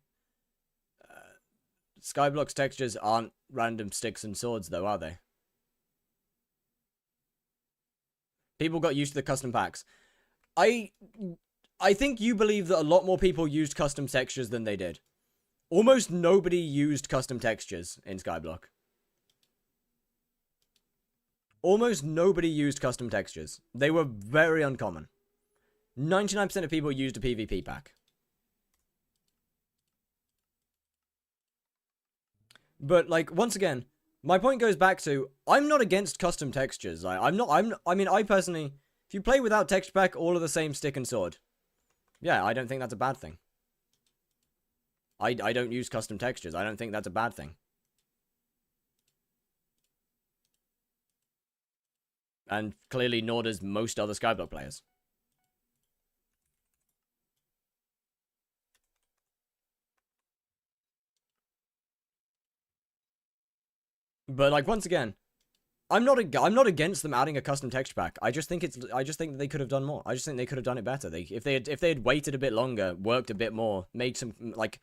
Skyblock's textures aren't random sticks and swords, though, are they? People got used to the custom packs. I think you believe that a lot more people used custom textures than they did. Almost nobody used custom textures in Skyblock. Almost nobody used custom textures. They were very uncommon. 99% of people used a PvP pack. But, like, once again, my point goes back to, I'm not against custom textures. I mean, I personally, if you play without texture pack, all of the same stick and sword. Yeah, I don't think that's a bad thing. I don't use custom textures. I don't think that's a bad thing. And clearly nor does most other Skyblock players. But, like, once again, I'm not against them adding a custom texture pack. I just think that they could have done more. I just think they could have done it better. If they had waited a bit longer, worked a bit more, made some, like,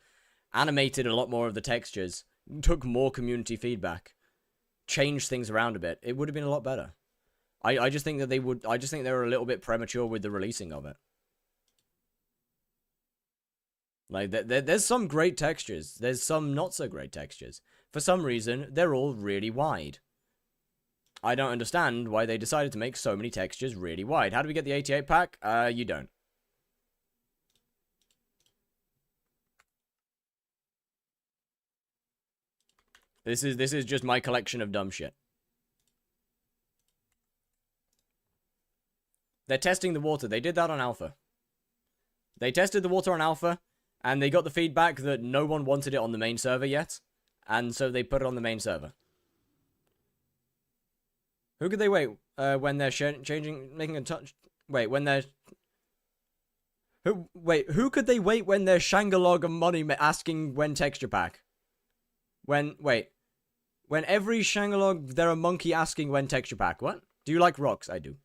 animated a lot more of the textures, took more community feedback, changed things around a bit, it would have been a lot better. I just think that they were a little bit premature with the releasing of it. Like, there's some great textures. There's some not so great textures. For some reason, they're all really wide. I don't understand why they decided to make so many textures really wide. How do we get the 88 pack? You don't. This is just my collection of dumb shit. They're testing the water. They did that on Alpha. They tested the water on Alpha, and they got the feedback that no one wanted it on the main server yet, and so they put it on the main server. Who could they wait when they're making a touch? Wait, when they're... Who could they wait when they're Shangalog and money asking when texture pack? When every Shangalog, they're a monkey asking when texture pack. What? Do you like rocks? I do.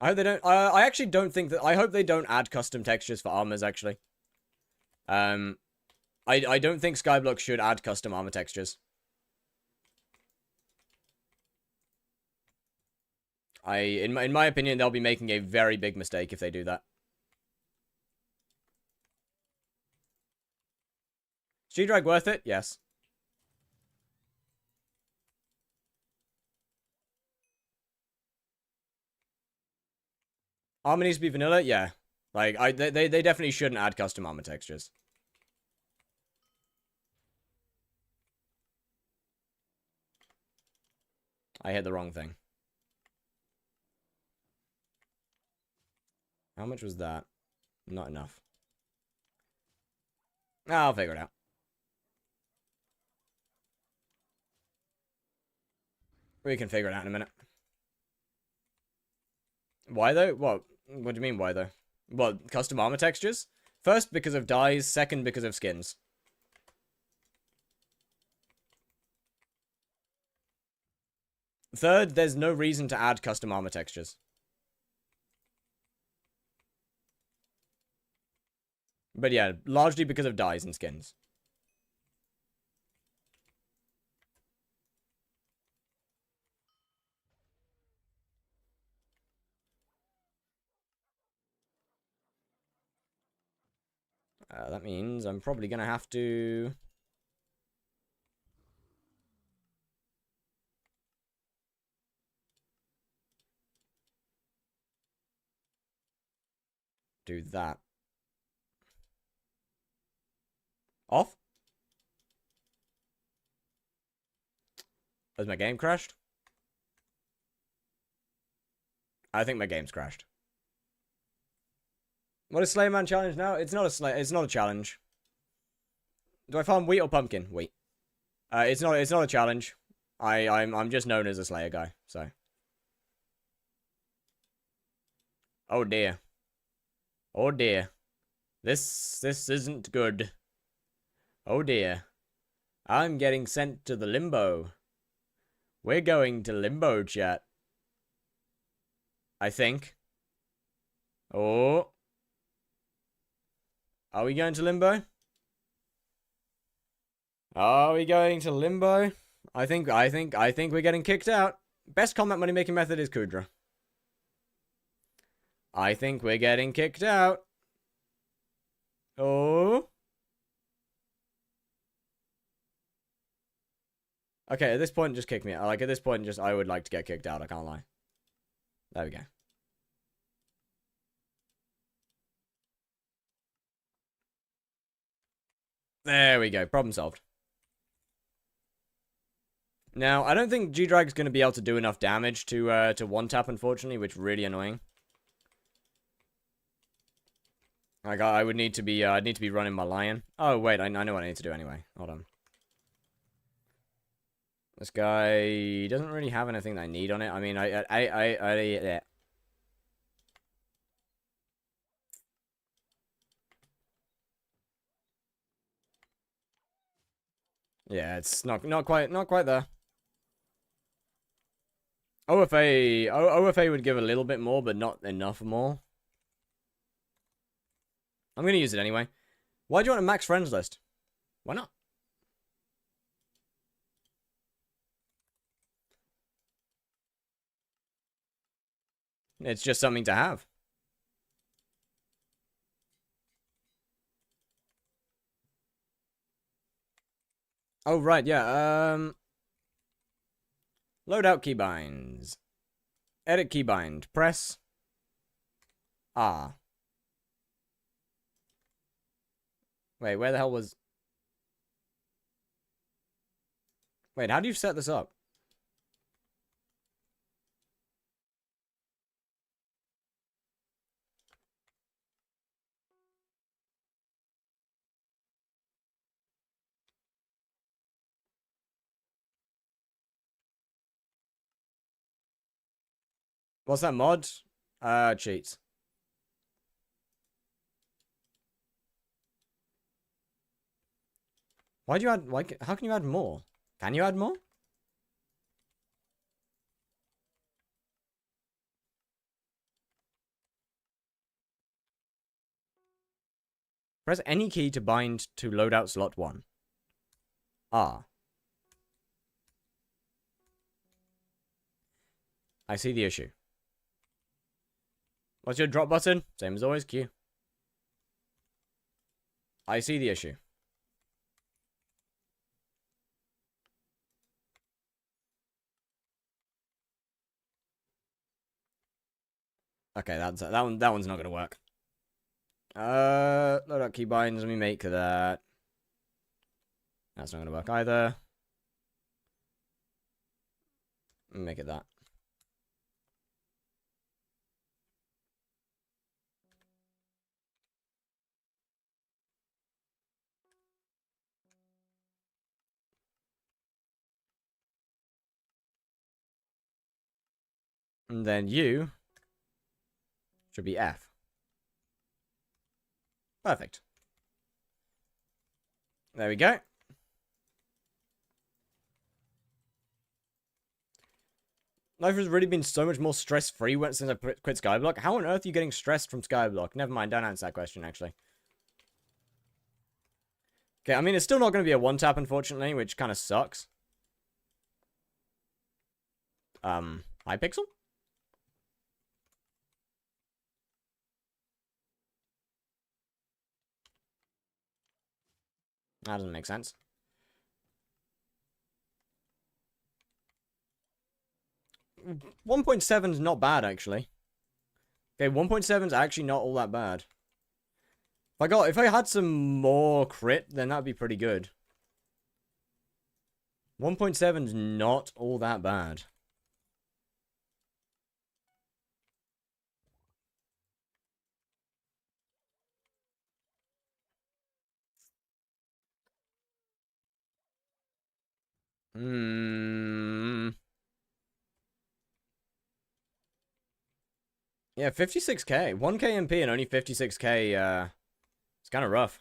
I hope they don't. I actually don't think that. I hope they don't add custom textures for armors. Actually, I don't think Skyblock should add custom armor textures. In my opinion, they'll be making a very big mistake if they do that. Is G-Drag worth it? Yes. Armor needs to be vanilla? Yeah. Like, they definitely shouldn't add custom armor textures. I hit the wrong thing. How much was that? Not enough. I'll figure it out. We can figure it out in a minute. Why though? What do you mean why though? Well, custom armor textures? First, because of dyes. Second, because of skins. Third, there's no reason to add custom armor textures. But yeah, largely because of dyes and skins. That means I'm probably gonna have to... do that. Off? Has my game crashed? I think my game's crashed. What is Slayer Man challenge now? It's not a challenge. Do I farm wheat or pumpkin? Wheat. It's not a challenge. I'm just known as a Slayer guy, so. Oh dear. Oh dear. This isn't good. Oh dear. I'm getting sent to the limbo. We're going to limbo, chat. I think. Oh. Are we going to limbo? Are we going to limbo? I think we're getting kicked out. Best combat money making method is Kudra. I think we're getting kicked out. Oh. Okay, at this point, just kick me out. Like, at this point, I would like to get kicked out, I can't lie. There we go. There we go. Problem solved. Now, I don't think G-Drag's going to be able to do enough damage to one-tap, unfortunately, which is really annoying. Like, I would need to be, I'd need to be running my lion. Oh, wait, I know what I need to do anyway. Hold on. This guy doesn't really have anything that I need on it. I mean, yeah. Yeah, it's not quite there. OFA would give a little bit more, but not enough more. I'm gonna use it anyway. Why do you want a max friends list? Why not? It's just something to have. Oh, right, yeah, loadout keybinds. Edit keybind. Press R. Wait, where the hell was... Wait, how do you set this up? What's that mod? Cheats. Why'd you add... Why, how can you add more? Can you add more? Press any key to bind to loadout slot 1. R. I see the issue. What's your drop button? Same as always, Q. I see the issue. Okay, that one's not gonna work. Load up keybinds. Let me make that. That's not gonna work either. Make it that. And then you should be F. Perfect. There we go. Life has really been so much more stress-free since I quit Skyblock. How on earth are you getting stressed from Skyblock? Never mind, don't answer that question, actually. Okay, I mean, it's still not going to be a one-tap, unfortunately, which kind of sucks. Hypixel? That doesn't make sense. .7 is not bad, actually. Okay, 1.7 is actually not all that bad. If I had some more crit, then that'd be pretty good. 1.7 is not all that bad. Yeah, 56k. 1k MP and only 56k, it's kind of rough.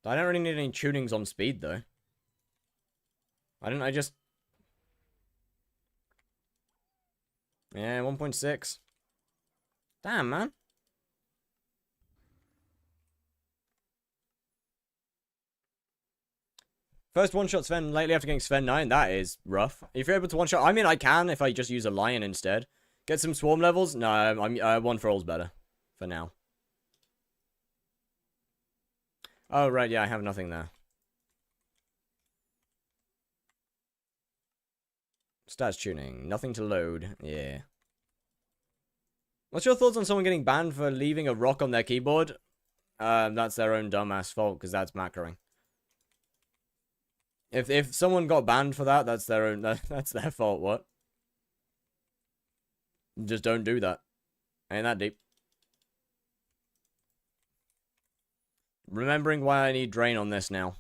I don't really need any tunings on speed, though. I just... Yeah, 1.6. Damn, man. First one-shot Sven lately after getting Sven 9, that is rough. If you're able to one-shot... I mean, I can if I just use a Lion instead. Get some swarm levels? No, I'm one for all's better. For now. Oh, right, yeah, I have nothing there. Stats tuning. Nothing to load. Yeah. What's your thoughts on someone getting banned for leaving a rock on their keyboard? That's their own dumbass fault, because that's macroing. If someone got banned for that, that's their own... That's their fault, what? Just don't do that. Ain't that deep. Remembering why I need drain on this now.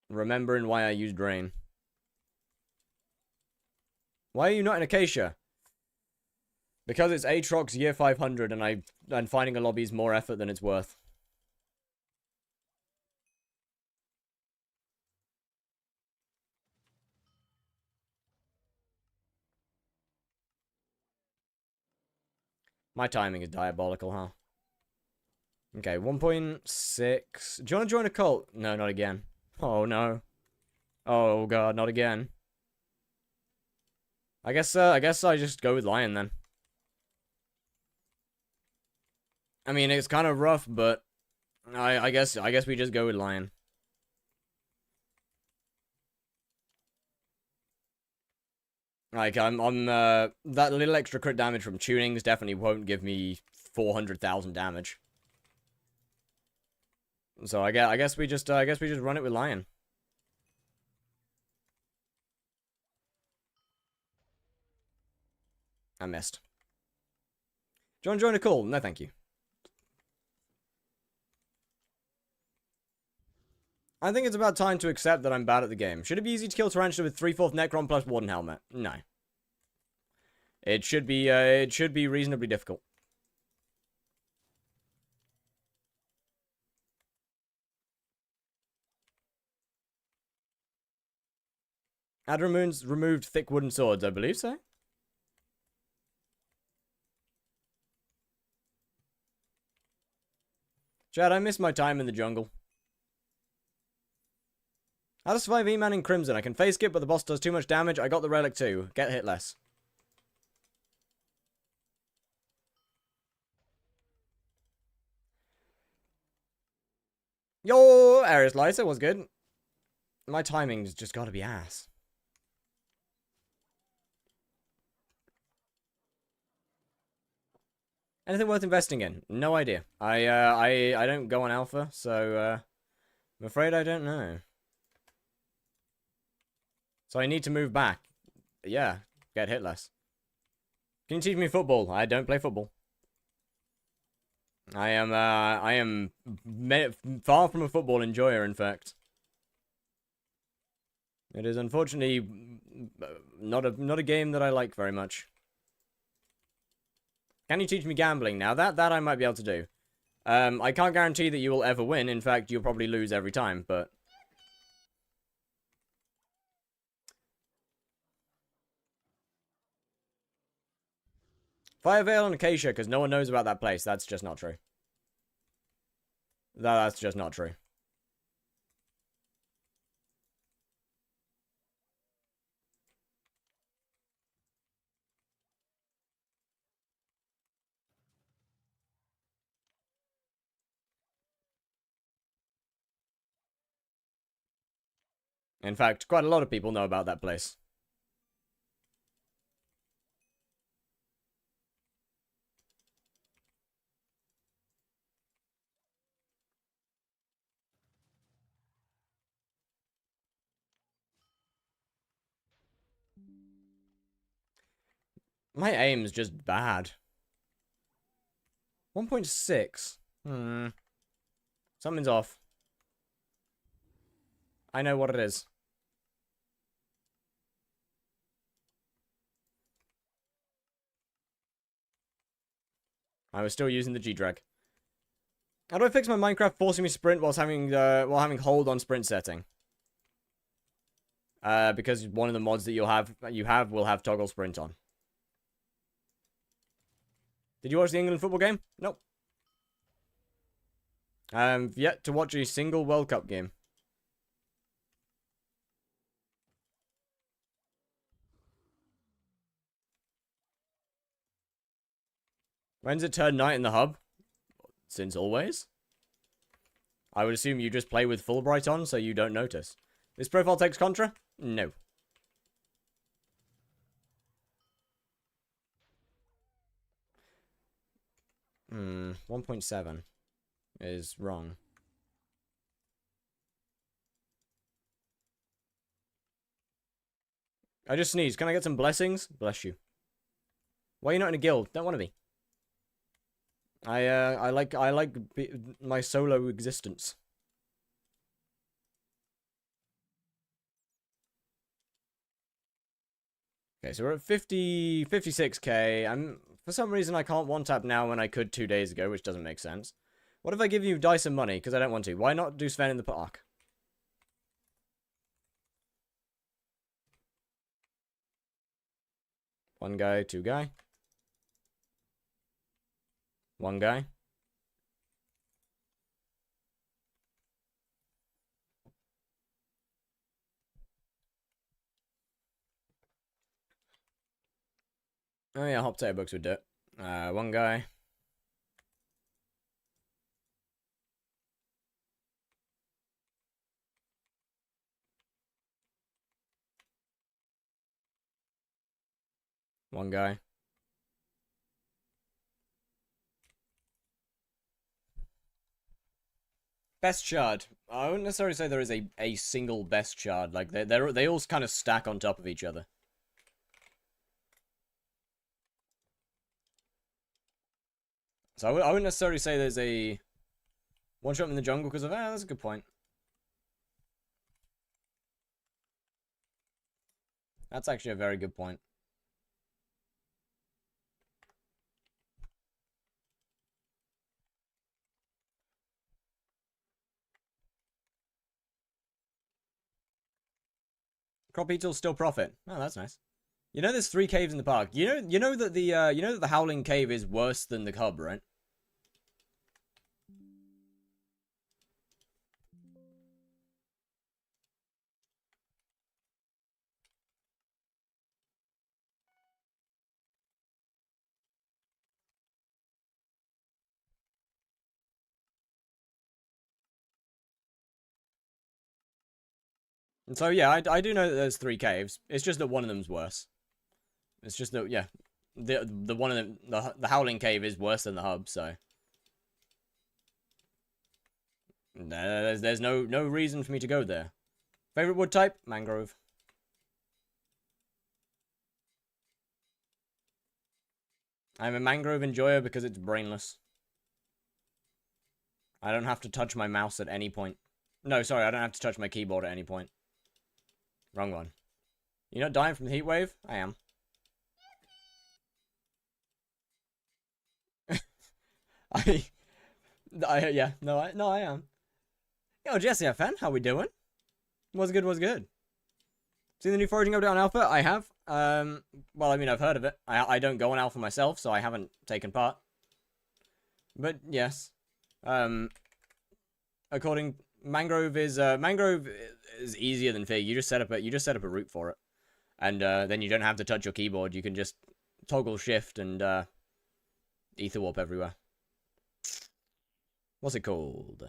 Remembering why I use drain. Why are you not in Acacia? Because it's Aatrox year 500 and finding a lobby is more effort than it's worth. My timing is diabolical, huh? Okay, 1.6. Do you want to join a cult? No, not again. Oh, no. Oh, God, not again. I guess I just go with Lion, then. I mean, it's kind of rough, but... I guess we just go with Lion. Like, that little extra crit damage from tunings definitely won't give me 400,000 damage. So I guess we just run it with Lion. I missed. Do you want to join a call? No, thank you. I think it's about time to accept that I'm bad at the game. Should it be easy to kill Tarantula with 3/4 Necron plus Warden Helmet? No. It should be reasonably difficult. Adramoon's removed thick wooden swords, I believe so. Chad, I miss my time in the jungle. How to survive E-Man in Crimson. I can face skip, but the boss does too much damage. I got the relic too. Get hit less. Yo, area slicer was good. My timing's just gotta be ass. Anything worth investing in? No idea. I don't go on alpha, so I'm afraid I don't know. So I need to move back. Yeah, get hit less. Can you teach me football? I don't play football. I am far from a football enjoyer, in fact. It is unfortunately not a game that I like very much. Can you teach me gambling now? That I might be able to do. I can't guarantee that you will ever win. In fact, you'll probably lose every time, but... Fire Veil and Acacia, because no one knows about that place. That's just not true. That's just not true. In fact, quite a lot of people know about that place. My aim's just bad. 1.6. Something's off. I know what it is. I was still using the G-drag. How do I fix my Minecraft forcing me sprint while having hold on sprint setting? Because one of the mods that you have will have toggle sprint on. Did you watch the England football game? Nope. Yet to watch a single World Cup game. When's it turn night in the hub? Since always. I would assume you just play with Fulbright on, so you don't notice. This profile takes Contra? No. Hmm, 1.7 is wrong. I just sneezed. Can I get some blessings? Bless you. Why are you not in a guild? Don't want to be. I like my solo existence. Okay, so we're at 56k. For some reason I can't one tap now when I could 2 days ago, which doesn't make sense. What if I give you dice and money? Because I don't want to. Why not do Sven in the park? One guy, two guy. One guy. Oh yeah, hot potato books would do it. One guy. One guy. Best shard. I wouldn't necessarily say there is a single best shard. Like they all kind of stack on top of each other. So I wouldn't necessarily say there's a one shot in the jungle because of that's a good point. That's actually a very good point. Crop eats will still profit. Oh, that's nice. You know there's 3 caves in the park. You know that the Howling Cave is worse than the Hub, right? And so, yeah, I do know that there's 3 caves. It's just that one of them's worse. It's just that, yeah, the one of them, the Howling Cave is worse than the hub, so. There's no reason for me to go there. Favorite wood type? Mangrove. I'm a mangrove enjoyer because it's brainless. I don't have to touch my mouse at any point. No, sorry, I don't have to touch my keyboard at any point. Wrong one. You're not dying from the heat wave? I am. Yeah, no, I am. Yo, Jesse, fan, how we doing? What's good, what's good? Seen the new foraging update on Alpha? I have. Well, I mean, I've heard of it. I don't go on Alpha myself, so I haven't taken part. But, yes. According... Mangrove is easier than Fig. You just set up a route for it. And, then you don't have to touch your keyboard. You can just toggle shift and, ether warp everywhere. What's it called?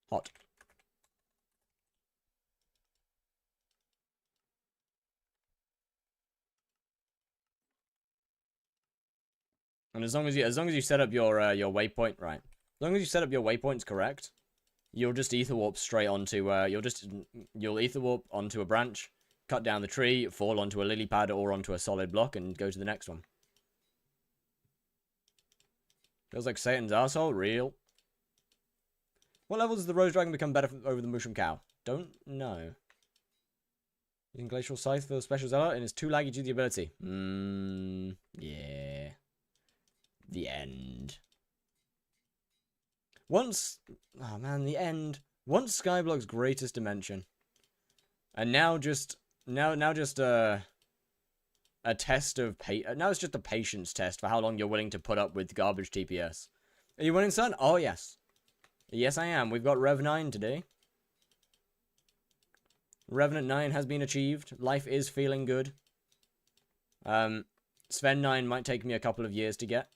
Hot. And as long as you set up your waypoint right, as long as you set up your waypoints correct, you'll just ether warp straight onto you'll ether warp onto a branch, cut down the tree, fall onto a lily pad or onto a solid block, and go to the next one. Feels like Satan's arsehole, real. What level does the Rose Dragon become better over the Mushroom Cow? Don't know. Using Glacial Scythe for the special zealot and it's too laggy to the ability. Yeah. The end. Once... Oh man, the end. Once Skyblock's greatest dimension. And now just... Now just a test of... Now it's just a patience test for how long you're willing to put up with garbage TPS. Are you winning, son? Oh, yes. Yes, I am. We've got Rev 9 today. Revenant 9 has been achieved. Life is feeling good. Sven 9 might take me a couple of years to get.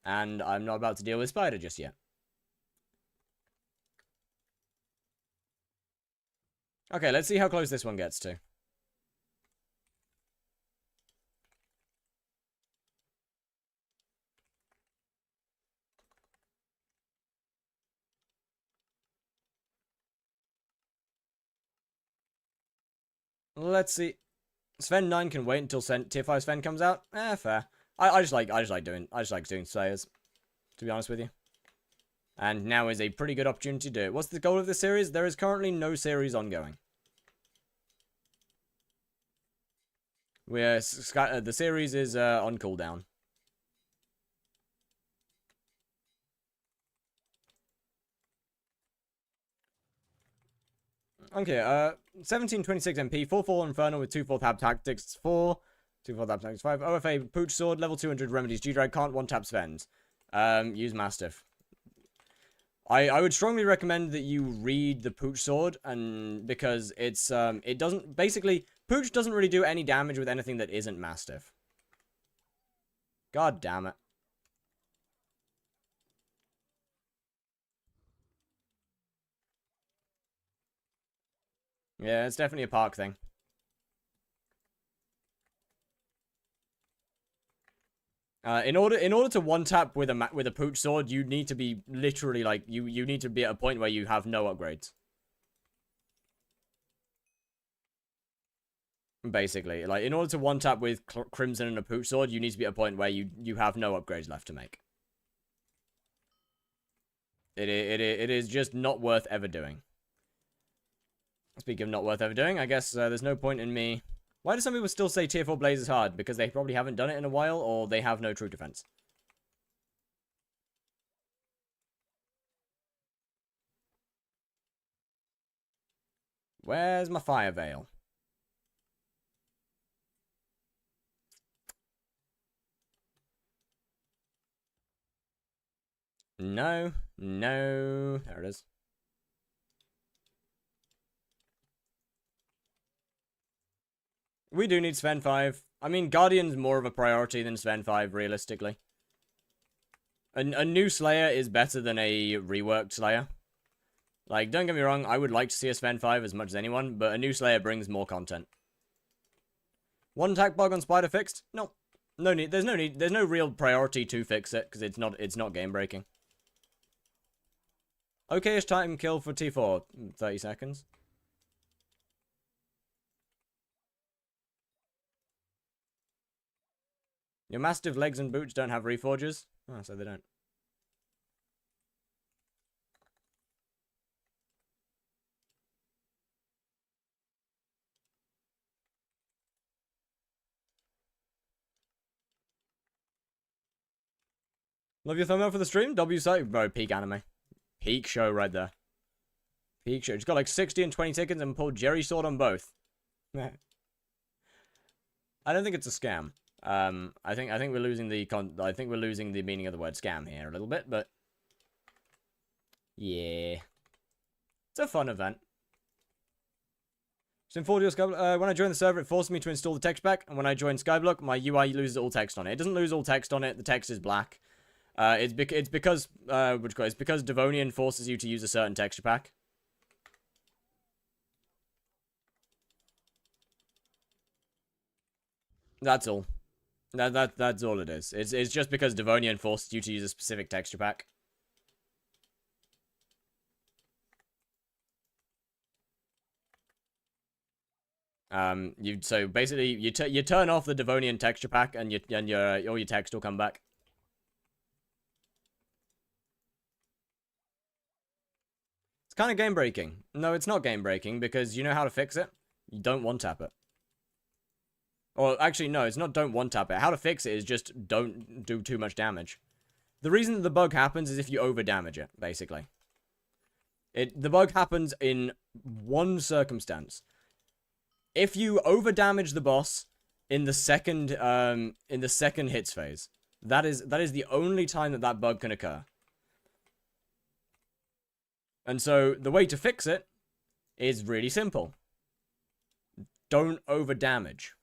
And I'm not about to deal with Spider just yet. Okay, let's see how close this one gets to. Let's see. Sven 9 can wait until Tier 5 Sven comes out. Fair. I just like doing Slayers, to be honest with you. And now is a pretty good opportunity to do it. What's the goal of this series? There is currently no series ongoing. The series is on cooldown. Okay, 1726 MP, 4-4 Inferno with 2-4 Hab Tactics 4, 2-4 Hab Tactics 5, OFA Pooch Sword, level 200 Remedies, G-Drag, can't one-tap Svens. Use Mastiff. I would strongly recommend that you read the Pooch Sword, and because it's, it doesn't, basically, Pooch doesn't really do any damage with anything that isn't Mastiff. God damn it. Yeah, it's definitely a park thing. In order to one tap with a Pooch Sword, you need to be literally like you need to be at a point where you have no upgrades. Basically, like in order to one tap with Crimson and a Pooch Sword, you need to be at a point where you have no upgrades left to make. It is just not worth ever doing. Speaking of not worth ever doing, I guess there's no point in me... Why do some people still say Tier 4 Blaze is hard? Because they probably haven't done it in a while, or they have no true defense. Where's my Fire Veil? No. There it is. We do need Sven 5. I mean, Guardian's more of a priority than Sven 5, realistically. A new Slayer is better than a reworked Slayer. Like, don't get me wrong, I would like to see a Sven 5 as much as anyone, but a new Slayer brings more content. One attack bug on Spider fixed? No. No need. There's no need. There's no real priority to fix it, because it's not game breaking. Okay-ish time kill for T4. 30 seconds. Your mastiff legs and boots don't have reforges? Oh, so they don't. Love your thumbnail for the stream? W site, bro, peak anime. Peak show right there. Peak show. Just got like 60 and 20 seconds and pulled Jerry Sword on both. I don't think it's a scam. I think we're losing the meaning of the word scam here a little bit, but yeah, it's a fun event. So in Skyblock, when I joined the server, it forced me to install the text pack, and when I joined Skyblock, my UI loses all text on it. It doesn't lose all text on it. The text is black. It's because Devonian forces you to use a certain texture pack. That's all. That's all it is. It's just because Devonian forced you to use a specific texture pack. So basically you turn off the Devonian texture pack and all your text will come back. It's kind of game breaking. No, it's not game breaking because you know how to fix it. You don't one tap it. Or actually, no, it's not don't one tap it. How to fix it is just don't do too much damage. The reason that the bug happens is if you over damage it, basically. The bug happens in one circumstance. If you over damage the boss in the second hits phase, that is the only time that bug can occur. And so the way to fix it is really simple. Don't over damage.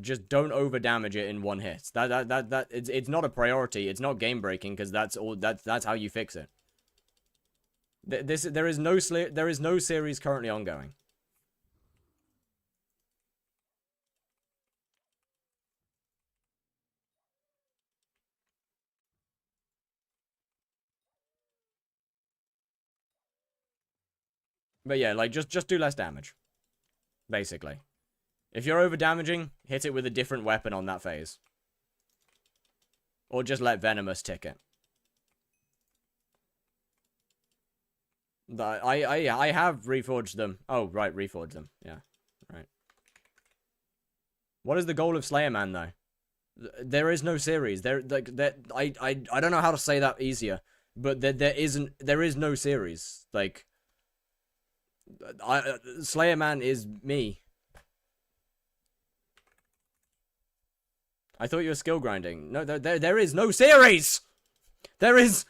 Just don't over damage it in one hit. It's not a priority. It's not game breaking because that's how you fix it. There is no series currently ongoing. But yeah, like just do less damage. Basically. If you're over damaging, hit it with a different weapon on that phase. Or just let Venomous tick it. I have reforged them. Oh, right, reforged them. Yeah, right. What is the goal of Slayer Man, though? There is no series. I don't know how to say that easier, but there is no series. Like, Slayer Man is me. I thought you were skill grinding. No, there is no series! There is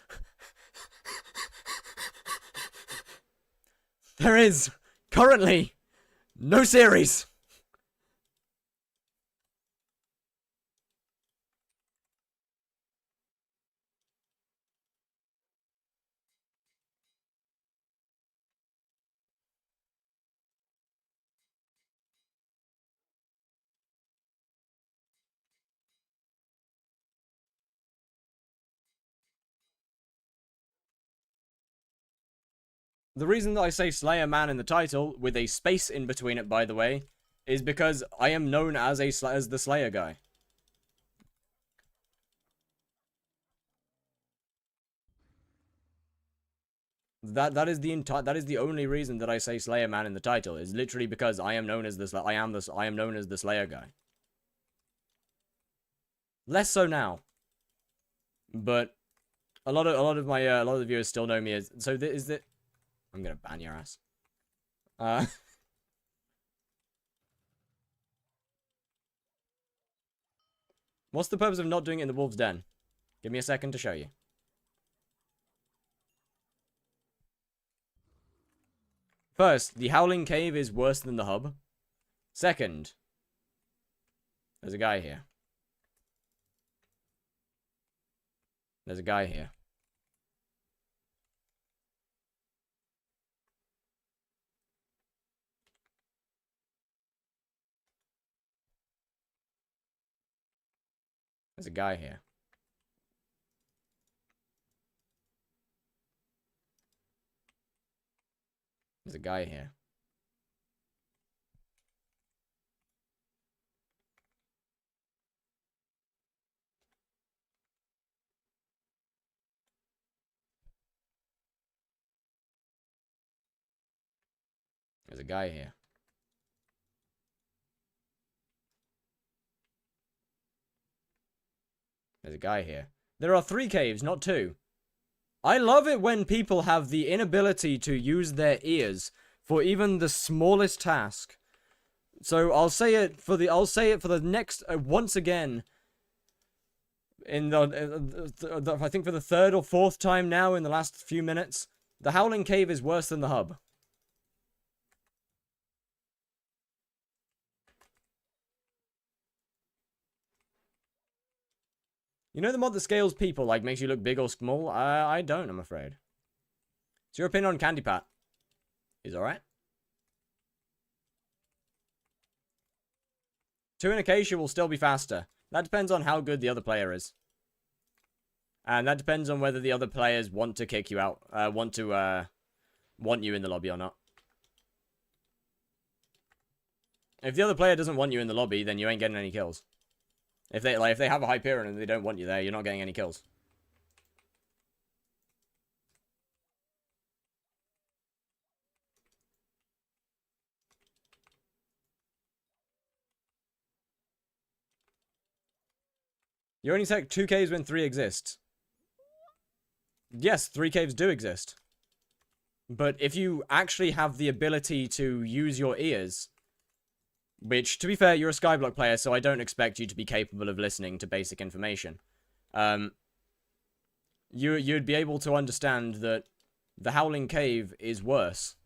currently no series! The reason that I say Slayer Man in the title, with a space in between it, by the way, is because I am known as the Slayer guy. That is the only reason that I say Slayer Man in the title, is literally because I am known as I am known as the Slayer guy. Less so now, but a lot of the viewers still know me as. So is that. I'm gonna ban your ass. What's the purpose of not doing it in the Wolf's Den? Give me a second to show you. First, the Howling Cave is worse than the hub. Second, there's a guy here. There's a guy here. There's a guy here. There's a guy here. There's a guy here. There's a guy here. There are 3 caves, not 2. I love it when people have the inability to use their ears for even the smallest task. So I'll say it for the next once again. In the I think for the 3rd or 4th time now in the last few minutes, the Howling Cave is worse than the hub. You know the mod that scales people, like makes you look big or small? I don't, I'm afraid. What's your opinion on Candy Pat? He's alright. 2 in Acacia will still be faster. That depends on how good the other player is. And that depends on whether the other players want to kick you out, want you in the lobby or not. If the other player doesn't want you in the lobby, then you ain't getting any kills. If they have a Hyperion and they don't want you there, you're not getting any kills. You only take 2 caves when 3 exist. Yes, 3 caves do exist. But if you actually have the ability to use your ears, which, to be fair, you're a Skyblock player, so I don't expect you to be capable of listening to basic information. You'd be able to understand that the Howling Cave is worse.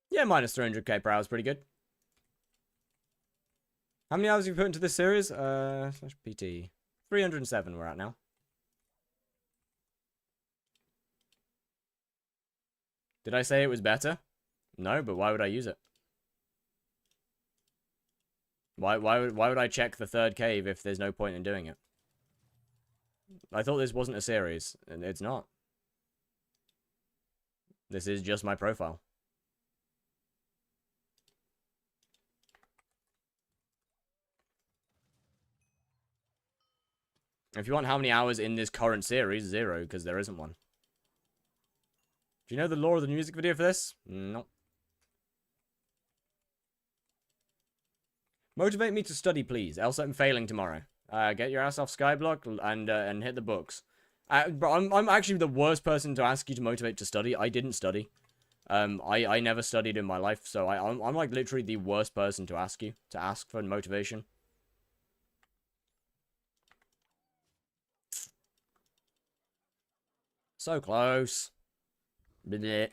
Yeah, minus 300k per hour is pretty good. How many hours have you put into this series? PT. 307 we're at now. Did I say it was better? No, but why would I use it? Why would I check the 3rd cave if there's no point in doing it? I thought this wasn't a series, and it's not. This is just my profile. If you want how many hours in this current series, 0, because there isn't one. Do you know the lore of the music video for this? No. Motivate me to study, please, else I'm failing tomorrow. Get your ass off Skyblock and hit the books. Bro, I'm actually the worst person to ask you to motivate to study. I didn't study. I never studied in my life, so I'm like literally the worst person to ask for motivation. So close. Blech.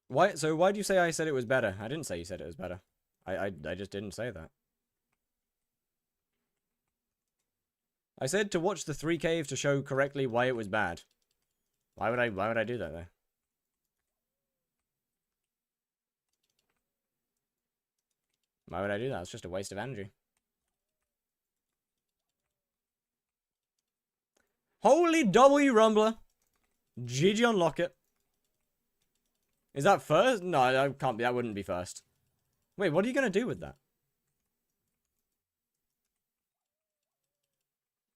Why? So why do you say I said it was better? I didn't say you said it was better. I just didn't say that. I said to watch the 3 cave to show correctly why it was bad. Why would I do that though? Why would I do that? It's just a waste of energy. Holy W Rumbler. GG unlock it. Is that first? No, that can't be. That wouldn't be first. Wait, what are you going to do with that?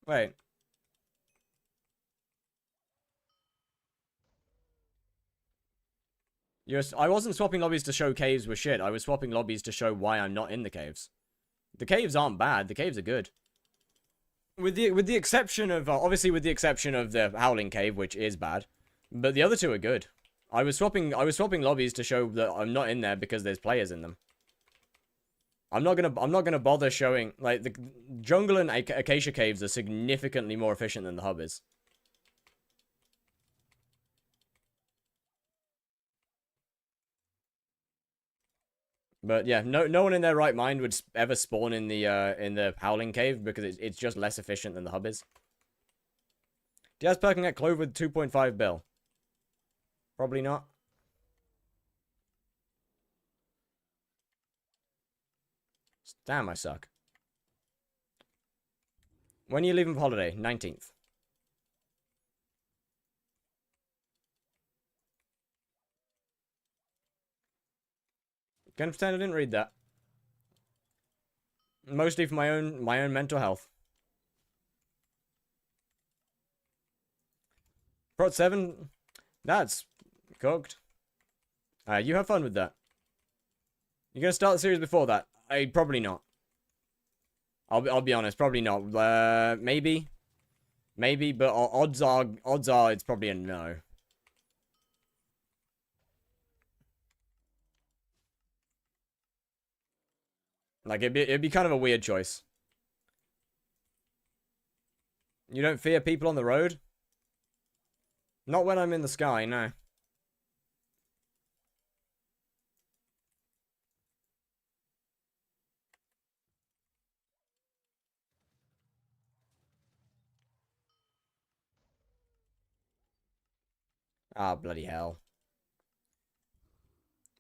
Wait. I wasn't swapping lobbies to show caves were shit. I was swapping lobbies to show why I'm not in the caves. The caves aren't bad. The caves are good. With the exception of obviously with the exception of the Howling Cave, which is bad, but the other 2 are good. I was swapping lobbies to show that I'm not in there because there's players in them. I'm not gonna bother showing, like, the jungle and Acacia caves are significantly more efficient than the hub is. But yeah, no one in their right mind would ever spawn in the Howling Cave because it's just less efficient than the hub is. Diaz perking at Clove with 2.5 bill. Probably not. Damn, I suck. When are you leaving for holiday? 19th. Gonna pretend I didn't read that. Mostly for my own mental health. Prot 7, that's cooked. You have fun with that. You gonna start the series before that? Probably not. I'll be honest, probably not. Maybe, but odds are it's probably a no. Like it'd be kind of a weird choice. You don't fear people on the road? Not when I'm in the sky, no. Ah, bloody hell.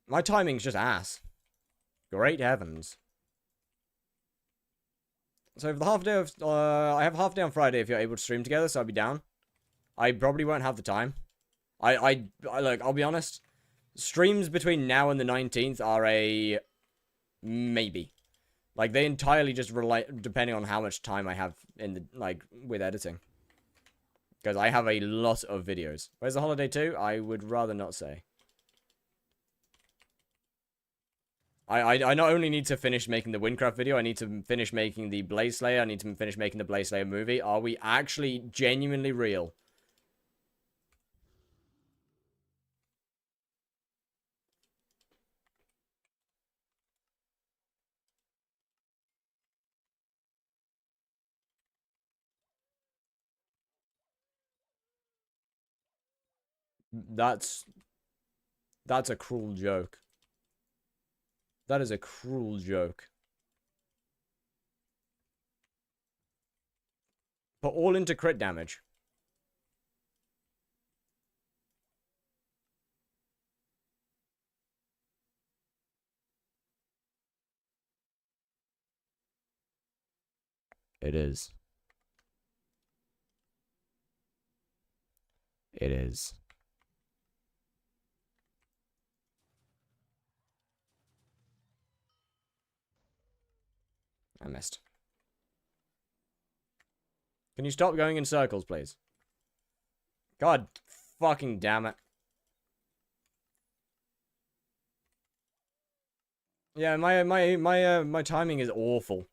My timing's just ass. Great heavens. So for the half day of, I have a half day on Friday if you're able to stream together, so I'll be down. I probably won't have the time. Look, I'll be honest. Streams between now and the 19th are a maybe. Like, they entirely just rely, depending on how much time I have in the, like, with editing. Because I have a lot of videos. Where's the holiday to? I would rather not say. I not only need to finish making the Windcraft video, I need to finish making the Blaze Slayer, I need to finish making the Blaze Slayer movie. Are we actually genuinely real? That's a cruel joke. That is a cruel joke. Put all into crit damage. It is. It is. I missed. Can you stop going in circles, please? God fucking damn it. Yeah, my timing is awful.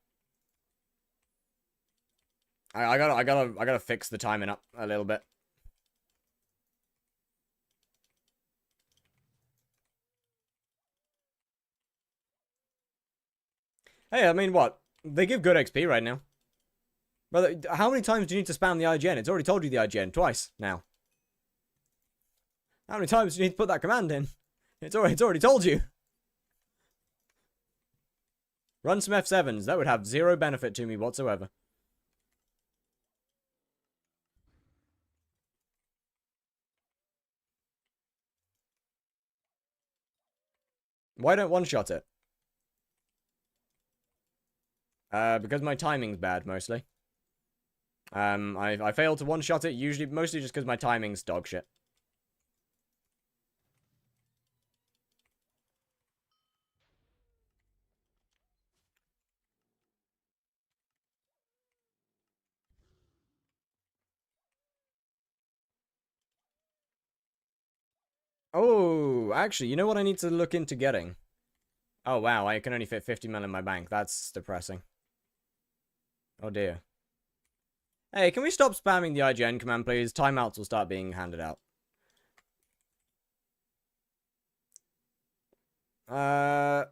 I gotta fix the timing up a little bit. Hey, I mean, what? They give good XP right now. Brother, how many times do you need to spam the IGN? It's already told you the IGN twice now. How many times do you need to put that command in? It's already told you. Run some F7s. That would have zero benefit to me whatsoever. Why don't one-shot it? Because my timing's bad, mostly. I fail to one-shot it, mostly just because my timing's dog shit. Oh, actually, you know what I need to look into getting? Oh, wow, I can only fit 50 mil in my bank. That's depressing. Oh, dear. Hey, can we stop spamming the IGN command, please? Timeouts will start being handed out. What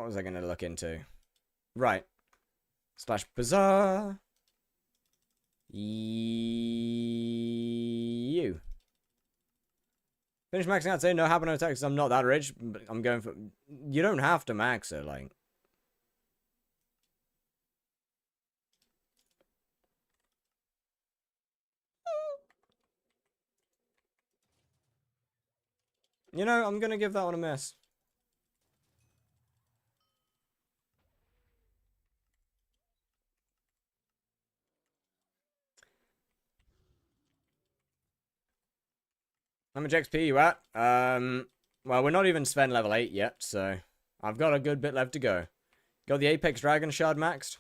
was I going to look into? Right. / bazaar. You. Finish maxing out, say no happen, no text. I'm not that rich, but I'm going for... You don't have to max it, like... You know, I'm gonna give that one a miss. How much XP you at? Well, we're not even Sven level 8 yet, so... I've got a good bit left to go. Got the Apex Dragon shard maxed.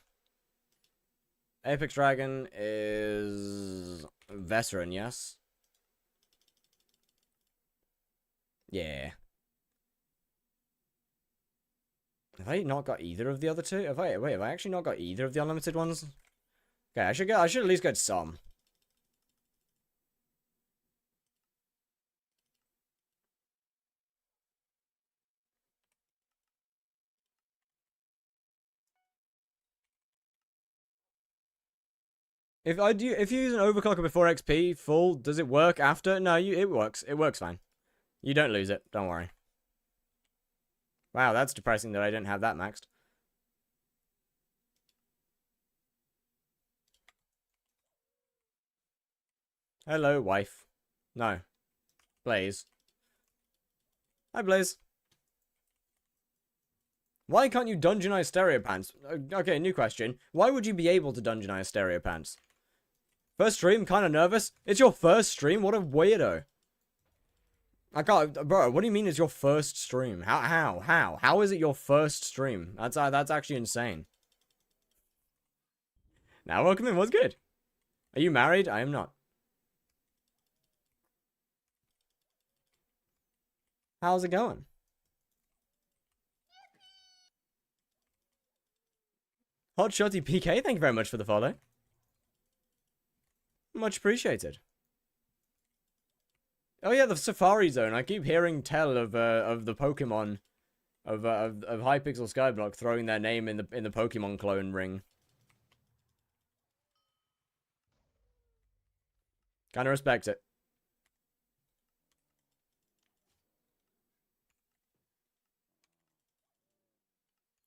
Apex Dragon is... Veteran, yes? Yeah. Have I not got either of the other two? Have I actually not got either of the unlimited ones? Okay, I should at least get some. If you use an overclocker before XP full, does it work after? No, it works. It works fine. You don't lose it. Don't worry. Wow, that's depressing that I didn't have that maxed. Hello, wife. No. Blaze. Hi, Blaze. Why can't you dungeonize stereo pants? Okay, new question. Why would you be able to dungeonize stereo pants? First stream, kind of nervous. It's your first stream? What a weirdo. I can't, bro, what do you mean it's your first stream? How is it your first stream? That's actually insane. Now welcome in, what's good? Are you married? I am not. How's it going? Hot Shotty PK, thank you very much for the follow. Much appreciated. Oh yeah, the Safari Zone. I keep hearing tell of the Pokemon of Hypixel Skyblock throwing their name in the Pokemon clone ring. Kinda respect it.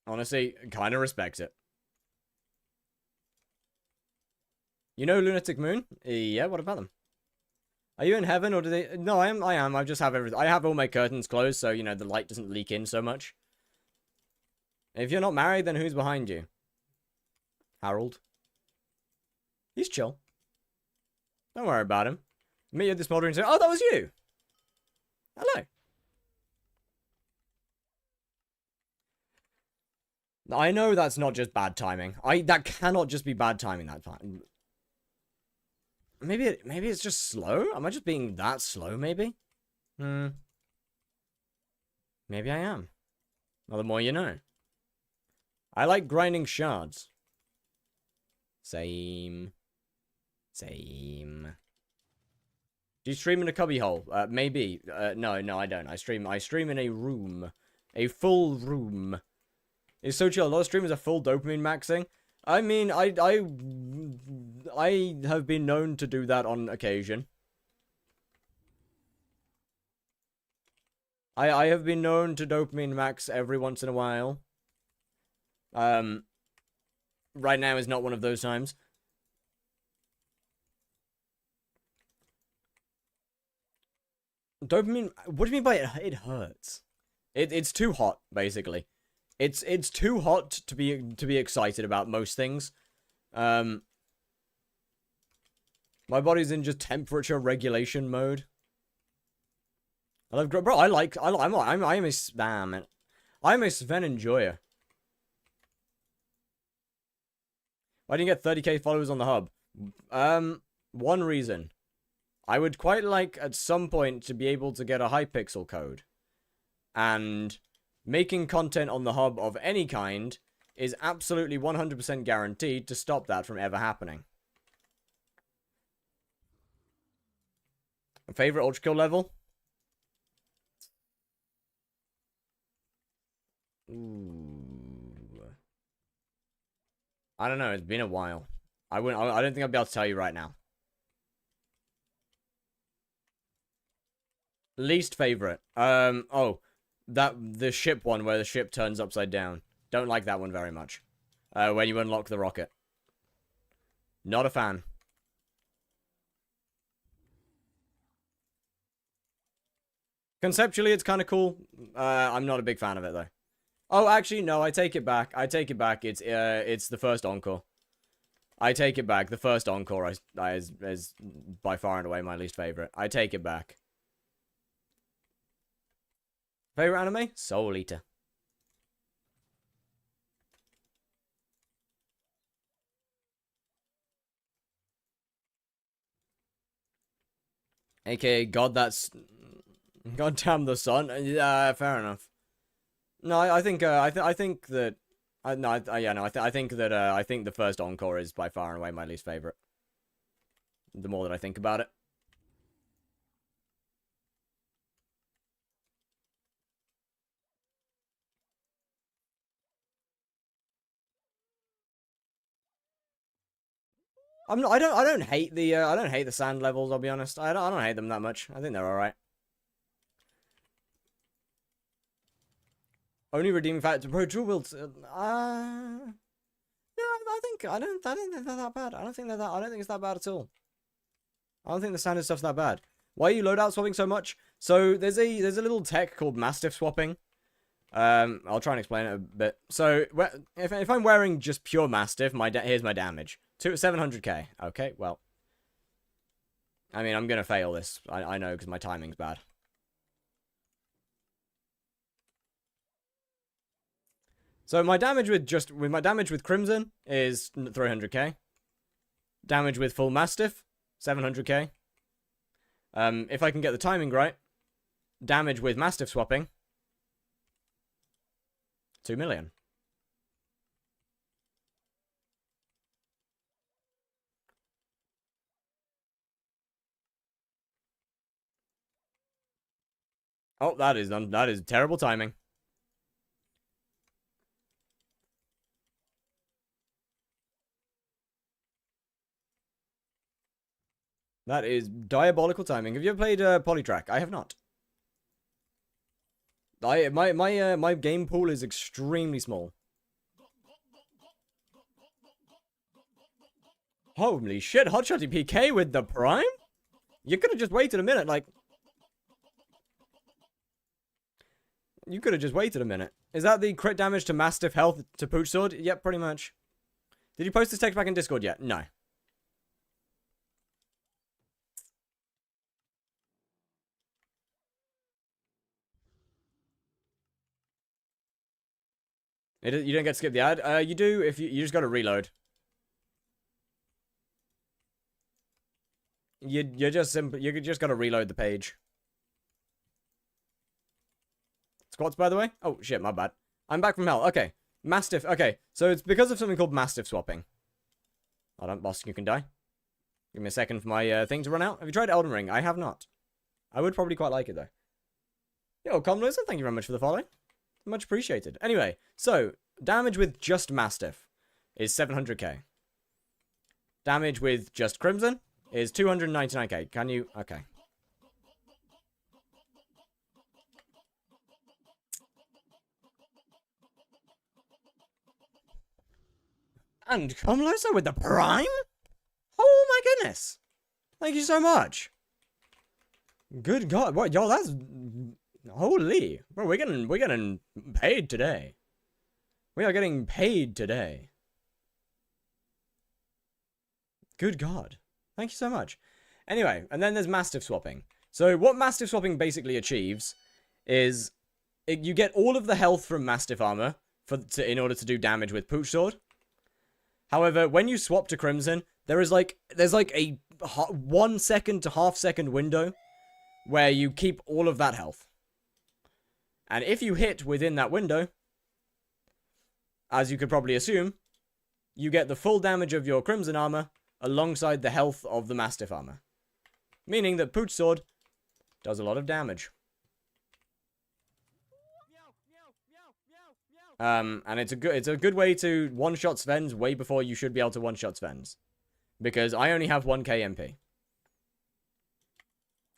Honestly, kinda respect it. You know Lunatic Moon? Yeah, what about them? Are you in heaven, or do they... No, I am. I just have everything. I have all my curtains closed, so, you know, the light doesn't leak in so much. If you're not married, then who's behind you? Harold. He's chill. Don't worry about him. Meet you at this smoldering and say, oh, that was you! Hello. I know that's not just bad timing. That cannot just be bad timing that time. Maybe it's just slow? Am I just being that slow, maybe? Maybe I am. Well, the more you know. I like grinding shards. Same. Do you stream in a cubbyhole? Maybe. No, I don't. I stream in a room. A full room. It's so chill. A lot of streamers are full dopamine maxing. I mean, I have been known to do that on occasion. I have been known to dopamine max every once in a while. Right now is not one of those times. Dopamine, what do you mean by it hurts? It's too hot, basically. It's too hot to be excited about most things. My body's in just temperature regulation mode. I love, bro. I'm a spam. I'm a Sven enjoyer. Why didn't you get 30k followers on the hub? One reason. I would quite like at some point to be able to get a Hypixel code, and making content on the hub of any kind is absolutely 100% guaranteed to stop that from ever happening. Favorite ultra kill level? Ooh. I don't know, it's been a while. I don't think I'll be able to tell you right now. Least favorite. Oh, the ship one where the ship turns upside down. Don't like that one very much. When you unlock the rocket. Not a fan. Conceptually, it's kind of cool. I'm not a big fan of it, though. Oh, actually, no, I take it back. I take it back. It's the first Encore. I take it back. The first Encore is by far and away my least favorite. I take it back. Favorite anime? Soul Eater. AKA God damn the sun. Yeah, fair enough. No, I think I think that I think that I think the first Encore is by far and away my least favorite. The more that I think about it. I don't hate the sand levels, I'll be honest. I don't hate them that much. I think they're alright. Only redeeming factor pro Jewel builds. No, I don't think they're that bad. I don't think it's that bad at all. I don't think the standard stuff's that bad. Why are you loadout swapping so much? So there's a little tech called Mastiff swapping. I'll try and explain it a bit. So if I'm wearing just pure Mastiff, here's my damage. 700k. Okay, well. I mean, I'm gonna fail this. I know, because my timing's bad. So my damage with Crimson is 300k. Damage with full Mastiff, 700k. If I can get the timing right, damage with Mastiff swapping, 2 million. Oh, that is terrible timing. That is diabolical timing. Have you ever played Polytrack? I have not. My game pool is extremely small. Holy shit, Hotshotty PK with the Prime? You could have just waited a minute, like... You could have just waited a minute. Is that the crit damage to Mastiff health to Pooch Sword? Yep, pretty much. Did you post this text back in Discord yet? No. You don't get to skip the ad? You do if you just gotta reload. You just gotta reload the page. Squats, by the way? Oh, shit, my bad. I'm back from hell. Okay. Mastiff. Okay. So it's because of something called Mastiff swapping. Hold on, boss. You can die. Give me a second for my thing to run out. Have you tried Elden Ring? I have not. I would probably quite like it, though. Yo, Comloser, thank you very much for the follow. Much appreciated. Anyway, so, damage with just Mastiff is 700k. Damage with just Crimson is 299k. Can you... Okay. And Comloser with the Prime? Oh my goodness. Thank you so much. Good God. What, y'all, that's... Holy. Bro, we're getting paid today. We are getting paid today. Good God. Thank you so much. Anyway, and then there's Mastiff swapping. So what Mastiff swapping basically achieves is you get all of the health from Mastiff armor in order to do damage with Pooch Sword. However, when you swap to Crimson, there's like a 1 second to half second window where you keep all of that health. And if you hit within that window, as you could probably assume, you get the full damage of your Crimson armor alongside the health of the Mastiff armor. Meaning that Pooch Sword does a lot of damage. And it's a good way to one-shot Svens way before you should be able to one-shot Svens. Because I only have 1k MP.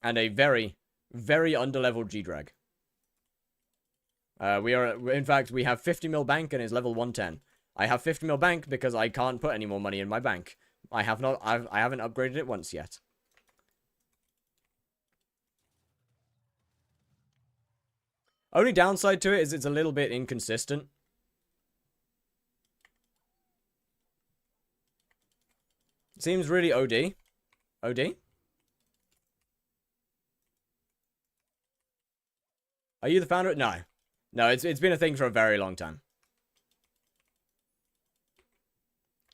And a very, Very underleveled G-Drag. In fact, we have 50 mil bank and is level 110. I have 50 mil bank because I can't put any more money in my bank. I haven't upgraded it once yet. Only downside to it is it's a little bit inconsistent. Seems really OD. OD? Are you the founder? No. No, it's been a thing for a very long time.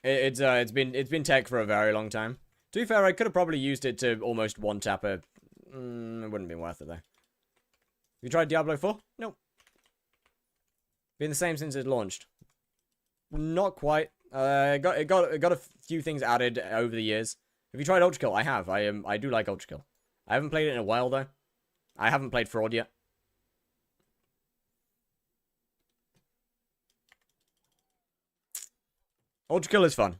It's been tech for a very long time. To be fair, I could have probably used it to almost one-tap a... it wouldn't have been worth it, though. You tried Diablo 4? Nope. Been the same since it launched. Not quite. It got a few things added over the years. Have you tried Ultrakill? I have. I do like Ultrakill. I haven't played it in a while, though. I haven't played Fraud yet. Ultrakill is fun.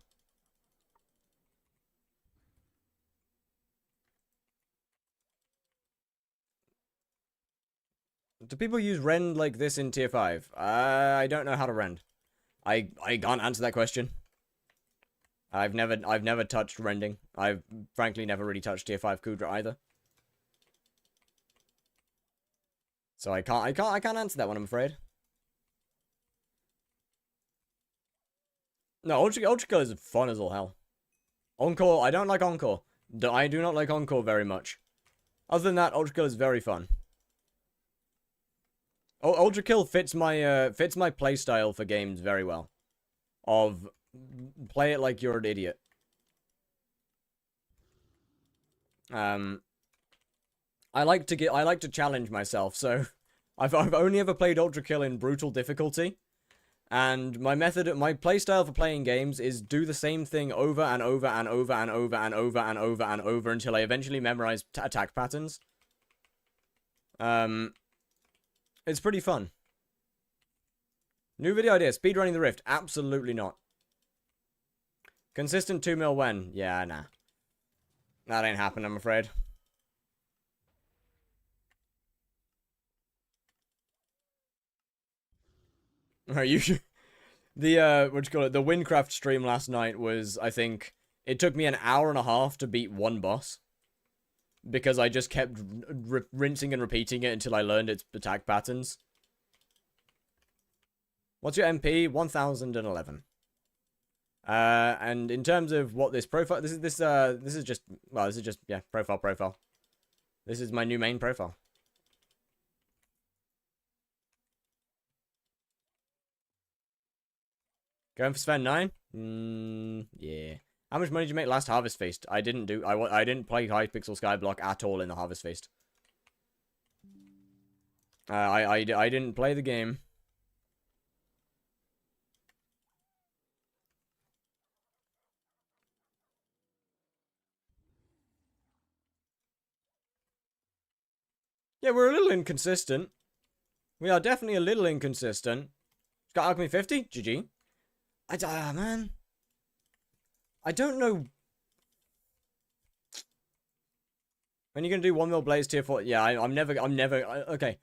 Do people use rend like this in tier 5? I don't know how to rend. I can't answer that question. I've never touched rending. I've frankly never really touched tier 5 Kudra either. So I can't answer that one, I'm afraid. No, Ultrakill is fun as all hell. Encore, I don't like Encore. I do not like Encore very much. Other than that, Ultrakill is very fun. Ultrakill fits my playstyle for games very well. Of play it like you're an idiot. I like to challenge myself, so I've only ever played Ultrakill in brutal difficulty. And my playstyle for playing games is do the same thing over and over and over and over and over and over and over until I eventually memorize attack patterns. It's pretty fun. New video idea, speedrunning the Rift. Absolutely not. Consistent 2 mil when? Yeah, nah. That ain't happening, I'm afraid. You the what you call it? The Windcraft stream last night was, I think, it took me an hour and a half to beat one boss because I just kept rinsing and repeating it until I learned its attack patterns. What's your MP? 1011. And in terms of what this profile, this is just yeah, profile. This is my new main profile. Going for Sven 9? Yeah. How much money did you make last Harvest Feast? I didn't play Hypixel Skyblock at all in the Harvest Feast. I didn't play the game. Yeah, we're a little inconsistent. We are definitely a little inconsistent. Got Alchemy 50? GG. Man. I don't know. When you're gonna do 1 mil Blaze tier 4? Yeah, I'm never, okay.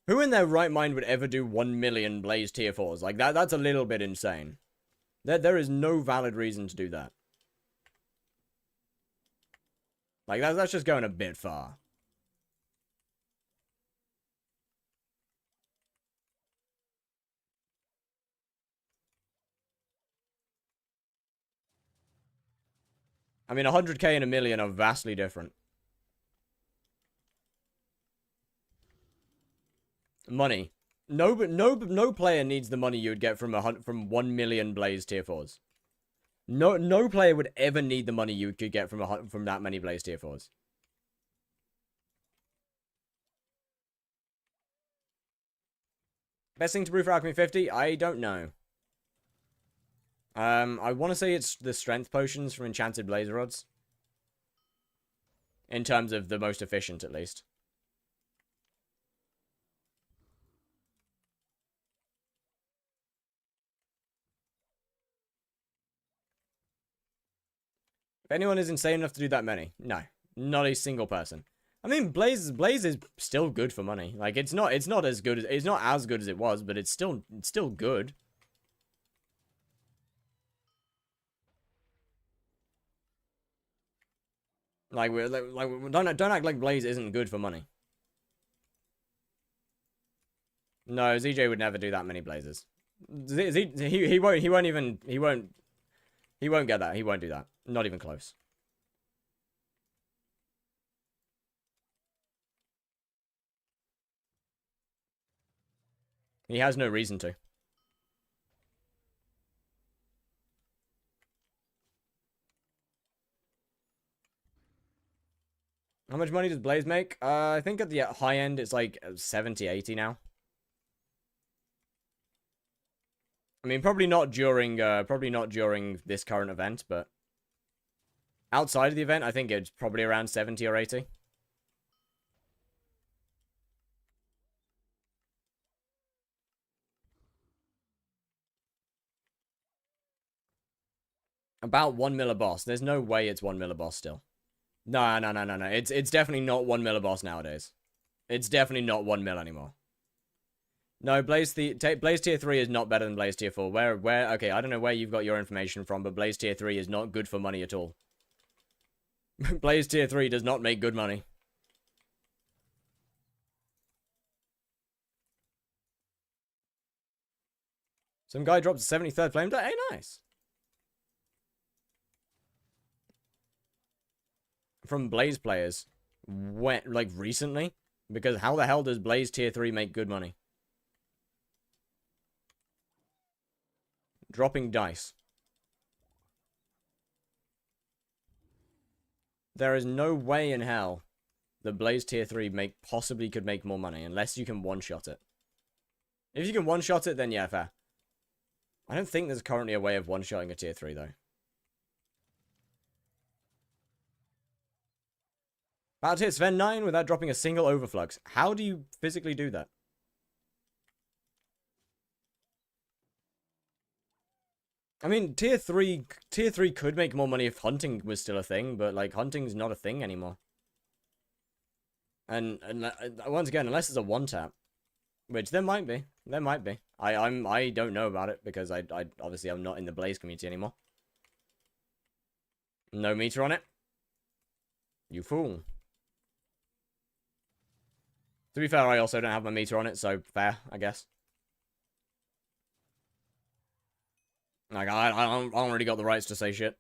Who in their right mind would ever do 1 million Blaze tier 4s? Like, that's a little bit insane. There is no valid reason to do that. Like, that's just going a bit far. I mean, 100k and a million are vastly different. Money. No player needs the money you would get from 1 million Blaze tier 4s. No player would ever need the money you could get from that many Blaze tier 4s. Best thing to brew for Alchemy 50? I don't know. I want to say it's the strength potions from Enchanted Blaze Rods. In terms of the most efficient, at least. If anyone is insane enough to do that many, no. Not a single person. I mean, Blaze is still good for money. Like, it's not as good as it was, but it's still good. Like, don't act like Blaze isn't good for money. No, ZJ would never do that many Blazes. He won't get that. He won't do that. Not even close. He has no reason to. How much money does Blaze make? I think at the high end it's like 70, 80 now. I mean, probably not during this current event, but outside of the event, I think it's probably around 70 or 80. About 1 mil a boss. There's no way it's 1 mil a boss still. No. It's definitely not 1 mil a boss nowadays. It's definitely not 1 mil anymore. No, Blaze tier 3 is not better than Blaze tier 4. Okay, I don't know where you've got your information from, but Blaze tier 3 is not good for money at all. Blaze tier 3 does not make good money. Some guy drops a 73rd flame. Hey, nice. From Blaze players. When, like, recently? Because how the hell does Blaze tier 3 make good money? Dropping dice. There is no way in hell that Blaze tier 3 possibly could make more money unless you can one-shot it. If you can one-shot it, then yeah, fair. I don't think there's currently a way of one-shotting a tier 3, though. About to hit Sven 9 without dropping a single overflux. How do you physically do that? I mean, tier 3 could make more money if hunting was still a thing, but, like, hunting's not a thing anymore. And once again, unless it's a one-tap, which there might be. There might be. I don't know about it, because I obviously I'm not in the Blaze community anymore. No meter on it? You fool. To be fair, I also don't have my meter on it, so fair, I guess. Like, I don't really got the rights to say shit.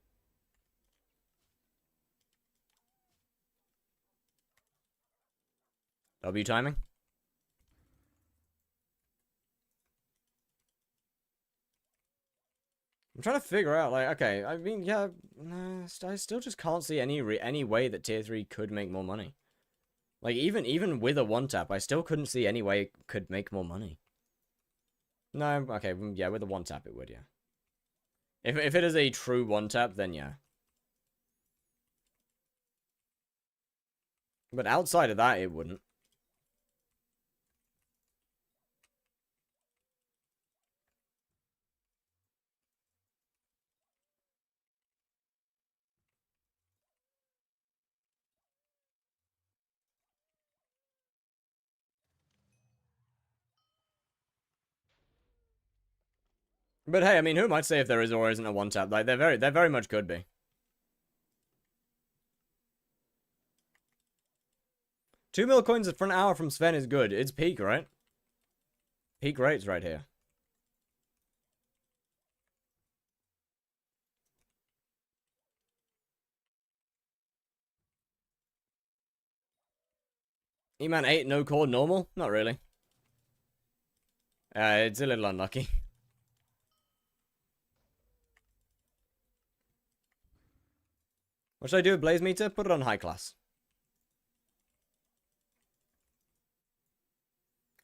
W timing? I'm trying to figure out, like, okay, I mean, yeah, I still just can't see any way that tier 3 could make more money. Like, even with a one-tap, I still couldn't see any way it could make more money. No, okay, yeah, with a one-tap it would, yeah. If it is a true one-tap, then yeah. But outside of that, it wouldn't. But hey, I mean, who might say if there is or isn't a one-tap? Like, there very much could be. $2 mil coins for an hour from Sven is good. It's peak, right? Peak rates right here. E-Man 8, no core, normal? Not really. It's a little unlucky. What should I do with Blaze Meter? Put it on high class.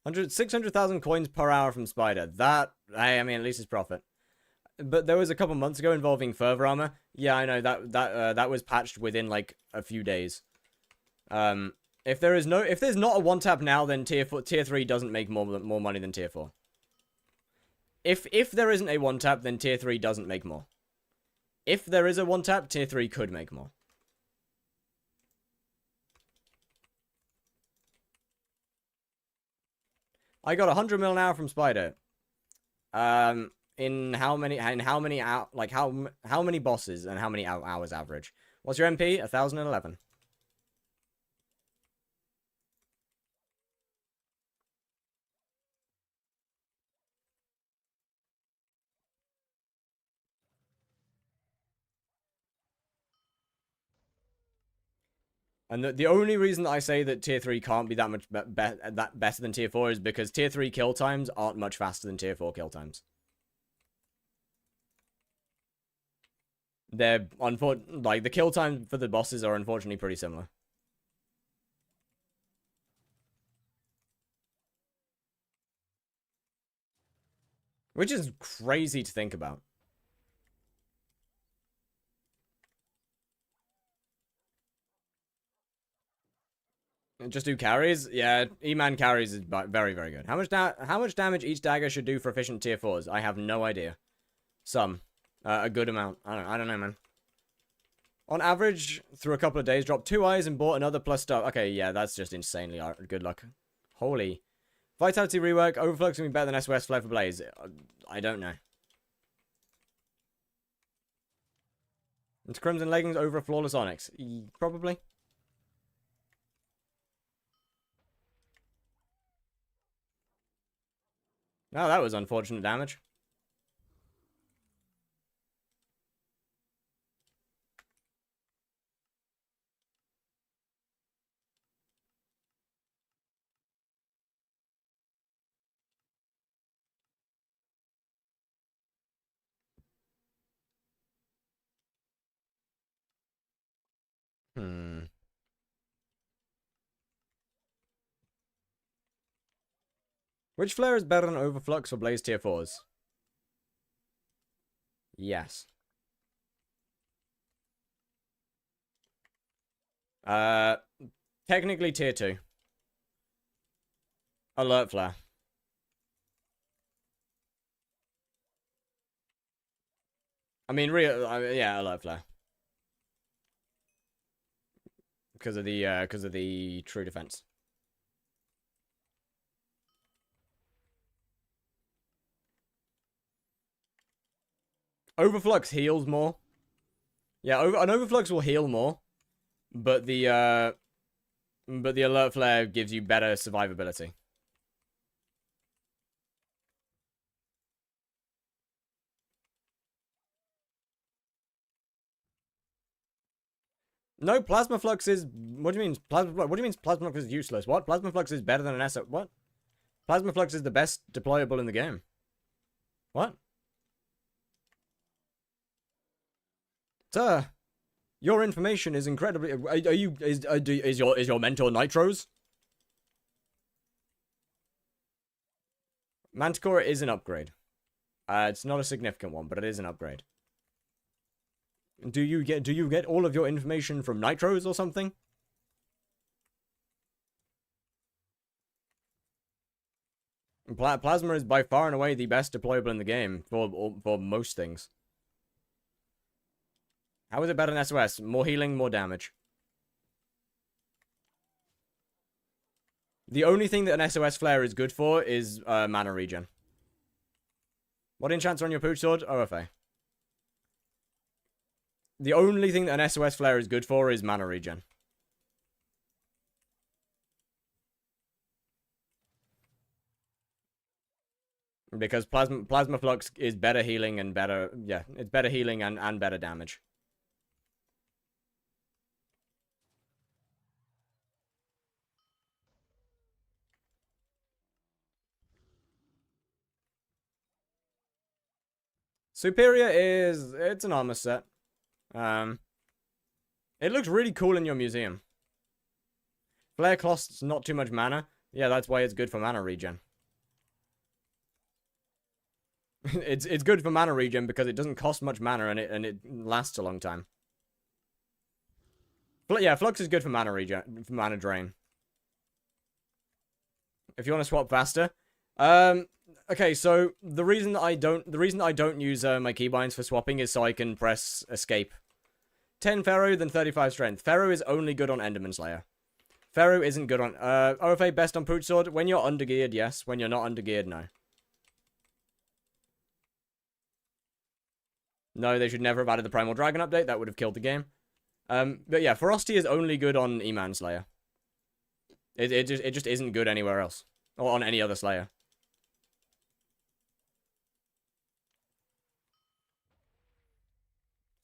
600,000 coins per hour from Spider. That, I mean, at least it's profit. But there was a couple months ago involving Fervor Armor. Yeah, I know, that was patched within, like, a few days. If there's not a one-tap now, then tier 3 doesn't make more money than tier 4. If there isn't a one-tap, then tier 3 doesn't make more. If there is a one-tap, tier 3 could make more. I got 100 mil now from Spider. In how many like how many bosses and how many hours average? What's your MP? 1011. And the only reason that I say that tier 3 can't be that much better than tier 4 is because tier 3 kill times aren't much faster than tier 4 kill times. They're like the kill time for the bosses are unfortunately pretty similar. Which is crazy to think about. Just do carries? Yeah, E-Man carries is very, very good. How much damage each dagger should do for efficient tier 4s? I have no idea. Some. A good amount. I don't know, man. On average, through a couple of days, dropped 2 eyes and bought another plus stuff. Okay, yeah, that's just insanely good luck. Holy. Vitality rework. Overflux can be better than SOS Flare for Blaze. I don't know. It's Crimson Leggings over a Flawless Onyx. Probably. Oh, that was unfortunate damage. Which flare is better than Overflux for Blaze tier 4s? Yes. Technically tier 2. Alert flare. I mean, yeah, alert flare. Because of the true defense. Overflux heals more. Yeah, an Overflux will heal more, but the alert flare gives you better survivability. No, Plasma Flux is... What do you mean? What do you mean Plasma Flux is useless? What? Plasma Flux is better than an SO... What? Plasma Flux is the best deployable in the game. What? Sir, your information is incredibly... Is your mentor Nitros? Manticore is an upgrade. It's not a significant one, but it is an upgrade. Do you get all of your information from Nitros or something? Plasma is by far and away the best deployable in the game for most things. How is it better than SOS? More healing, more damage. The only thing that an SOS flare is good for is mana regen. What enchants are on your pooch sword? OFA. The only thing that an SOS flare is good for is mana regen. Because Plasma Flux is better healing and better... Yeah, it's better healing and better damage. Superior is... It's an armor set. It looks really cool in your museum. Flare costs not too much mana. Yeah, that's why it's good for mana regen. It's good for mana regen because it doesn't cost much mana and it lasts a long time. But yeah, Flux is good for mana regen, for mana drain. If you want to swap faster. Okay, so the reason I don't use my keybinds for swapping is so I can press escape. 10 Pharaoh, then 35 strength. Pharaoh is only good on Enderman Slayer. Pharaoh isn't good on... OFA best on Poot Sword? When you're undergeared, yes. When you're not undergeared, no. No, they should never have added the Primal Dragon update. That would have killed the game. But yeah, Ferocity is only good on E-Man Slayer. It just isn't good anywhere else. Or on any other Slayer.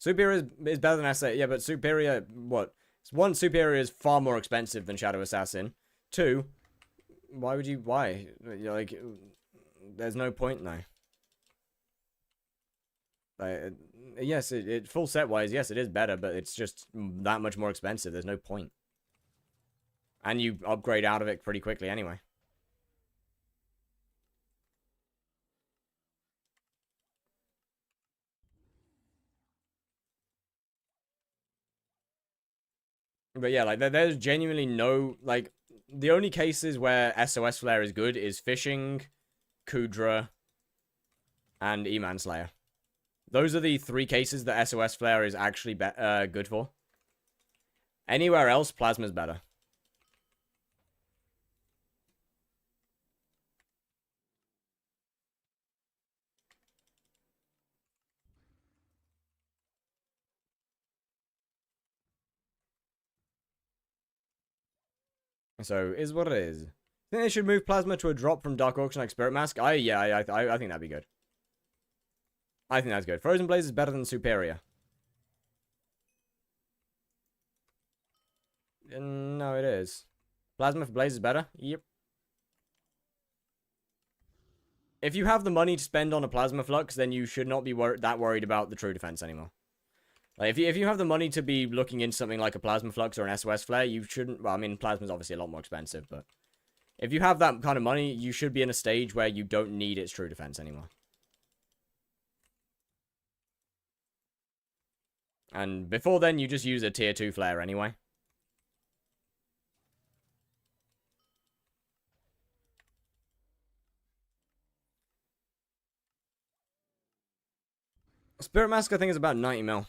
Superior is better than SA. Yeah, but Superior... What? One, Superior is far more expensive than Shadow Assassin. Two, why would you... Why? Like, there's no point now. Yes, full set-wise, yes, it is better, but it's just that much more expensive. There's no point. And you upgrade out of it pretty quickly anyway. But yeah, like, there's genuinely no... Like, the only cases where SOS Flare is good is Fishing, Kudra, and E-Man Slayer. Those are the 3 cases that SOS Flare is actually good for. Anywhere else, Plasma's better. So, is what it is. Think they should move Plasma to a drop from Dark Auction like Spirit Mask? I think that'd be good. I think that's good. Frozen Blaze is better than Superior. No, it is. Plasma for Blaze is better? Yep. If you have the money to spend on a Plasma Flux, then you should not be that worried about the True Defense anymore. Like, if you have the money to be looking into something like a Plasma Flux or an SOS Flare, you shouldn't... Well, I mean, Plasma's obviously a lot more expensive, but... If you have that kind of money, you should be in a stage where you don't need its True Defense anymore. And before then, you just use a tier 2 Flare anyway. Spirit Mask, I think, is about 90 mil.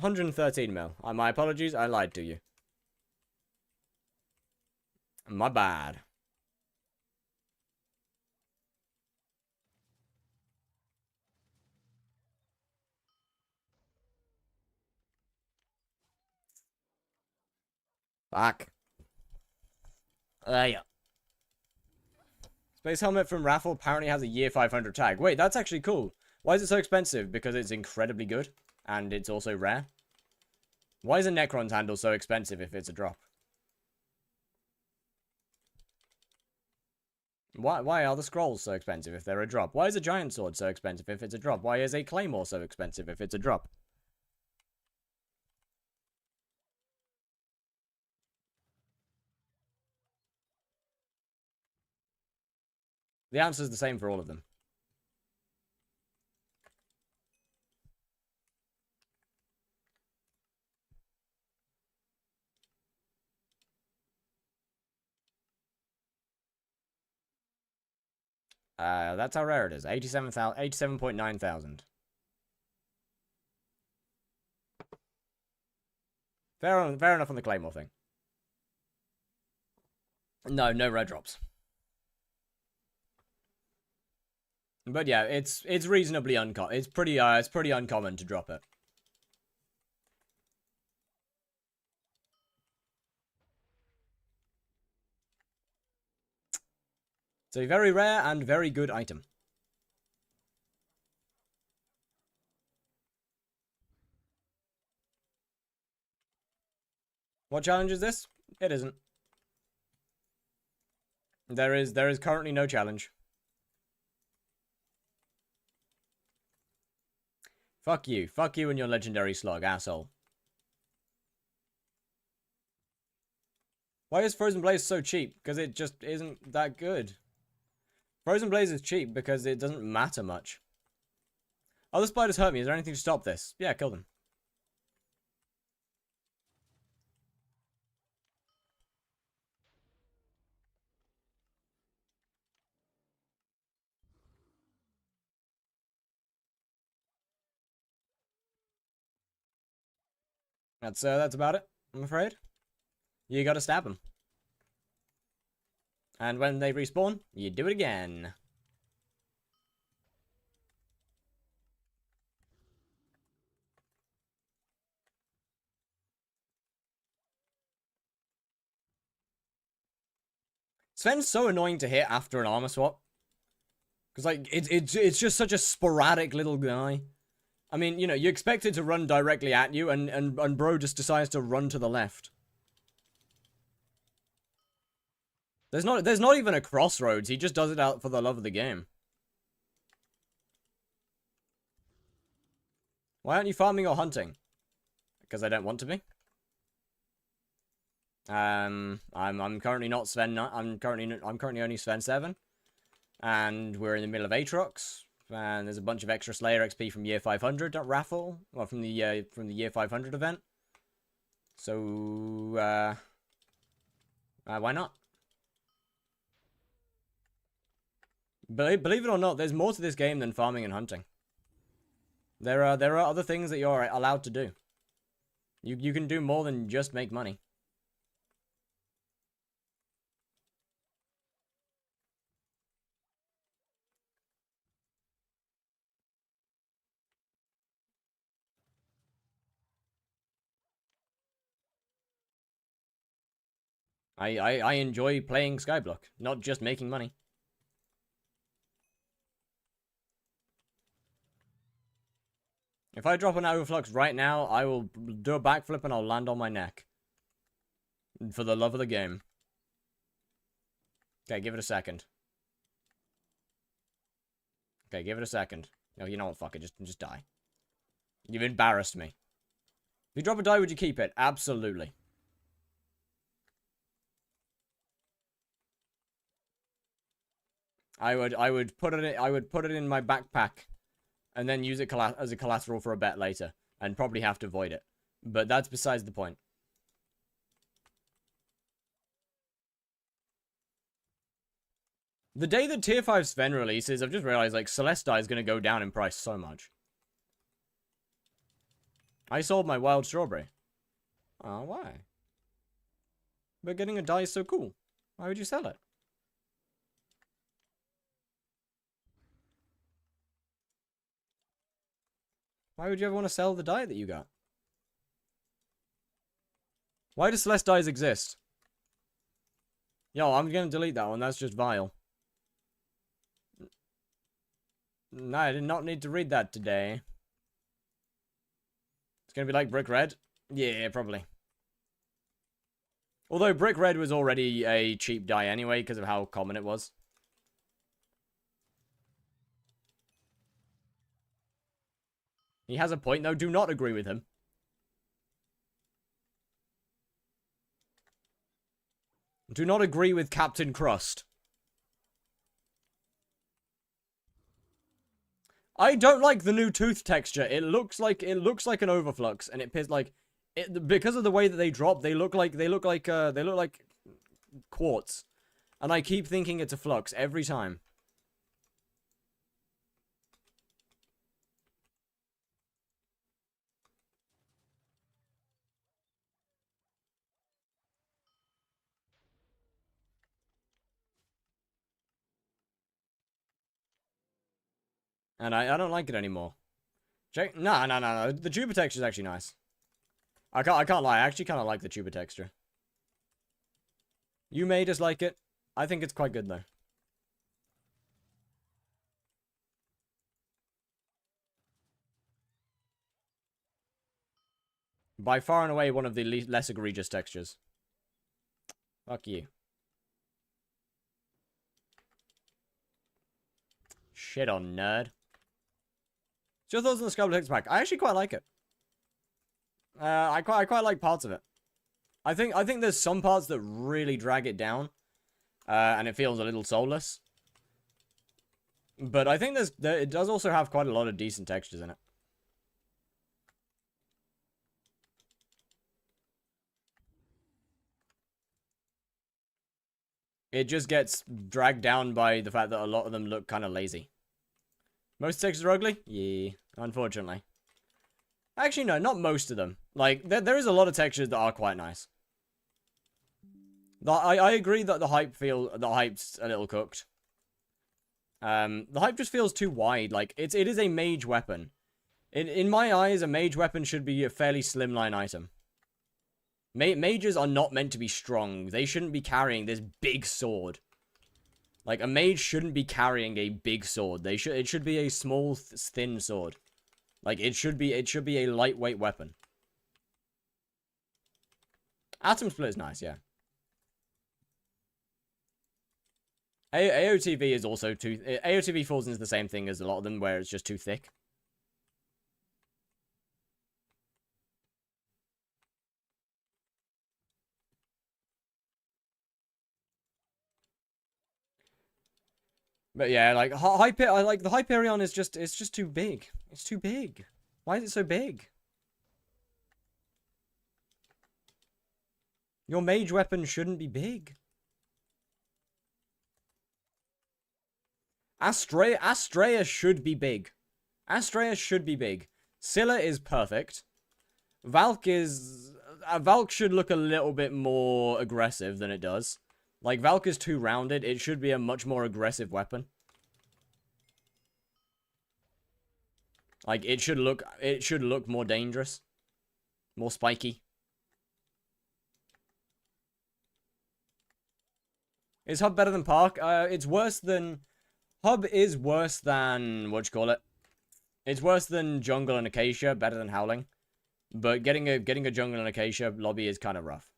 113 mil. My apologies, I lied to you. My bad. Fuck. Yeah. Space Helmet from Raffle apparently has a year 500 tag. Wait, that's actually cool. Why is it so expensive? Because it's incredibly good. And it's also rare. Why is a Necron's handle so expensive if it's a drop? Why are the scrolls so expensive if they're a drop? Why is a giant sword so expensive if it's a drop? Why is a claymore so expensive if it's a drop? The answer's the same for all of them. That's how rare it is. 87.9 thousand. Fair enough on the Claymore thing. No rare drops. But yeah, it's reasonably uncommon. It's pretty uncommon to drop it. It's a very rare and very good item. What challenge is this? It isn't. There is currently no challenge. Fuck you. Fuck you and your legendary slug, asshole. Why is Frozen Blaze so cheap? Because it just isn't that good. Frozen Blaze is cheap because it doesn't matter much. Oh, the spiders hurt me. Is there anything to stop this? Yeah, kill them. That's about it, I'm afraid. You gotta stab them. And when they respawn, you do it again. Sven's so annoying to hit after an armor swap. Because, like, it's just such a sporadic little guy. I mean, you know, you expect it to run directly at you, and bro just decides to run to the left. There's not even a crossroads, he just does it out for the love of the game. Why aren't you farming or hunting? Because I don't want to be. I'm currently not Sven. I'm currently only Sven 7, and we're in the middle of Aatrox, and there's a bunch of extra Slayer XP from year 500 raffle, well, from the year 500 event. So why not? Believe it or not, there's more to this game than farming and hunting. There are other things that you're allowed to do. You can do more than just make money. I enjoy playing Skyblock, not just making money. If I drop an Overflux right now, I will do a backflip and I'll land on my neck. For the love of the game. Okay, give it a second. Okay, give it a second. No, you know what, fuck it, just die. You've embarrassed me. If you drop a die, would you keep it? Absolutely. I would put it in my backpack and then use it as a collateral for a bet later, and probably have to void it. But that's besides the point. The day that Tier 5 Sven releases, I've just realized, like, Celestai is going to go down in price so much. I sold my wild strawberry. Oh, why? But getting a die is so cool. Why would you sell it? Why would you ever want to sell the die that you got? Why do Celestais exist? Yo, I'm gonna delete that one. That's just vile. No, I did not need to read that today. It's gonna be like Brick Red? Yeah, probably. Although Brick Red was already a cheap die anyway, because of how common it was. He has a point, though. Do not agree with him. Do not agree with Captain Crust. I don't like the new tooth texture. It looks like an overflux, and because of the way that they drop, they look like quartz, and I keep thinking it's a flux every time. And I don't like it anymore. No. The tuber texture is actually nice. I can't lie. I actually kind of like the tuber texture. You may dislike it. I think it's quite good, though. By far and away one of the less egregious textures. Fuck you. Shit on, nerd. What's your thoughts on the Skyblock Texture Pack? I actually quite like it. I quite like parts of it. I think there's some parts that really drag it down, and it feels a little soulless. But I think it does also have quite a lot of decent textures in it. It just gets dragged down by the fact that a lot of them look kind of lazy. Most textures are ugly? Yeah, unfortunately. Actually, no, not most of them. Like, there is a lot of textures that are quite nice. I agree that the hype's a little cooked. The hype just feels too wide. Like, it is a mage weapon. In my eyes, a mage weapon should be a fairly slimline item. Mages are not meant to be strong. They shouldn't be carrying this big sword. Like, a mage shouldn't be carrying a big sword. It should be a small, thin sword. Like, it should be a lightweight weapon. Atom Split is nice, yeah. AOTV is also too... AOTV falls into the same thing as a lot of them, where it's just too thick. But yeah, like, the Hyperion is just... It's just too big. It's too big. Why is it so big? Your mage weapon shouldn't be big. Astrea should be big. Astrea should be big. Scylla is perfect. Valk is... Valk should look a little bit more aggressive than it does. Like, Valk is too rounded. It should be a much more aggressive weapon. Like, it should look more dangerous. More spiky. Is Hub better than Park? It's worse than... Hub is worse than... Whatchamacallit? It's worse than Jungle and Acacia, better than Howling. But getting a Jungle and Acacia lobby is kind of rough.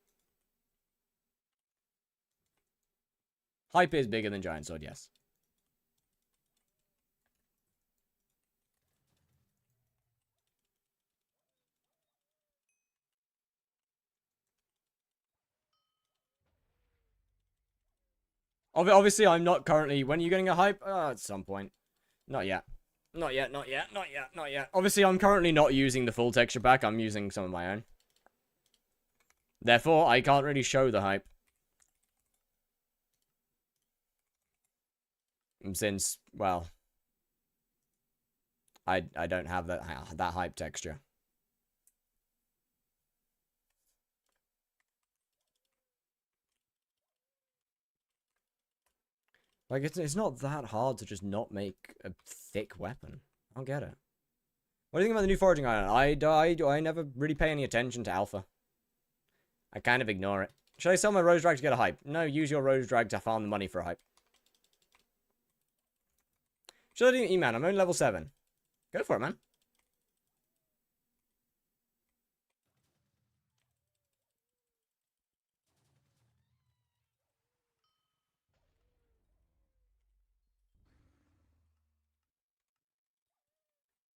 Hype is bigger than Giant Sword, yes. Obviously, I'm not currently... When are you getting a hype? At some point. Not yet. Not yet. Obviously, I'm currently not using the full texture pack. I'm using some of my own. Therefore, I can't really show the hype. Since, well... I don't have that hype texture. Like, it's not that hard to just not make a thick weapon. I don't get it. What do you think about the new foraging island? I never really pay any attention to alpha. I kind of ignore it. Should I sell my rose drag to get a hype? No, use your rose drag to farm the money for a hype. Should I do E-Man? I'm only level 7. Go for it, man.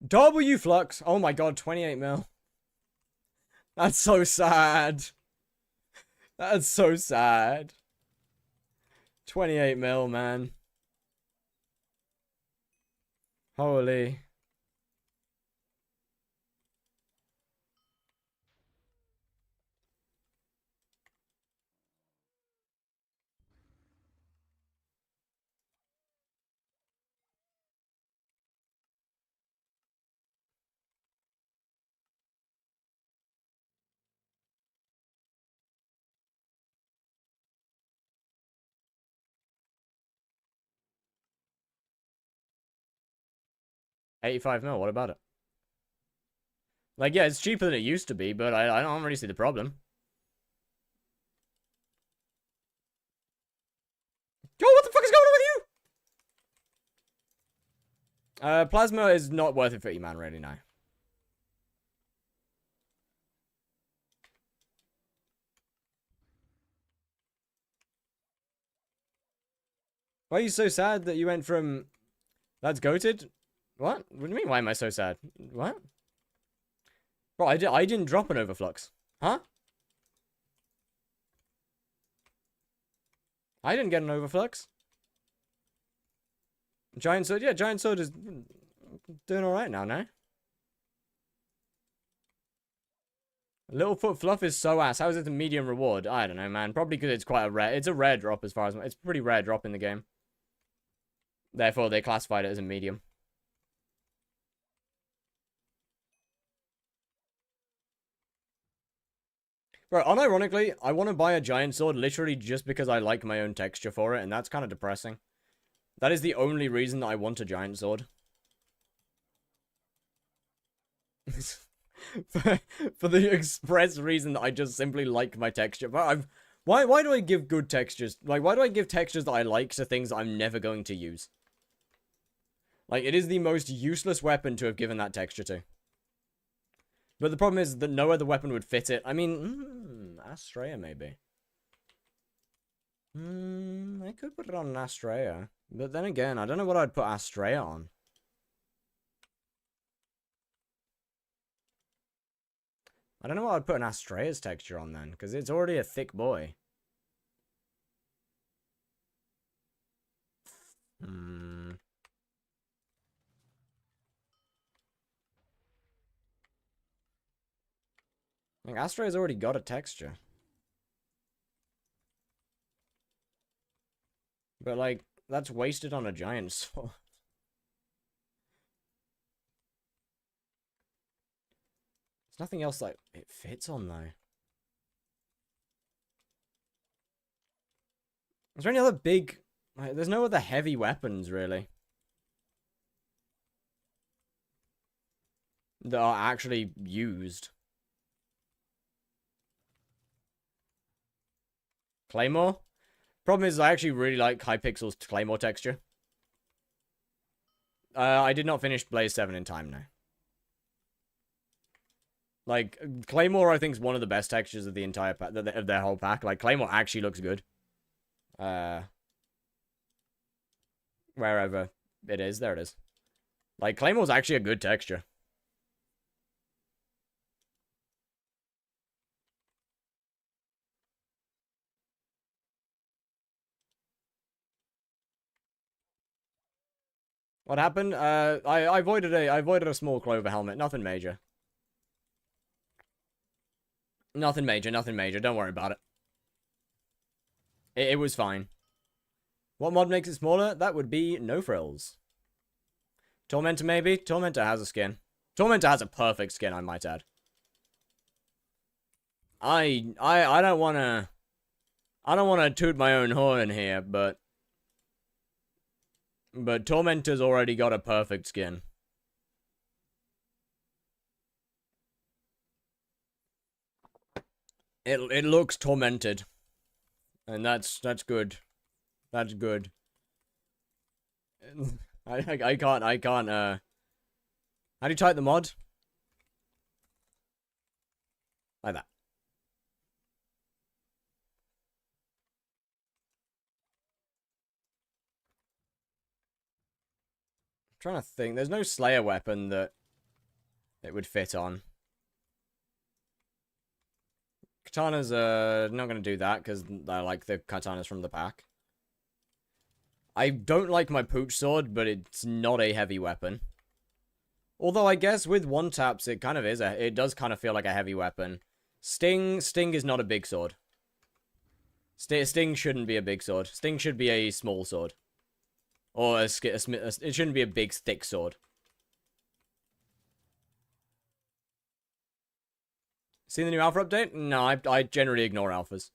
W Flux. Oh my god, 28 mil. That's so sad. That's so sad. 28 mil, man. Holy. $85 mil, what about it? Like, yeah, it's cheaper than it used to be, but I don't really see the problem. Yo, what the fuck is going on with you? Plasma is not worth it for E-Man, really, no. Why are you so sad that you went from... That's goated? What? What do you mean, why am I so sad? What? Bro, I didn't drop an overflux. Huh? I didn't get an overflux. Giant Sword? Yeah, Giant Sword is doing alright now, no? Littlefoot Fluff is so ass. How is it a medium reward? I don't know, man. Probably because it's quite a rare... It's a rare drop as far as... It's a pretty rare drop in the game. Therefore, they classified it as a medium. Bro, unironically, I want to buy a giant sword literally just because I like my own texture for it, and that's kind of depressing. That is the only reason that I want a giant sword. for the express reason that I just simply like my texture. But why do I give good textures? Like, why do I give textures that I like to things that I'm never going to use? Like, it is the most useless weapon to have given that texture to. But the problem is that no other weapon would fit it. I mean, Astrea maybe. I could put it on an Astrea. But then again, I don't know what I'd put Astrea on. I don't know what I'd put an Astrea's texture on then, because it's already a thick boy. Like, Astrea's already got a texture. But, like, that's wasted on a giant sword. There's nothing else like it fits on, though. Is there any other big... Like, there's no other heavy weapons, really. That are actually used. Claymore? Problem is, I actually really like Hypixel's Claymore texture. I did not finish Blaze 7 in time now. Like, Claymore, I think, is one of the best textures of the entire pack, of their whole pack. Like, Claymore actually looks good. Wherever it is, there it is. Like, Claymore's actually a good texture. What happened? I avoided a small clover helmet. Nothing major. Nothing major, nothing major. Don't worry about it. It was fine. What mod makes it smaller? That would be No Frills. Tormentor, maybe? Tormentor has a skin. Tormentor has a perfect skin, I might add. I don't wanna... I don't wanna toot my own horn here, but Tormentor's already got a perfect skin. It looks tormented. And that's good. That's good. I can't, how do you type the mod? Like that. I'm trying to think. There's no Slayer weapon that it would fit on. Katana's, not gonna do that, because I like the katanas from the pack. I don't like my pooch sword, but it's not a heavy weapon. Although, I guess with one taps, it kind of is it does kind of feel like a heavy weapon. Sting is not a big sword. Sting shouldn't be a big sword. Sting should be a small sword. Or it shouldn't be a big, thick sword. Seen the new alpha update? No, I generally ignore alphas.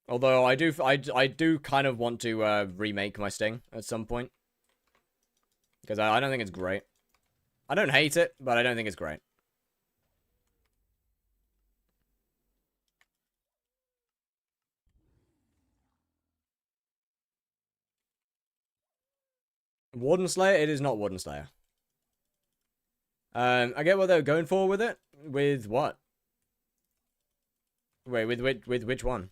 Although I do kind of want to remake my Sting at some point. Because I don't think it's great. I don't hate it, but I don't think it's great. Warden Slayer? It is not Warden Slayer. I get what they were going for with it. With what? Wait, with which one?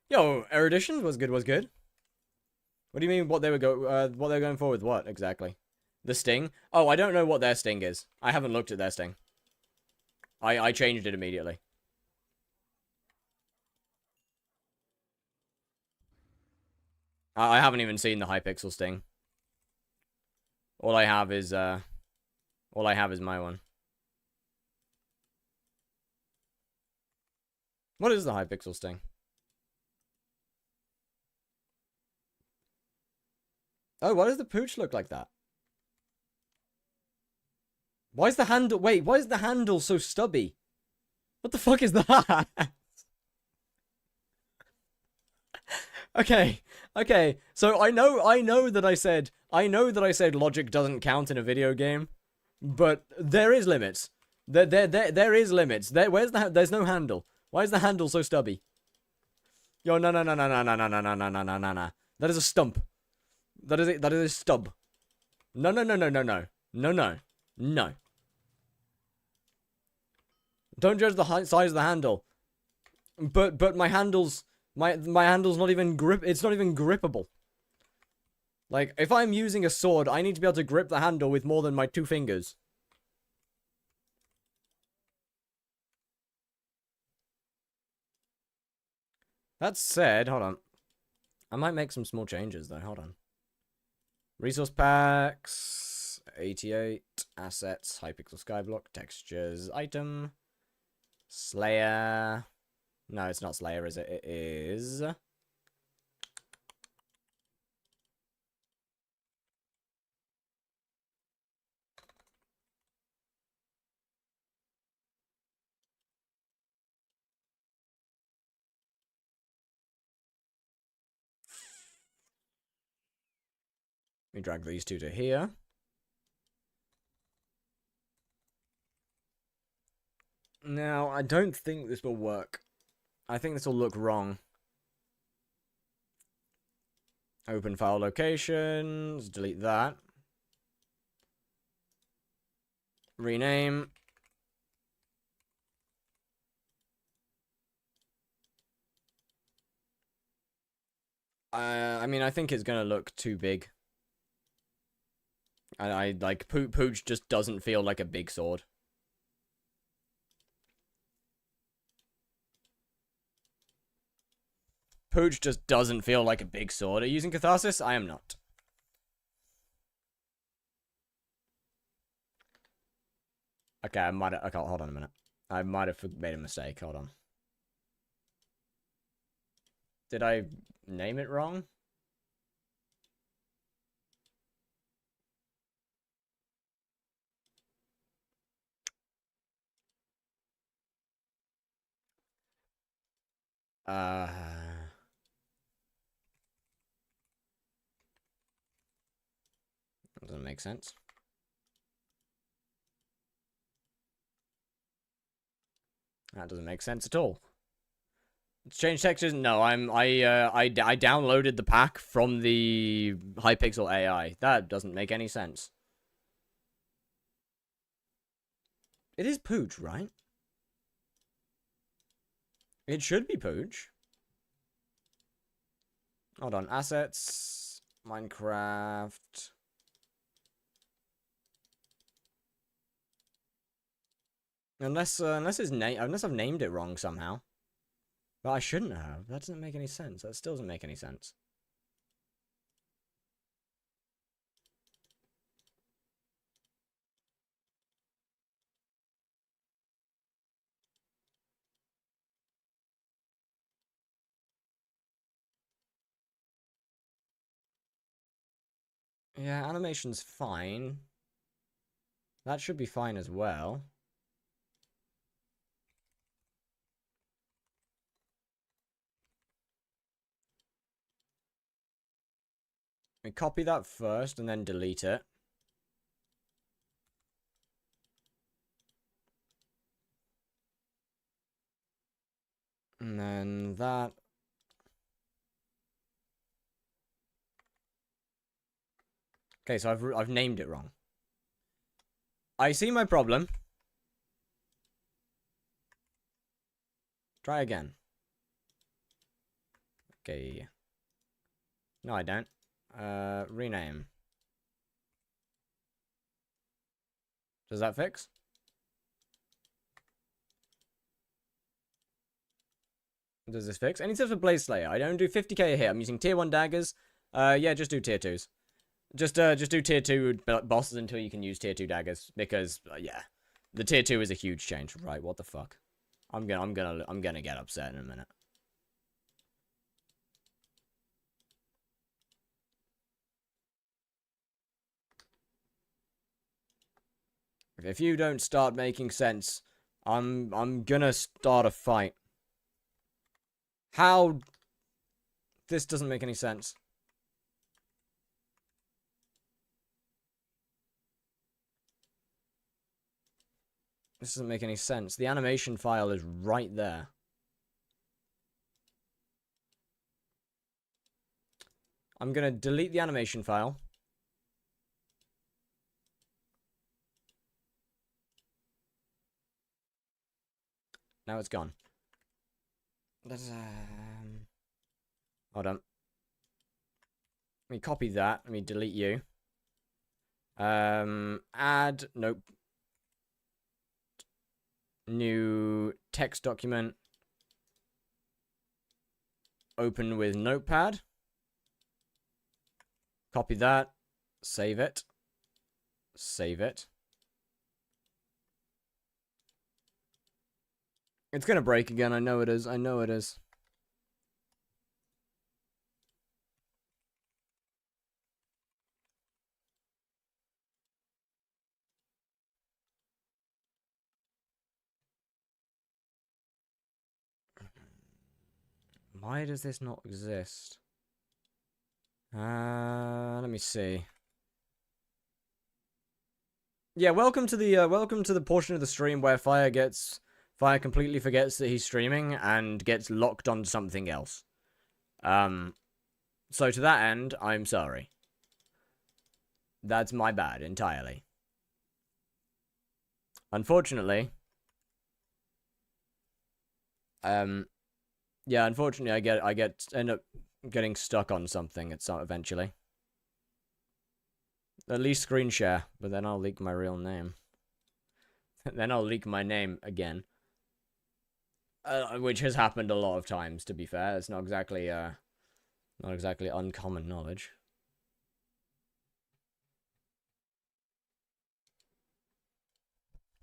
Yo, Erudition was good. What do you mean? What they were going for with what exactly? The Sting? Oh, I don't know what their Sting is. I haven't looked at their Sting. I changed it immediately. I haven't even seen the Hypixel Sting. All I have is my one. What is the Hypixel Sting? Oh, why does the pooch look like that? Why is the handle... Wait, why is the handle so stubby? What the fuck is that? Okay, okay. So I know that I said logic doesn't count in a video game, but there is limits. There is limits. There's no handle. Why is the handle so stubby? Yo, no. That is a stump. That is a stub. No. No. Don't judge the size of the handle. But my handle's not even it's not even grippable. Like, if I'm using a sword, I need to be able to grip the handle with more than my 2 fingers. That said, hold on. I might make some small changes though, hold on. Resource packs, 88, assets, Hypixel Skyblock, textures, item, Slayer. No, it's not Slayer, is it? It is... Let me drag these 2 to here. Now, I don't think this will work. I think this will look wrong. Open file locations. Delete that. Rename. I mean, I think it's gonna look too big. I like, Pooch just doesn't feel like a big sword. Pooch just doesn't feel like a big sword. Are you using Catharsis? I am not. Okay, I might have... Okay, hold on a minute. I might have made a mistake. Hold on. Did I name it wrong? That doesn't make sense. That doesn't make sense at all. Change textures? No, I downloaded the pack from the Hypixel AI. That doesn't make any sense. It is Pooch, right? It should be Pooch. Hold on, assets, Minecraft. Unless I've named it wrong somehow. But I shouldn't have. That doesn't make any sense. That still doesn't make any sense. Yeah, animation's fine. That should be fine as well. We copy that first and then delete it. And then that. Okay, so I've named it wrong. I see my problem. Try again. Okay. No, I don't. Rename. Does that fix? Does this fix? Any tips for Blaze Slayer? I don't do 50k a hit. I'm using tier 1 daggers. Yeah, just do tier 2s. Just do tier 2 bosses until you can use tier 2 daggers. Because, yeah. The tier 2 is a huge change. Right, what the fuck? I'm gonna get upset in a minute. If you don't start making sense, I'm gonna start a fight. How? This doesn't make any sense. This doesn't make any sense. The animation file is right there. I'm gonna delete the animation file. Now it's gone. Hold on. Let me copy that. Let me delete you. Add. Nope. New text document. Open with Notepad. Copy that. Save it. Save it. It's gonna break again. I know it is. I know it is. Why does this not exist? Let me see. Yeah, welcome to the portion of the stream where Fire completely forgets that he's streaming and gets locked on something else. So to that end, I'm sorry. That's my bad entirely. Unfortunately, yeah, unfortunately, I end up getting stuck on something eventually. At least screen share, but then I'll leak my real name. Then I'll leak my name again. Which has happened a lot of times, to be fair. It's not exactly uncommon knowledge.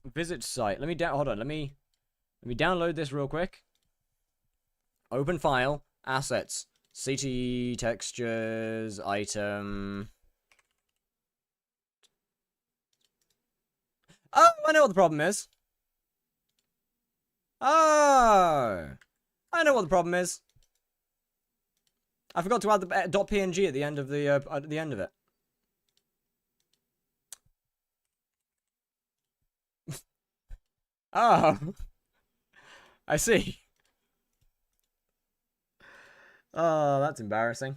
Visit site. Hold on. Let me download this real quick. Open file, assets, CT textures, item. Oh, I know what the problem is. Oh, I know what the problem is. I forgot to add the .png at the end of it. Oh, I see. Oh, that's embarrassing.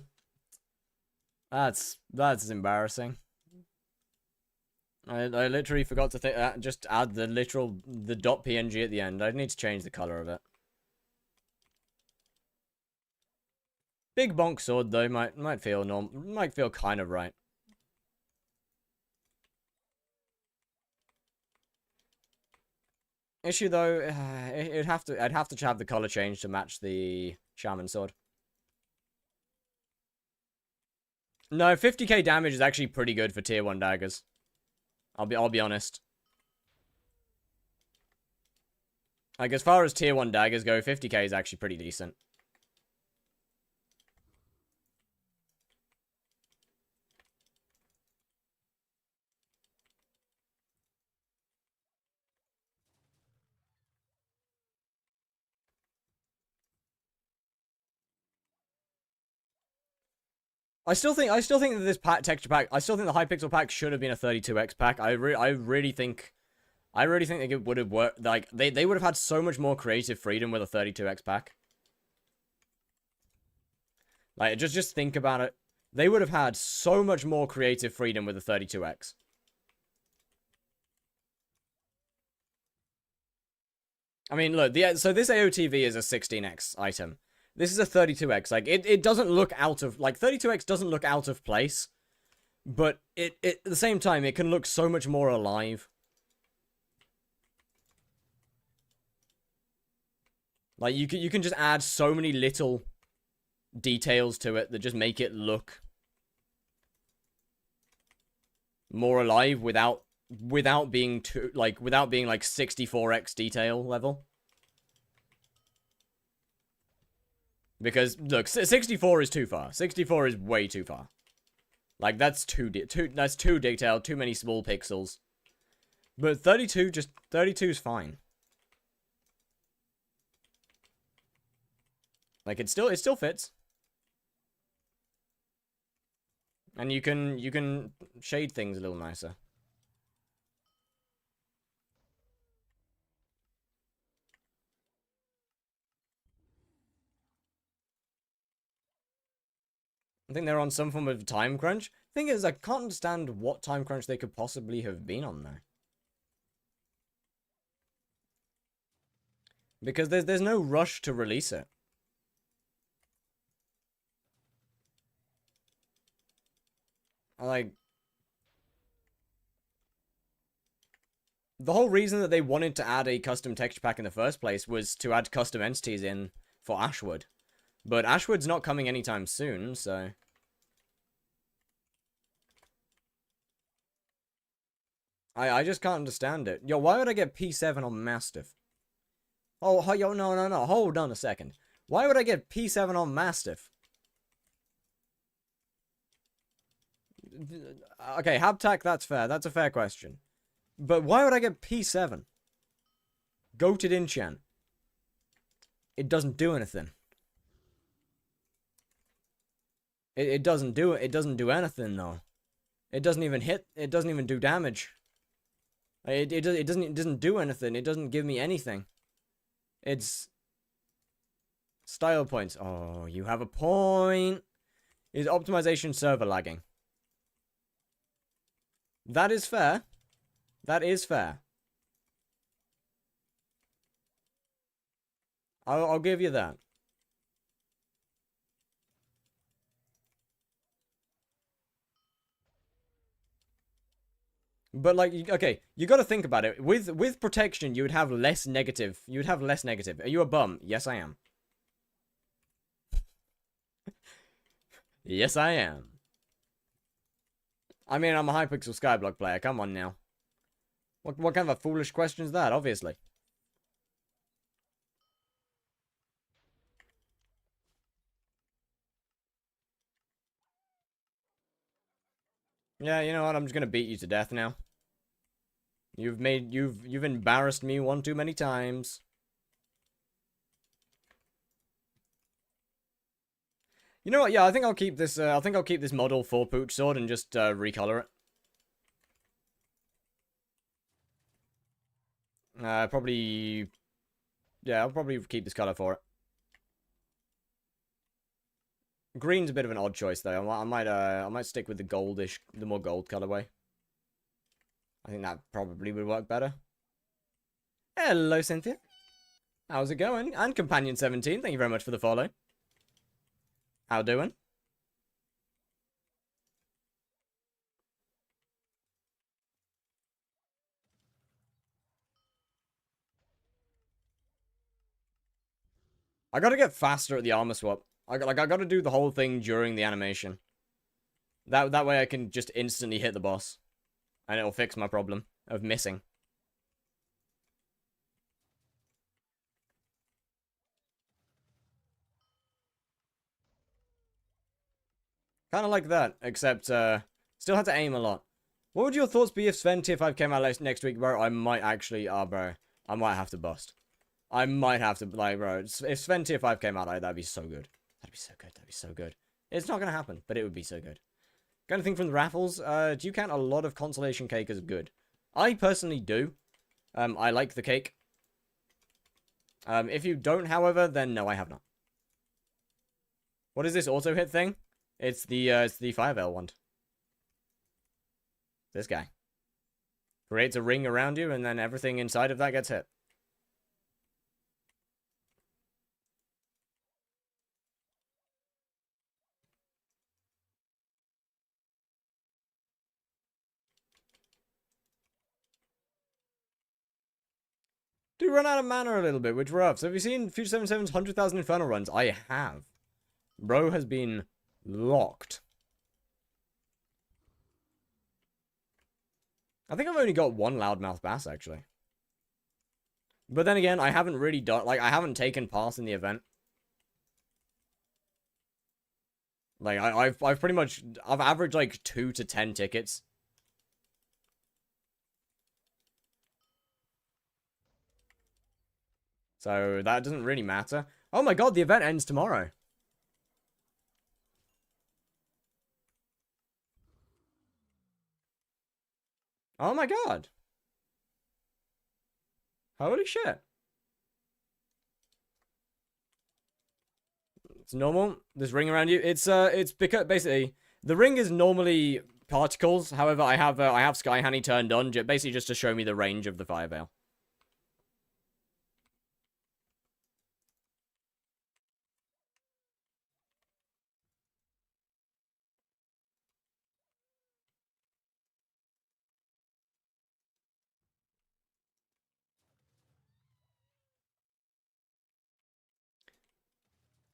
That's embarrassing. I literally forgot to just add the .png at the end. I need to change the color of it. Big bonk sword though might feel kind of right. Issue though, I'd have to have the color change to match the shaman sword. No, 50k damage is actually pretty good for tier 1 daggers. I'll be honest. Like, as far as tier 1 daggers go, 50k is actually pretty decent. I still think that this texture pack, I still think the Hypixel pack should have been a 32x pack. I really think it would have worked. Like, they would have had so much more creative freedom with a 32x pack. Like, just think about it. They would have had so much more creative freedom with a 32x. I mean, look, so this AOTV is a 16x item. This is a 32x. Like, it doesn't look out of... Like, 32x doesn't look out of place. But at the same time, it can look so much more alive. Like, you can just add so many little details to it that just make it look more alive without being too... Like, without being, like, 64x detail level. Because, look, 64 is too far. 64 is way too far. Like, that's too detailed, too many small pixels. But 32, just 32 is fine. Like, it still fits. And you can shade things a little nicer. I think they're on some form of time crunch. Thing is, I can't understand what time crunch they could possibly have been on there. Because there's no rush to release it. Like, the whole reason that they wanted to add a custom texture pack in the first place was to add custom entities in for Ashwood. But Ashwood's not coming anytime soon, so... I just can't understand it. Yo, why would I get P7 on Mastiff? Oh, yo, no. Hold on a second. Why would I get P7 on Mastiff? Okay, Habtac, that's fair. That's a fair question. But why would I get P7? Goated enchant. It doesn't do anything. It doesn't do it. It doesn't do anything though. It doesn't even hit. It doesn't even do damage. It doesn't do anything. It doesn't give me anything. It's style points. Oh, you have a point. Is optimization server lagging? That is fair. That is fair. I'll give you that. But like, okay, you got to think about it. With protection, you would have less negative. You would have less negative. Are you a bum? Yes, I am. Yes, I am. I mean, I'm a Hypixel Skyblock player. Come on now. What kind of a foolish question is that? Obviously. Yeah, you know what? I'm just gonna beat you to death now. You've embarrassed me one too many times. You know what? Yeah, I think I'll keep this. I think I'll keep this model for Pooch Sword and just recolor it. Probably. Yeah, I'll probably keep this color for it. Green's a bit of an odd choice though. I might stick with the goldish, the more gold colorway. I think that probably would work better. Hello, Cynthia. How's it going? And Companion17, thank you very much for the follow. How doing? I gotta get faster at the armor swap. I gotta do the whole thing during the animation. That way I can just instantly hit the boss. And it'll fix my problem of missing. Kind of like that, except, still have to aim a lot. What would your thoughts be if Sven Tier 5 came out next week, bro? I might actually, bro. I might have to bust. I might have to, like, bro. If Sven Tier 5 came out, that'd be so good. That'd be so good. That'd be so good. It's not gonna happen, but it would be so good. Got anything from the raffles? Do you count a lot of consolation cake as good? I personally do. I like the cake. If you don't, however, then no, I have not. What is this auto hit thing? It's the Fire Veil wand. This guy. Creates a ring around you, and then everything inside of that gets hit. Do run out of mana a little bit, which rough. So have you seen Future 77's 100,000 Infernal runs? I have. Bro has been locked. I think I've only got one Loudmouth Bass, actually. But then again, I haven't really done, like, I haven't taken part in the event. Like, I've pretty much, I've averaged, like, 2 to 10 tickets. So that doesn't really matter. Oh my god, the event ends tomorrow. Oh my god. Holy shit. It's normal. This ring around you. It's because basically the ring is normally particles. However, I have Sky Honey turned on, basically just to show me the range of the fire veil.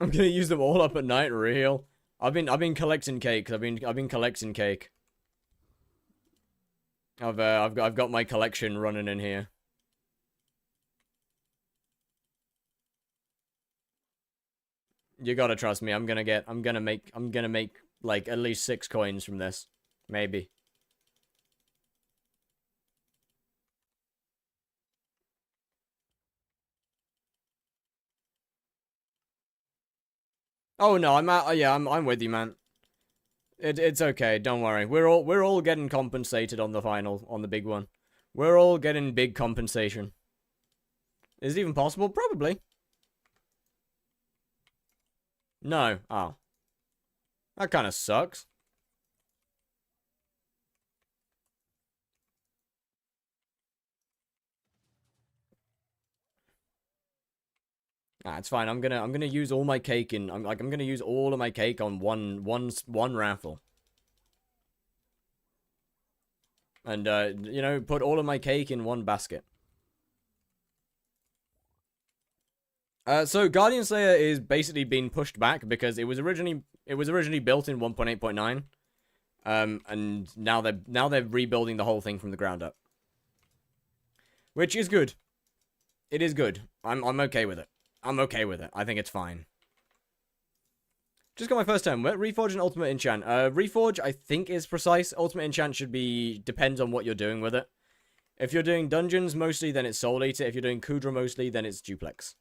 I'm gonna use them all up at night, real. I've been collecting cake. I've been collecting cake. I've got my collection running in here. You gotta trust me. I'm gonna make like at least 6 coins from this, maybe. Oh no, I'm with you, man. It's okay. Don't worry. We're all getting compensated on the big one. We're all getting big compensation. Is it even possible? Probably. No. Oh. That kind of sucks. Ah, it's fine. I'm gonna use all my cake in. I'm gonna use all of my cake on one raffle. And you know, put all of my cake in one basket. So Guardian Slayer is basically being pushed back because it was originally built in 1.8.9. And now they're rebuilding the whole thing from the ground up. Which is good. It is good. I'm okay with it. I'm okay with it. I think it's fine. Just got my first turn. Reforge and Ultimate Enchant. Reforge, I think, is precise. Ultimate Enchant depends on what you're doing with it. If you're doing dungeons mostly, then it's Soul Eater. If you're doing Kudra mostly, then it's Duplex.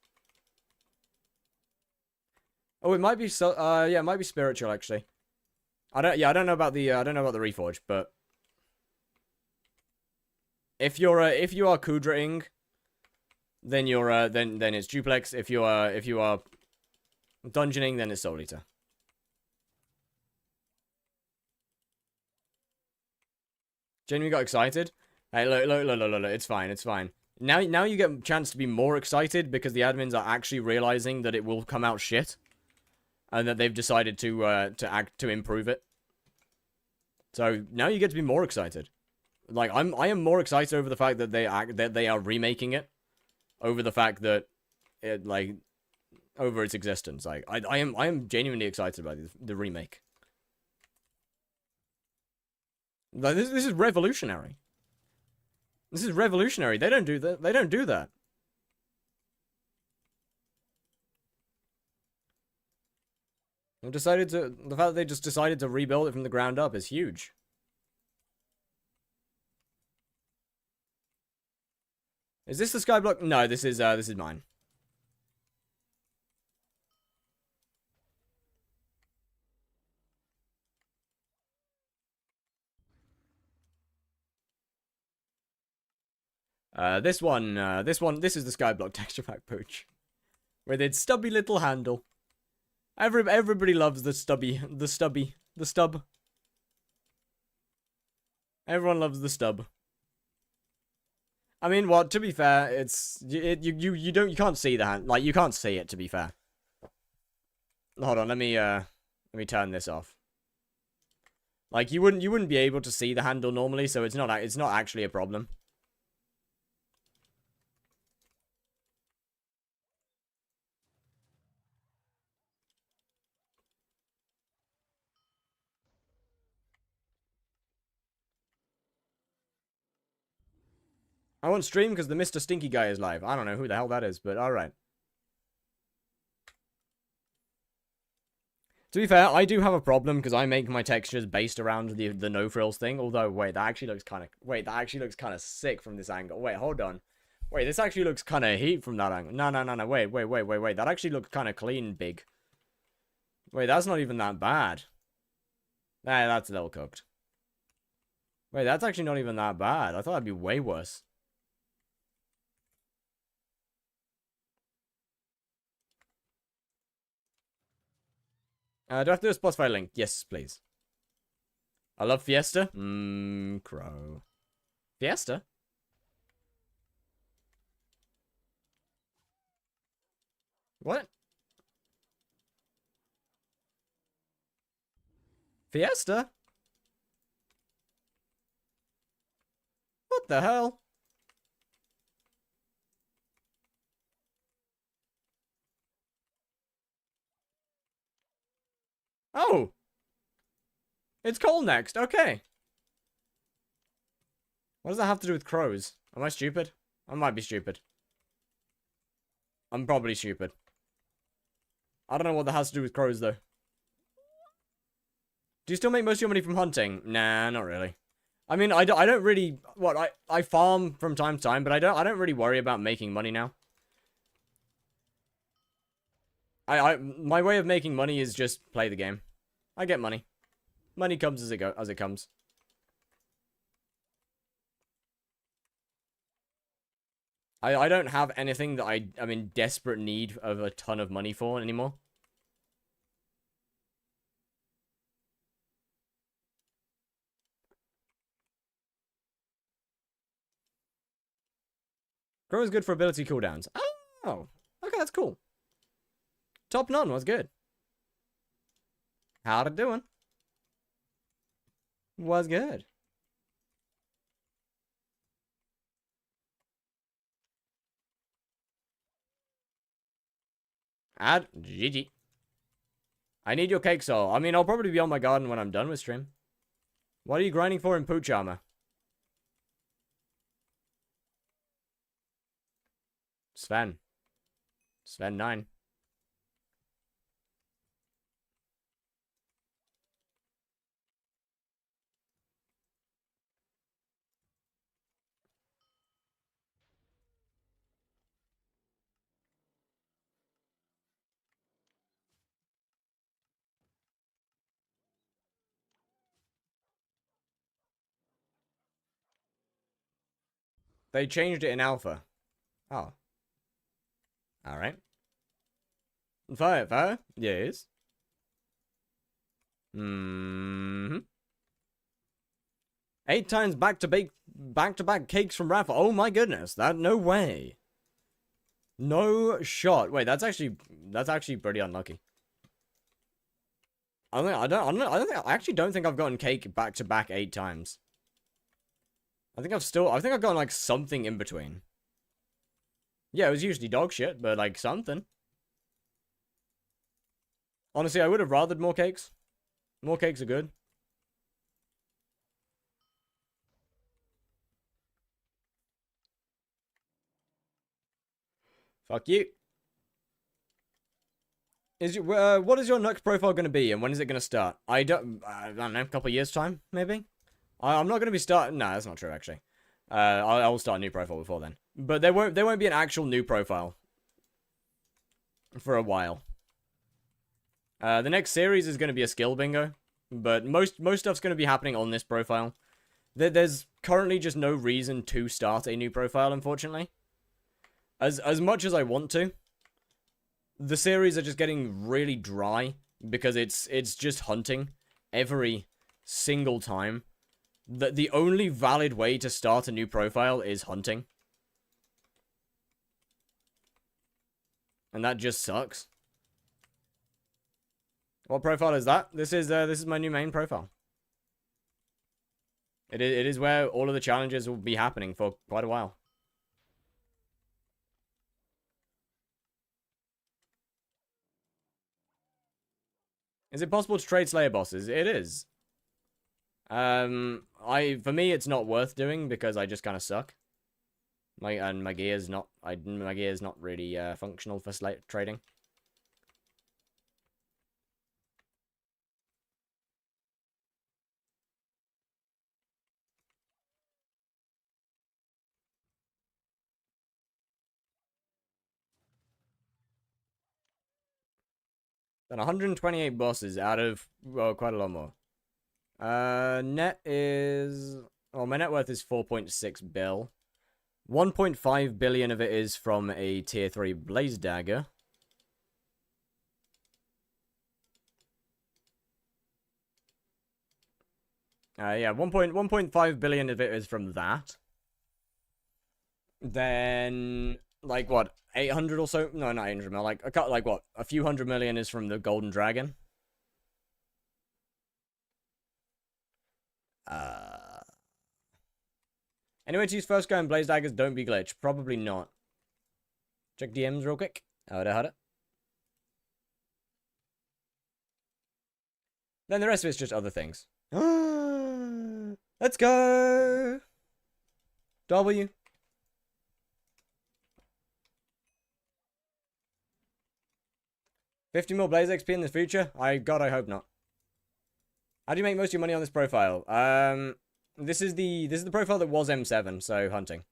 Oh, it might be yeah, it might be Spiritual actually. I don't know about the Reforge, but if you are Kudraing, then you're then it's Duplex. If you are dungeoning, then it's Soul Eater. Genuinely got excited. Hey, look, it's fine. Now you get a chance to be more excited because the admins are actually realizing that it will come out shit, and that they've decided to improve it. So now you get to be more excited. Like I am more excited over the fact that they are remaking it, over the fact that it over its existence. Like I am genuinely excited about the remake. Like this is revolutionary. This is revolutionary. They don't do that. They don't do that. The fact that they just decided to rebuild it from the ground up is huge. Is this the Skyblock? No, this is mine. This is the Skyblock texture pack pooch, with its stubby little handle. Everybody loves the stub. Everyone loves the stub. I mean, what? To be fair, you can't see the hand. Like, you can't see it. To be fair. Hold on, let me turn this off. Like, you wouldn't be able to see the handle normally, so it's not actually a problem. I won't stream because the Mr. Stinky guy is live. I don't know who the hell that is, but alright. To be fair, I do have a problem because I make my textures based around the no frills thing. Although, wait, that actually looks kind of sick from this angle. Wait, hold on. Wait, this actually looks kind of heat from that angle. No. Wait. That actually looks kind of clean, big. Wait, that's not even that bad. Nah, that's a little cooked. Wait, that's actually not even that bad. I thought that'd be way worse. Do I have to do a Spotify link? Yes, please. I love Fiesta. Crow. Fiesta? What? Fiesta? What the hell? Oh! It's cold next, okay. What does that have to do with crows? Am I stupid? I might be stupid. I'm probably stupid. I don't know what that has to do with crows, though. Do you still make most of your money from hunting? Nah, not really. I mean, I don't really... What, I farm from time to time, but I don't really worry about making money now. My way of making money is just play the game. I get money. Money comes as it comes. I don't have anything that I'm in desperate need of a ton of money for anymore. Grow is good for ability cooldowns. Oh, okay, that's cool. Top none was good. How'd it doing? Was good. Add GG. I need your cake soul. I mean, I'll probably be on my garden when I'm done with stream. What are you grinding for in Pooch Armor? Sven 9. They changed it in alpha. Oh. Alright. Fire? Yes. Hmm. 8 times back-to-back cakes from Rafa. Oh my goodness. No way. No shot. Wait, that's actually pretty unlucky. I actually don't think I've gotten cake back-to-back 8 times. I think I've gotten like something in between. Yeah, it was usually dog shit, but like something. Honestly, I would have rathered more cakes. More cakes are good. Fuck you. What is your next profile going to be, and when is it going to start? I don't know, a couple of years' time, maybe? I'm not going to be starting... No, that's not true, actually. I'll start a new profile before then. But there won't be an actual new profile. For a while. The next series is going to be a skill bingo. But most stuff's going to be happening on this profile. There's currently just no reason to start a new profile, unfortunately. As much as I want to. The series are just getting really dry. Because it's just hunting. Every single time. The only valid way to start a new profile is hunting. And that just sucks. What profile is that? This is my new main profile. It is where all of the challenges will be happening for quite a while. Is it possible to trade Slayer bosses? It is. For me, it's not worth doing because I just kind of suck. My gear's not really functional for trading. Then 128 bosses out of, well, quite a lot more. Net is... Well, my net worth is 4.6 bill. 1.5 billion of it is from a tier 3 blaze dagger. Yeah, 1.5 billion of it is from that. Then, like, what, 800 or so? No, not 800 mil. Like, what, a few hundred million is from the golden dragon. Anyway, to use first go and blaze daggers, don't be glitched. Probably not. Check DMs real quick. Had it. Then the rest of it's just other things. Let's go! W. $50 more Blaze XP in the future? God, I hope not. How do you make most of your money on this profile? This is the profile that was M7, so hunting.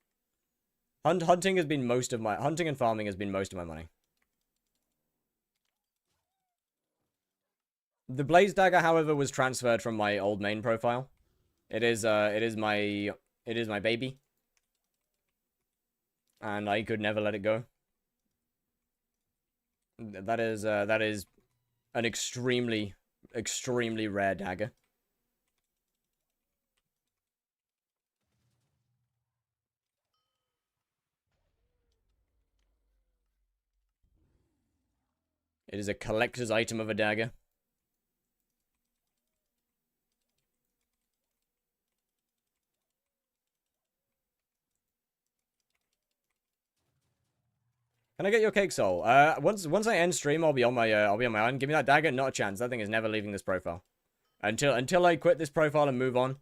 Hunting has been most of my... Hunting and farming has been most of my money. The Blaze Dagger, however, was transferred from my old main profile. It is my baby. And I could never let it go. That is an extremely rare dagger. It is a collector's item of a dagger. Can I get your cake soul? Once I end stream, I'll be on my island. Give me that dagger. Not a chance. That thing is never leaving this profile. Until I quit this profile and move on,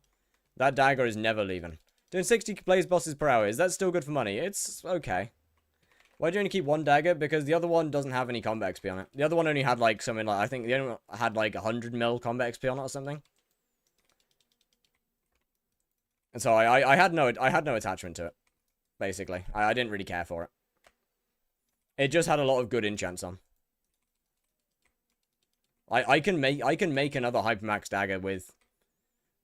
that dagger is never leaving. Doing 60 blaze bosses per hour. Is that still good for money? It's okay. Why do you only keep one dagger? Because the other one doesn't have any combat XP on it. The other one only had like something like, I think the other one had like 100 mil combat XP on it or something. And so I had no attachment to it. Basically, I didn't really care for it. It just had a lot of good enchants on. I can make another Hypermax dagger with...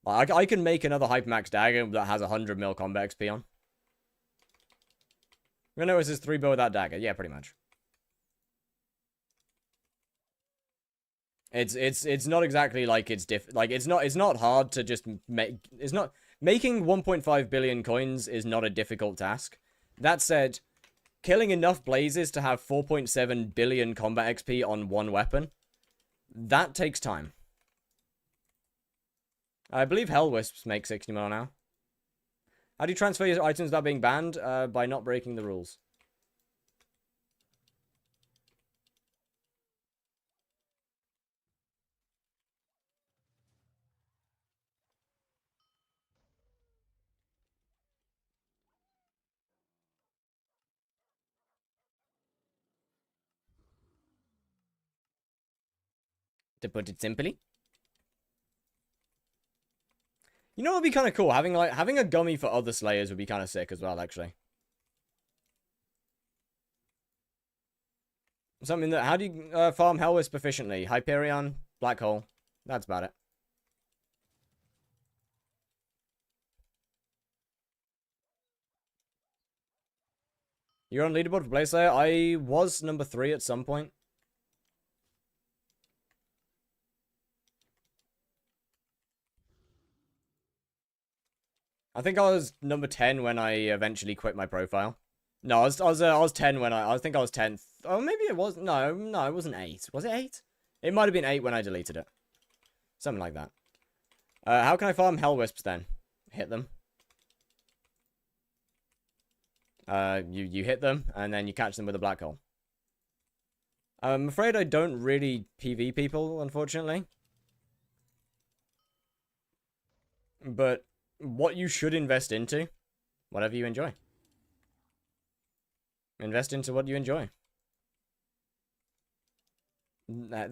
I can make another Hypermax dagger that has 100 mil combat XP on. You're gonna notice it's 3 bill with that dagger. Yeah, pretty much. It's not exactly like it's it's not hard to just make... Making 1.5 billion coins is not a difficult task. That said... Killing enough blazes to have 4.7 billion combat XP on one weapon, that takes time. I believe Hell Wisps make 60 mil now. How do you transfer your items without being banned? By not breaking the rules. To put it simply. You know what would be kind of cool? Having a gummy for other Slayers would be kind of sick as well, actually. Something that... How do you farm Hellwisp efficiently? Hyperion, Black Hole. That's about it. You're on leaderboard for Blaze Slayer? I was number 3 at some point. I think I was number 10 when I eventually quit my profile. No, I was 10 when I think I was 10th. Oh, maybe it was. No, it wasn't 8. Was it 8? It might have been 8 when I deleted it. Something like that. How can I farm Hellwisps then? Hit them. You hit them, and then you catch them with a black hole. I'm afraid I don't really PV people, unfortunately. But what you should invest into, whatever you enjoy. Invest into what you enjoy. What?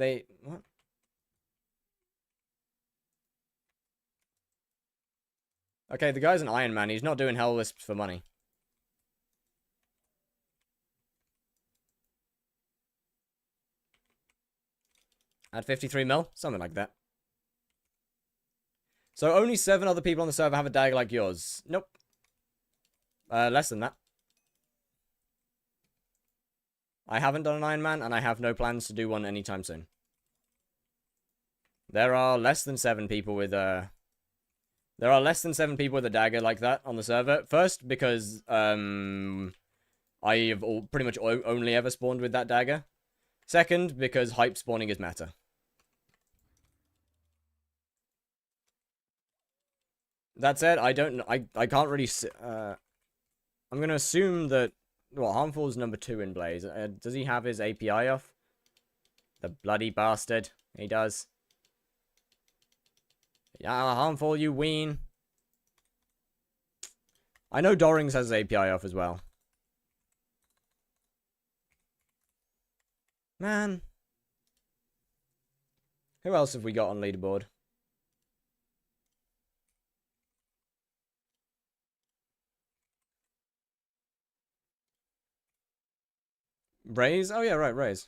Okay, the guy's an Iron Man. He's not doing Hell Wisps for money. At 53 mil? Something like that. So only 7 other people on the server have a dagger like yours. Nope. Less than that. I haven't done an Iron Man, and I have no plans to do one anytime soon. There are less than 7 people with a dagger like that on the server. First, because I have pretty much only ever spawned with that dagger. Second, because hype spawning is meta. That said, I can't really. I'm gonna assume that. Well, Harmful is number 2 in Blaze. Does he have his API off? The bloody bastard. He does. Yeah, Harmful, you ween. I know Dorings has his API off as well. Man. Who else have we got on leaderboard? Raze? Oh yeah, right, Raze.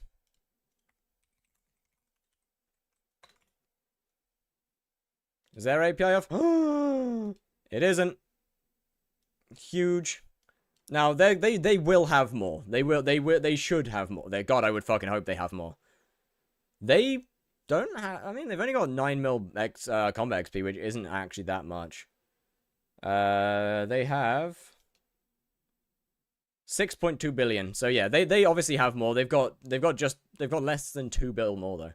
Is their API off? It isn't. Huge. Now they will have more. They should have more. God, I would fucking hope they have more. They don't have. I mean, they've only got 9 mil combat XP, which isn't actually that much. They have 6.2 billion. So yeah, they obviously have more. They've got less than 2 bill more though.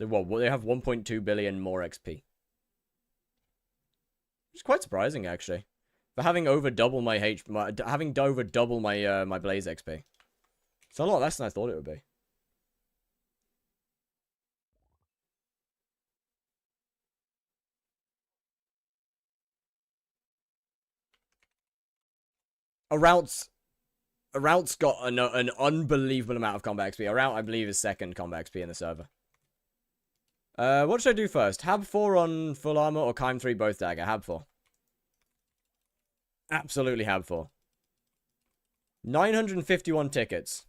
So what? They have 1.2 billion more XP. It's quite surprising actually. For having over double my my Blaze XP. It's a lot less than I thought it would be. A route's got an unbelievable amount of combat XP. A route, I believe, is 2nd combat XP in the server. What should I do first? Hab 4 on full armor or Kime 3 both dagger? Hab 4. Absolutely Hab 4. 951 tickets.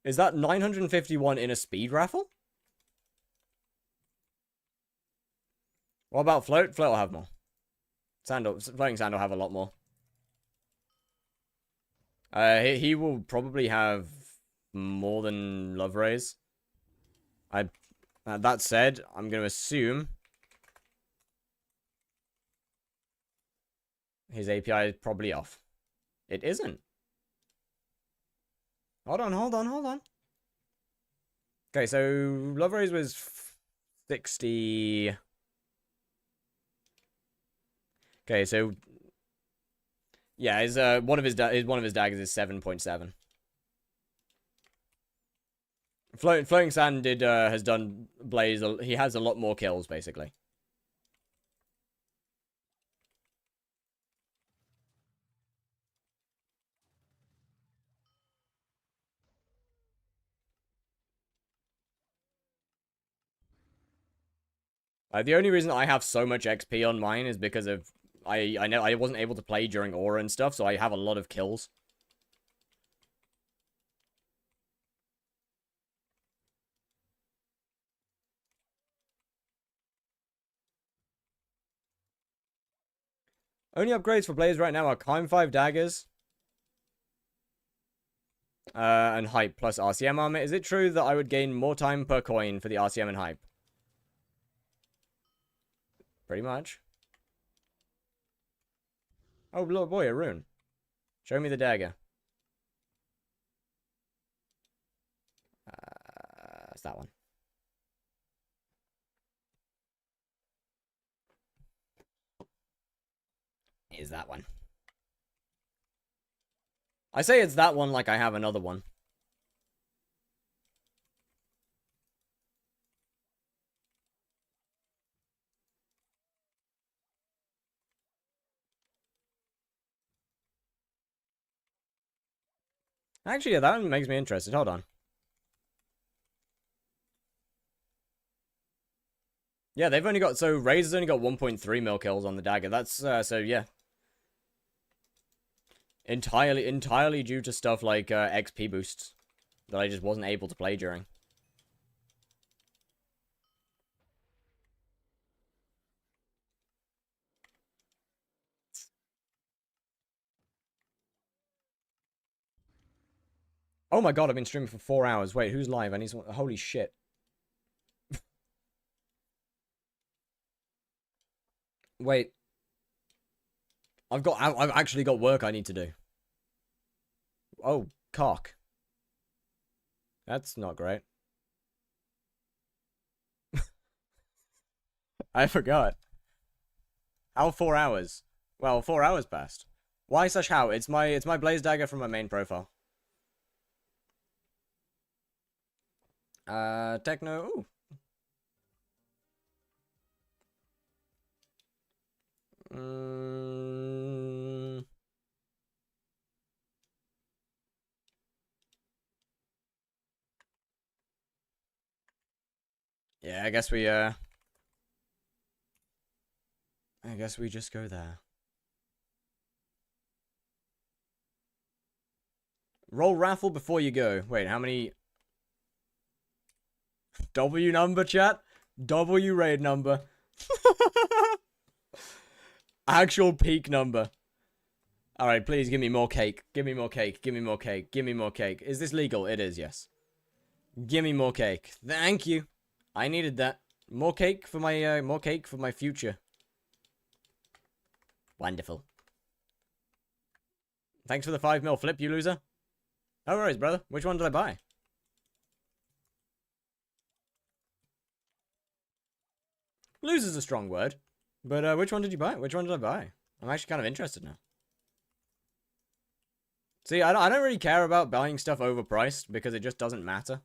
Is that 951 in a speed raffle? What about Float? Float will have more. Floating Sand will have a lot more. He will probably have more than Love Rays. That said, I'm going to assume his API is probably off. It isn't. Hold on. Okay, so Love Rays was 60. Okay, so yeah, one of his daggers is 7.7. Floating Sand has done Blaze. He has a lot more kills basically. The only reason I have so much XP on mine is because of I wasn't able to play during Aura and stuff, so I have a lot of kills. Only upgrades for Blaze right now are Kime 5 daggers. And Hype plus RCM armor. Is it true that I would gain more time per coin for the RCM and Hype? Pretty much. Oh, boy, a rune. Show me the dagger. It's that one. Is that one. I say it's that one like I have another one. Actually, yeah, that one makes me interested. Hold on. Yeah, they've only got... So, Razor's only got 1.3 mil kills on the dagger. That's... so, yeah. Entirely due to stuff like XP boosts that I just wasn't able to play during. Oh my god, I've been streaming for 4 hours. Wait, who's live? I need some... Holy shit. Wait. I've actually got work I need to do. Oh, cock. That's not great. I forgot. How 4 hours? Well, 4 hours passed. Why such how? It's my blaze dagger from my main profile. Techno. Ooh. Yeah, I guess we just go there. Roll raffle before you go. Wait, how many? W number, chat? W raid number. Actual peak number. Alright, please give me more cake. Give me more cake. Give me more cake. Give me more cake. Is this legal? It is, yes. Give me more cake. Thank you. I needed that. More cake for my future. Wonderful. Thanks for the 5 mil flip, you loser. No worries, brother. Which one did I buy? Loser's a strong word. But which one did you buy? Which one did I buy? I'm actually kind of interested now. See, I don't really care about buying stuff overpriced because it just doesn't matter.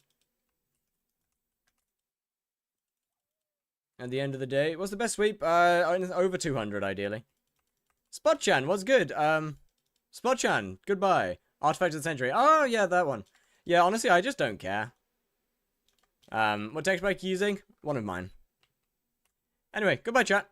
At the end of the day, what's the best sweep? Over 200, ideally. Spotchan, what's good? Spotchan, goodbye. Artifact of the Century. Oh, yeah, that one. Yeah, honestly, I just don't care. What text pack are you using? One of mine. Anyway, goodbye, chat.